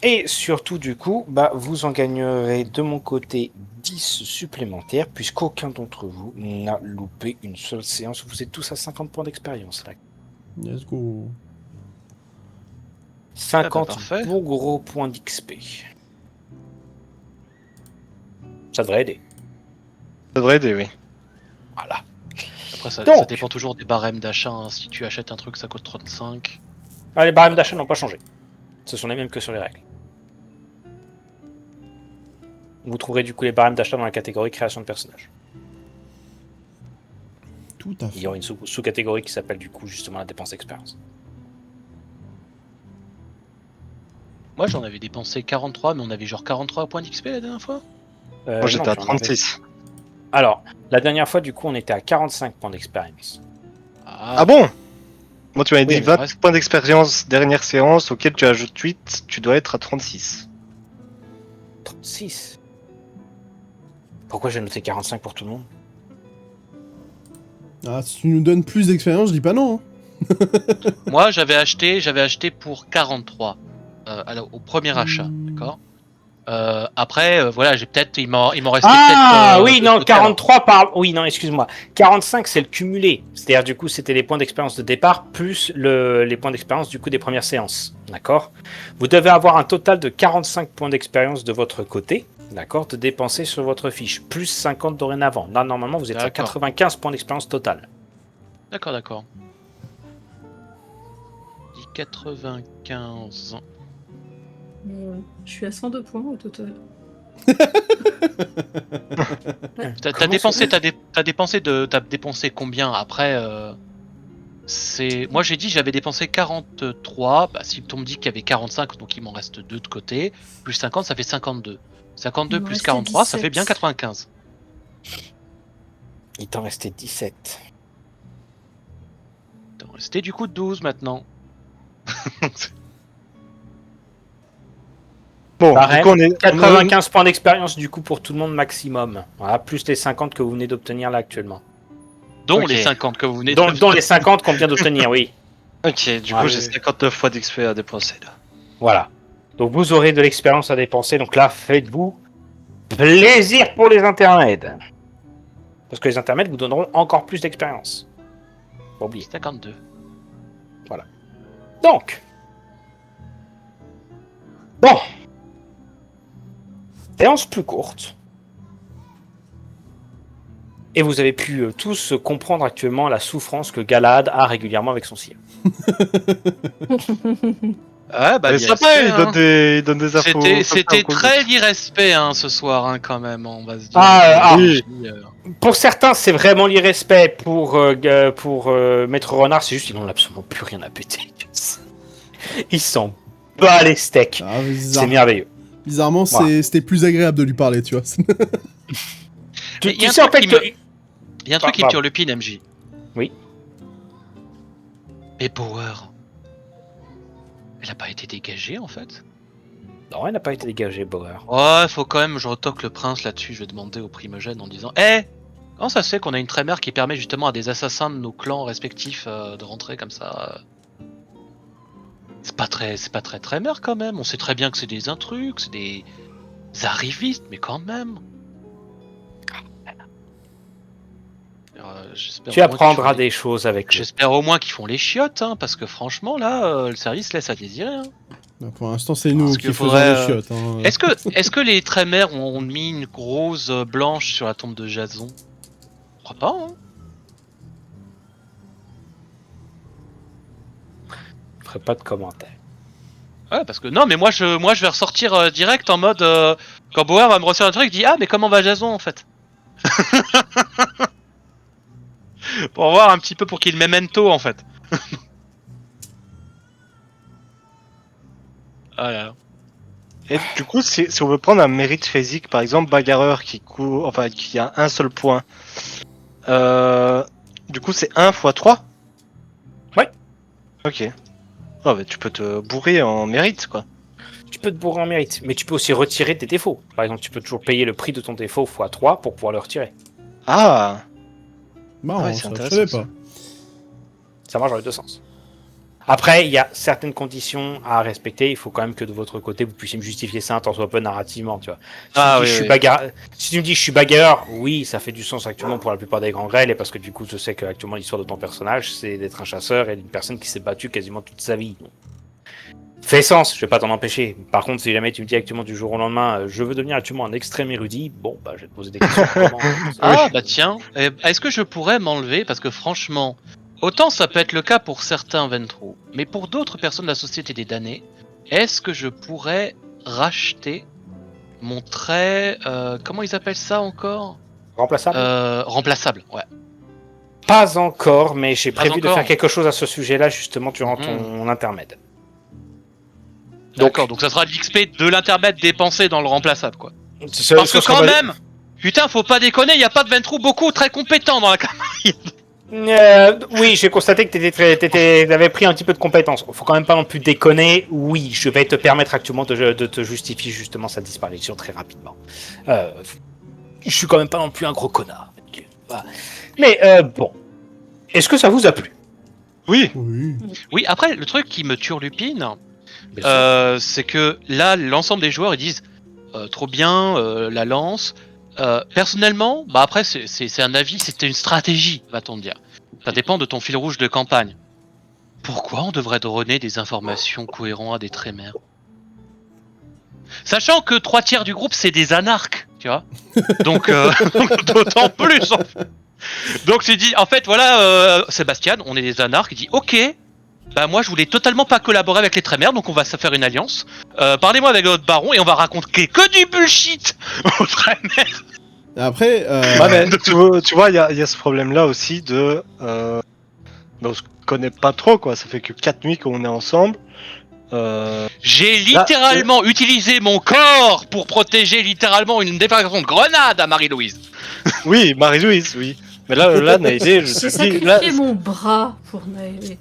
S3: Et surtout, du coup, bah, vous en gagnerez de mon côté 10 supplémentaires, puisqu'aucun d'entre vous n'a loupé une seule séance. Vous êtes tous à 50 points d'expérience, là.
S1: Let's go.
S3: 50
S5: parfait.
S3: bons gros points d'XP. Ça devrait aider.
S4: Ça devrait aider, oui.
S3: Voilà.
S5: Après, ça
S3: Donc.
S5: dépend toujours des barèmes d'achat. Hein. Si tu achètes un truc, ça coûte 35.
S3: Ah, les barèmes d'achat n'ont pas changé. Ce sont les mêmes que sur les règles. Vous trouverez du coup les barèmes d'achat dans la catégorie création de personnages.
S1: Tout à
S3: Il y
S1: fait.
S3: aura une sous-catégorie qui s'appelle du coup justement la dépense expérience.
S5: Moi, j'en avais dépensé 43, mais on avait genre 43 points d'XP la dernière fois.
S4: Moi, j'étais
S3: non,
S4: à
S3: j'en avais-
S4: 36.
S3: Alors, la dernière fois, du coup, on était à 45 points d'expérience.
S4: Ah bon? Moi, tu m'avais
S3: Oui,
S4: dit
S3: mais
S4: 20
S5: reste-
S4: points d'expérience dernière séance, auquel tu ajoutes 8, tu dois être à 36.
S3: 36. Pourquoi j'ai noté 45 pour tout le monde?
S1: Ah, si tu nous donnes plus d'expérience, je dis pas non. Hein.
S5: Moi, j'avais acheté pour 43 au premier achat, d'accord. Après, voilà, j'ai peut-être, il m'en restait
S3: Ah
S5: peut-être.
S3: oui,
S5: de
S3: non,
S5: côté, alors.
S3: 43 par... Oui, non, excuse-moi. 45, c'est le cumulé. C'est-à-dire, du coup, c'était les points d'expérience de départ plus les points d'expérience, du coup, des premières séances. D'accord? Vous devez avoir un total de 45 points d'expérience de votre côté, d'accord, de dépenser sur votre fiche, plus 50 dorénavant. Là, normalement, vous êtes à
S5: D'accord.
S3: 95 points d'expérience total.
S5: D'accord. Dit 95.
S2: Je suis à 102 points au total.
S5: T'as
S3: Comment
S5: dépensé, t'as dépensé combien après Moi j'ai dit j'avais dépensé 43. Bah, si on me dit qu'il y avait 45, donc il m'en reste 2 de côté. Plus 50, ça fait 52. 52
S2: Il m'en
S5: plus
S2: restait
S5: 43, ça
S2: 17.
S5: fait bien 95.
S3: Il t'en restait 17.
S5: Il en restait du coup 12 maintenant.
S4: Bon,
S3: Pareil,
S4: du coup, on est
S3: 95 points d'expérience, du coup, pour tout le monde maximum. Voilà, plus les 50 que vous venez d'obtenir là actuellement.
S5: Dont
S4: Ok.
S5: les 50 que vous venez
S3: Dont les 50 qu'on vient d'obtenir, oui.
S4: Ok, du
S3: Ah,
S4: coup,
S3: oui,
S4: j'ai
S3: oui.
S4: 59 fois d'XP à dépenser, là.
S3: Voilà. Donc vous aurez de l'expérience à dépenser. Donc là, faites-vous plaisir pour les intermèdes. Parce que les intermèdes vous donneront encore plus d'expérience. Pas oublier.
S5: 52.
S3: Donc. Bon. Séance plus courte. Et vous avez pu tous comprendre actuellement la souffrance que Galahad a régulièrement avec son cire.
S5: Ah bah,
S4: C'est sympa, il donne des infos.
S5: C'était très l'irrespect ce soir quand même, on va se dire.
S3: Oui. Pour certains, c'est vraiment l'irrespect. Pour Maître Renard, c'est juste qu'ils n'ont absolument plus rien à péter. Ils s'en bat les steaks. C'est merveilleux.
S1: Bizarrement, c'était plus agréable de lui parler, tu vois.
S5: Il y a un truc qui me turlupine, MJ.
S3: Oui.
S5: Mais Power, elle a pas été dégagée en fait?
S3: Non, elle n'a pas été dégagée, Bauer.
S5: Ouais, faut quand même, je retoque le prince là-dessus, je vais demander au primogène en disant comment ça se fait qu'on a une trémère qui permet justement à des assassins de nos clans respectifs de rentrer comme ça C'est pas très trémère quand même, on sait très bien que c'est des intrus, c'est des arrivistes, mais quand même.
S3: Tu apprendras des choses avec eux.
S5: J'espère au moins qu'ils font les chiottes, parce que franchement là, le service laisse à désirer.
S1: Pour l'instant, c'est nous qui faisons les chiottes.
S5: Est-ce que les trémères ont mis une rose blanche sur la tombe de Jason? Je crois pas.
S3: Je ferai pas de commentaires.
S5: Ouais, parce que non, mais moi je vais ressortir direct en mode quand Bauer va me ressortir un truc, il dit mais comment va Jason en fait? Pour voir un petit peu pour qu'il memento en fait. Voilà.
S4: Et du coup, si on veut prendre un mérite physique, par exemple, bagarreur qui a un seul point, du coup, c'est 1 x 3 ?
S3: Ouais.
S4: Ok. Oh, bah, tu peux te bourrer en mérite, quoi.
S3: Tu peux te bourrer en mérite, mais tu peux aussi retirer tes défauts. Par exemple, tu peux toujours payer le prix de ton défaut x 3 pour pouvoir le retirer.
S4: Ah.
S1: Marrant,
S4: ouais,
S1: ça,
S4: c'est
S1: je savais pas.
S3: Ça marche dans les deux sens. Après, il y a certaines conditions à respecter. Il faut quand même que de votre côté, vous puissiez me justifier ça tant soit peu narrativement, tu vois. Si tu me dis que je suis bagarreur, oui, ça fait du sens actuellement pour la plupart des grands grêles, et parce que du coup, je sais qu'actuellement l'histoire de ton personnage, c'est d'être un chasseur et d'une personne qui s'est battue quasiment toute sa vie. Donc, fait sens, je vais pas t'en empêcher. Par contre, si jamais tu me dis actuellement du jour au lendemain, je veux devenir actuellement un extrême érudit, bon, bah, je vais te poser des questions.
S5: Bah tiens, est-ce que je pourrais m'enlever, parce que franchement, autant ça peut être le cas pour certains Ventrou, mais pour d'autres personnes de la Société des damnés, est-ce que je pourrais racheter mon trait, comment ils appellent ça encore?
S3: Remplaçable
S5: Remplaçable, ouais.
S3: Pas encore, mais j'ai prévu de
S5: encore.
S3: faire quelque chose à ce sujet-là, justement, durant ton intermède.
S5: D'accord, donc ça sera de l'XP de l'intermède dépensé dans le remplaçable, quoi.
S3: Parce
S5: que quand même, putain, faut pas déconner, y a pas de Ventrou beaucoup très compétents dans la campagne.
S3: Oui, j'ai constaté que t'avais pris un petit peu de compétences. Faut quand même pas non plus déconner. Oui, je vais te permettre actuellement de te justifier justement sa disparition très rapidement. Je suis quand même pas non plus un gros connard. Mais bon, est-ce que ça vous a plu?
S4: Oui.
S5: Oui, après, le truc qui me turlupine, c'est que là, l'ensemble des joueurs, ils disent trop bien, la lance. Personnellement, bah après, c'est un avis, c'était une stratégie, va-t-on dire. Ça dépend de ton fil rouge de campagne. Pourquoi on devrait donner des informations cohérentes à des trémères? Sachant que 3/3 du groupe, c'est des anarques, tu vois. Donc, d'autant plus, en fait. Donc, tu dis, en fait, voilà, Sébastien, on est des anarques, il dit, ok, bah moi, je voulais totalement pas collaborer avec les trémères, donc on va se faire une alliance. Parlez-moi avec votre baron et on va raconter que du bullshit aux trémères.
S1: Après,
S4: tu vois, il y a ce problème-là aussi de... on se connaît pas trop, quoi. Ça fait que 4 nuits qu'on est ensemble.
S5: J'ai littéralement utilisé mon corps pour protéger littéralement une déflagration de grenade à Marie-Louise.
S4: Oui, Marie-Louise, oui. Mais là, Naïlé, je
S2: J'ai
S4: te dis... Là,
S2: sacrifié mon bras pour Naïlé.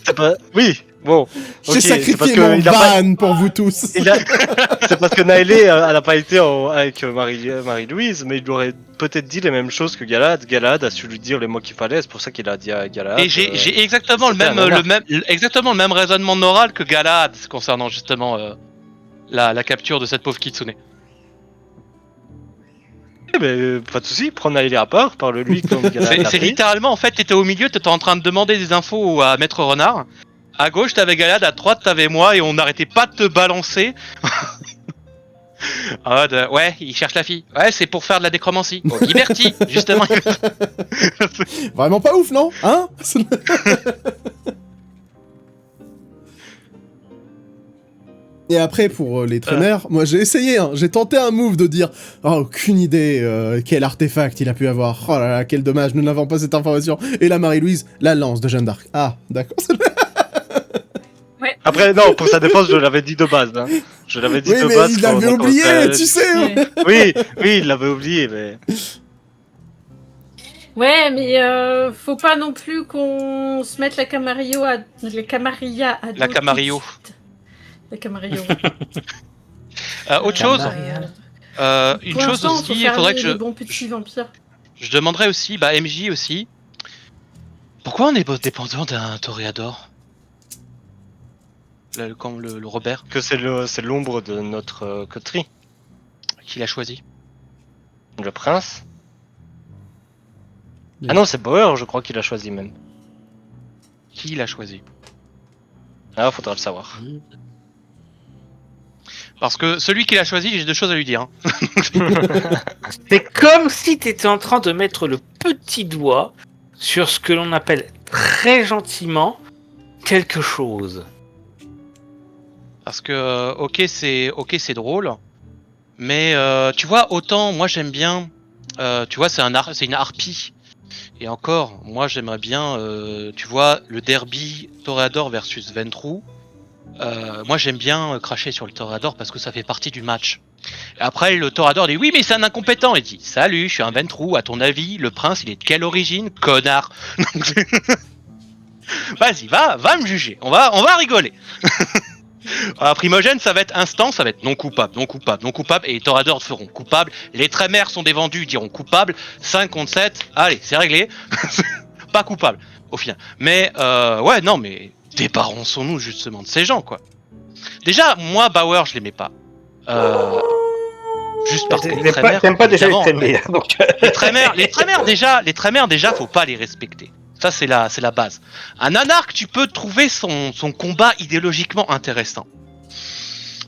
S4: c'est pas... Oui, bon.
S1: j'ai sacrifié mon ban pour vous tous.
S4: C'est parce que Naïlé, elle a pas été avec Marie-Louise, mais il lui aurait peut-être dit les mêmes choses que Galad. Galad a su lui dire les mots qu'il fallait, c'est pour ça qu'il a dit à Galad.
S5: Et j'ai exactement le même raisonnement moral que Galad concernant justement la capture de cette pauvre Kitsune.
S4: Mais pas de soucis, prends Naïlé à part, parle-lui comme Galad.
S5: C'est littéralement, en fait, t'étais au milieu, t'étais en train de demander des infos à Maître Renard. À gauche, t'avais Galad, à droite, t'avais moi, et on n'arrêtait pas de te balancer. Ouais, il cherche la fille. Ouais, c'est pour faire de la décromancie. Oh, Liberty, justement.
S1: Vraiment pas ouf, non? Hein? Et après, pour les Trémères, moi j'ai essayé, hein, j'ai tenté un move de dire « Oh, aucune idée quel artefact il a pu avoir. Oh là là, quel dommage, nous n'avons pas cette information. » Et là, Marie-Louise, la lance de Jeanne d'Arc. Ah, d'accord.
S4: Après, non, pour sa défense, je l'avais dit de base. Hein. Je l'avais dit
S1: Oui,
S4: de
S1: mais
S4: base.
S1: il
S4: quand
S1: l'avait
S4: on a
S1: oublié,
S4: commencé à-
S1: tu sais.
S2: Ouais.
S4: Oui, il l'avait oublié, mais.
S2: Ouais, mais faut pas non plus qu'on se mette la Camarillo à... La Camarilla à dos
S5: La Camarillo.
S2: tout de suite. La Camarillo.
S5: Autre chose, une
S2: Pour
S5: chose
S2: l'instant,
S5: aussi,
S2: faut
S5: il
S2: faire
S5: faudrait que
S2: les bons petits vampires.
S5: je demanderais aussi, bah MJ aussi, pourquoi on est dépendant d'un toréador comme le Robert,
S4: Que c'est l'ombre de notre coterie.
S5: qui l'a choisi.
S4: Le prince.
S1: Oui.
S4: Ah non, c'est Bauer, je crois qu'il a choisi même.
S5: Qui l'a choisi?
S4: Ah, faudra le savoir.
S5: Parce que celui qui l'a choisi, j'ai deux choses à lui dire. Hein.
S3: C'est comme si tu étais en train de mettre le petit doigt sur ce que l'on appelle très gentiment quelque chose.
S5: Parce que ok c'est drôle, mais tu vois autant moi j'aime bien, tu vois c'est une harpie. Et encore, moi j'aimerais bien, tu vois, le derby Toréador versus Ventrue. Moi j'aime bien cracher sur le Toréador parce que ça fait partie du match. Et après le Toréador dit oui mais c'est un incompétent. Il dit salut, je suis un Ventrue, à ton avis le prince il est de quelle origine, connard? Vas-y, va me juger, on va rigoler. Alors, Primogène, ça va être instant, ça va être non coupable, et les Toréadors feront coupable. Les Trémères sont des vendus, diront coupable. 5 contre 7, allez, c'est réglé. Pas coupable, au final. Mais, ouais, non, mais débarrassons-nous justement de ces gens, quoi. Déjà, moi, Bauer, je l'aimais pas. Juste parce que les Trémères...
S3: T'aimes pas déjà les
S5: évidemment,
S3: Trémères, donc...
S5: les Trémères déjà, faut pas les respecter. Ça, c'est la base. Un anarque, tu peux trouver son combat idéologiquement intéressant.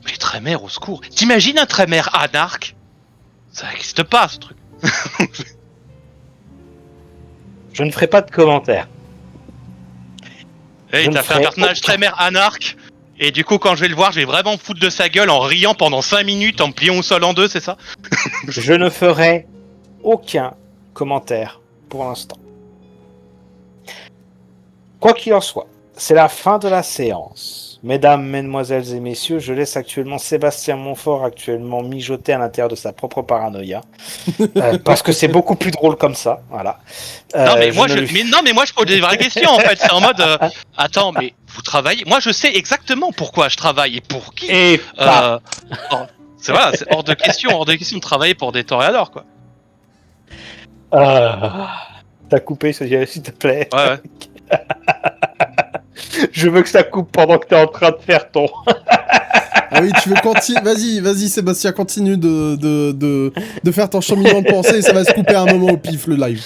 S5: Mais les Trémères, au secours. T'imagines un Trémère anarque? Ça n'existe pas, ce truc.
S3: Je ne ferai pas de commentaires.
S5: Hey,
S3: Je ne
S5: t'as fait un
S3: ferai
S5: personnage
S3: aucun.
S5: Trémère anarque, et du coup, quand je vais le voir, je vais vraiment me foutre de sa gueule en riant pendant 5 minutes, en me pliant au sol en deux, c'est ça?
S3: Je ne ferai aucun commentaire pour l'instant. Quoi qu'il en soit, c'est la fin de la séance. Mesdames, mesdemoiselles et messieurs, je laisse actuellement Sébastien Montfort actuellement mijoter à l'intérieur de sa propre paranoïa. Parce que c'est beaucoup plus drôle comme ça, voilà.
S5: Non mais moi
S3: ne lui-
S5: mais moi je pose des vraies questions en fait, c'est en mode attends mais vous travaillez, moi je sais exactement pourquoi je travaille et pour qui.
S3: Et pas.
S5: C'est voilà, c'est hors de question de travailler pour des toréadors quoi.
S3: T'as coupé, s'il te plaît.
S5: Ouais.
S3: Je veux que ça coupe pendant que t'es en train de faire ton.
S1: Ah oui, tu veux continuer. Vas-y, Sébastien, continue de faire ton cheminement de pensée et ça va se couper à un moment au pif, le live.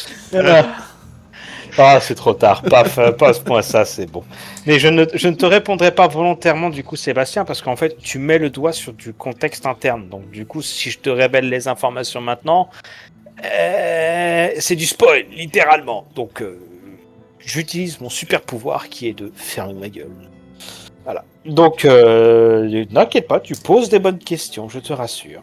S3: Ah, c'est trop tard. Paf, passe-moi ça, c'est bon. Mais je ne te répondrai pas volontairement, du coup, Sébastien, parce qu'en fait, tu mets le doigt sur du contexte interne. Donc, du coup, si je te révèle les informations maintenant, c'est du spoil, littéralement. Donc, j'utilise mon super pouvoir qui est de fermer ma gueule. Voilà. Donc, n'inquiète pas, tu poses des bonnes questions, je te rassure.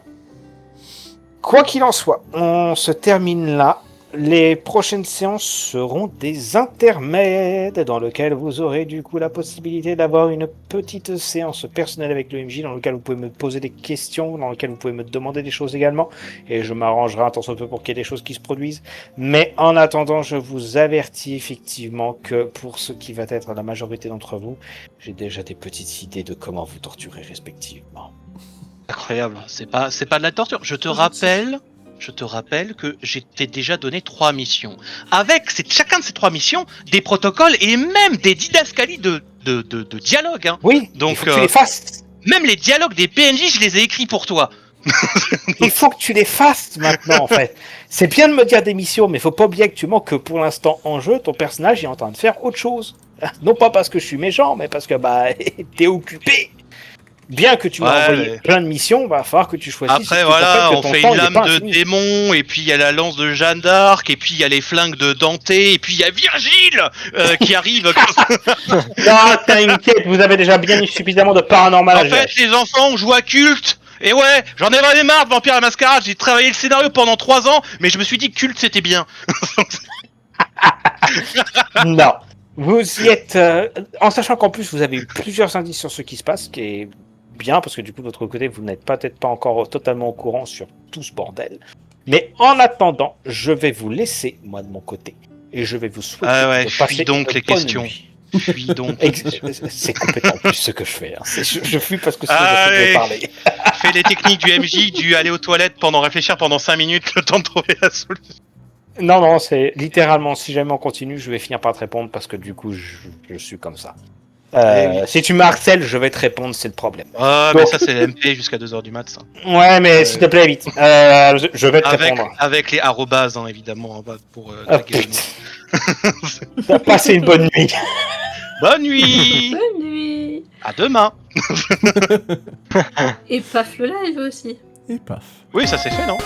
S3: Quoi qu'il en soit, on se termine là. Les prochaines séances seront des intermèdes dans lesquelles vous aurez du coup la possibilité d'avoir une petite séance personnelle avec le MJ dans lequel vous pouvez me poser des questions, dans lequel vous pouvez me demander des choses également, et je m'arrangerai un tant soit peu pour qu'il y ait des choses qui se produisent. Mais en attendant, je vous avertis effectivement que pour ce qui va être la majorité d'entre vous, j'ai déjà des petites idées de comment vous torturer respectivement.
S5: Incroyable, c'est pas de la torture. Je te rappelle que j'ai t'ai déjà donné 3 missions. Avec chacun de ces 3 missions, des protocoles et même des didascalies de dialogue. Hein.
S3: Oui,
S5: donc
S3: il faut que tu les fasses.
S5: Même les dialogues des PNJ, je les ai écrits pour toi.
S3: Il faut que tu les fasses maintenant, en fait. C'est bien de me dire des missions, mais faut pas oublier actuellement que pour l'instant en jeu, ton personnage est en train de faire autre chose. Non pas parce que je suis méchant, mais parce que t'es occupé. bien que tu m'as
S4: Ouais,
S3: envoyé
S4: mais-
S3: plein de missions, va falloir que tu choisisses.
S4: Après,
S3: si tu
S4: voilà,
S3: te rappelles
S4: on
S3: que ton
S4: fait
S3: temps,
S4: une
S3: il est
S4: lame
S3: pas
S4: de
S3: infini.
S4: démon, et puis il y a la lance de Jeanne d'Arc, et puis il y a les flingues de Dante, et puis il y a Virgile qui arrive.
S3: Non, t'inquiète, vous avez déjà bien eu suffisamment de paranormal à
S4: En
S3: gérer.
S4: fait, les enfants, on joue à Culte. Et ouais, j'en ai vraiment marre de Vampire la Mascarade. J'ai travaillé le scénario pendant 3 ans, mais je me suis dit que Culte c'était bien.
S3: Non. Vous y êtes, en sachant qu'en plus vous avez eu plusieurs indices sur ce qui se passe, ce qui est bien, parce que du coup de votre côté vous n'êtes peut-être pas encore totalement au courant sur tout ce bordel. Mais en attendant, je vais vous laisser, moi de mon côté, et je vais vous souhaiter
S4: Ah ouais,
S3: de
S4: fuis
S3: passer
S4: donc
S3: une
S4: les
S3: bonne
S4: questions.
S3: nuit.
S4: Fuis donc.
S3: C'est complètement plus ce que je fais. Hein. Je fuis parce que sinon je
S4: Allez.
S3: vais parler.
S4: Fais les techniques du MJ, du aller aux toilettes pendant réfléchir pendant 5 minutes, le temps de trouver la solution.
S3: Non, c'est littéralement, si jamais on continue, je vais finir par te répondre parce que du coup, je suis comme ça.
S4: Eh oui.
S3: Si tu me harcèles, je vais te répondre, c'est le problème.
S4: Ah,
S3: Donc-
S4: mais ça c'est MP jusqu'à 2h du mat, ça.
S3: Ouais, mais s'il te plaît, vite. Je vais te répondre.
S4: Avec les arrobas, hein, évidemment, hein, pour
S3: Ah,
S4: taguer les
S3: putain.
S4: mots.
S3: T'as passé une bonne nuit.
S4: Bonne nuit.
S2: Bonne nuit.
S4: À demain.
S2: Et paf le live aussi.
S1: Et paf.
S4: Oui, ça c'est fait, non?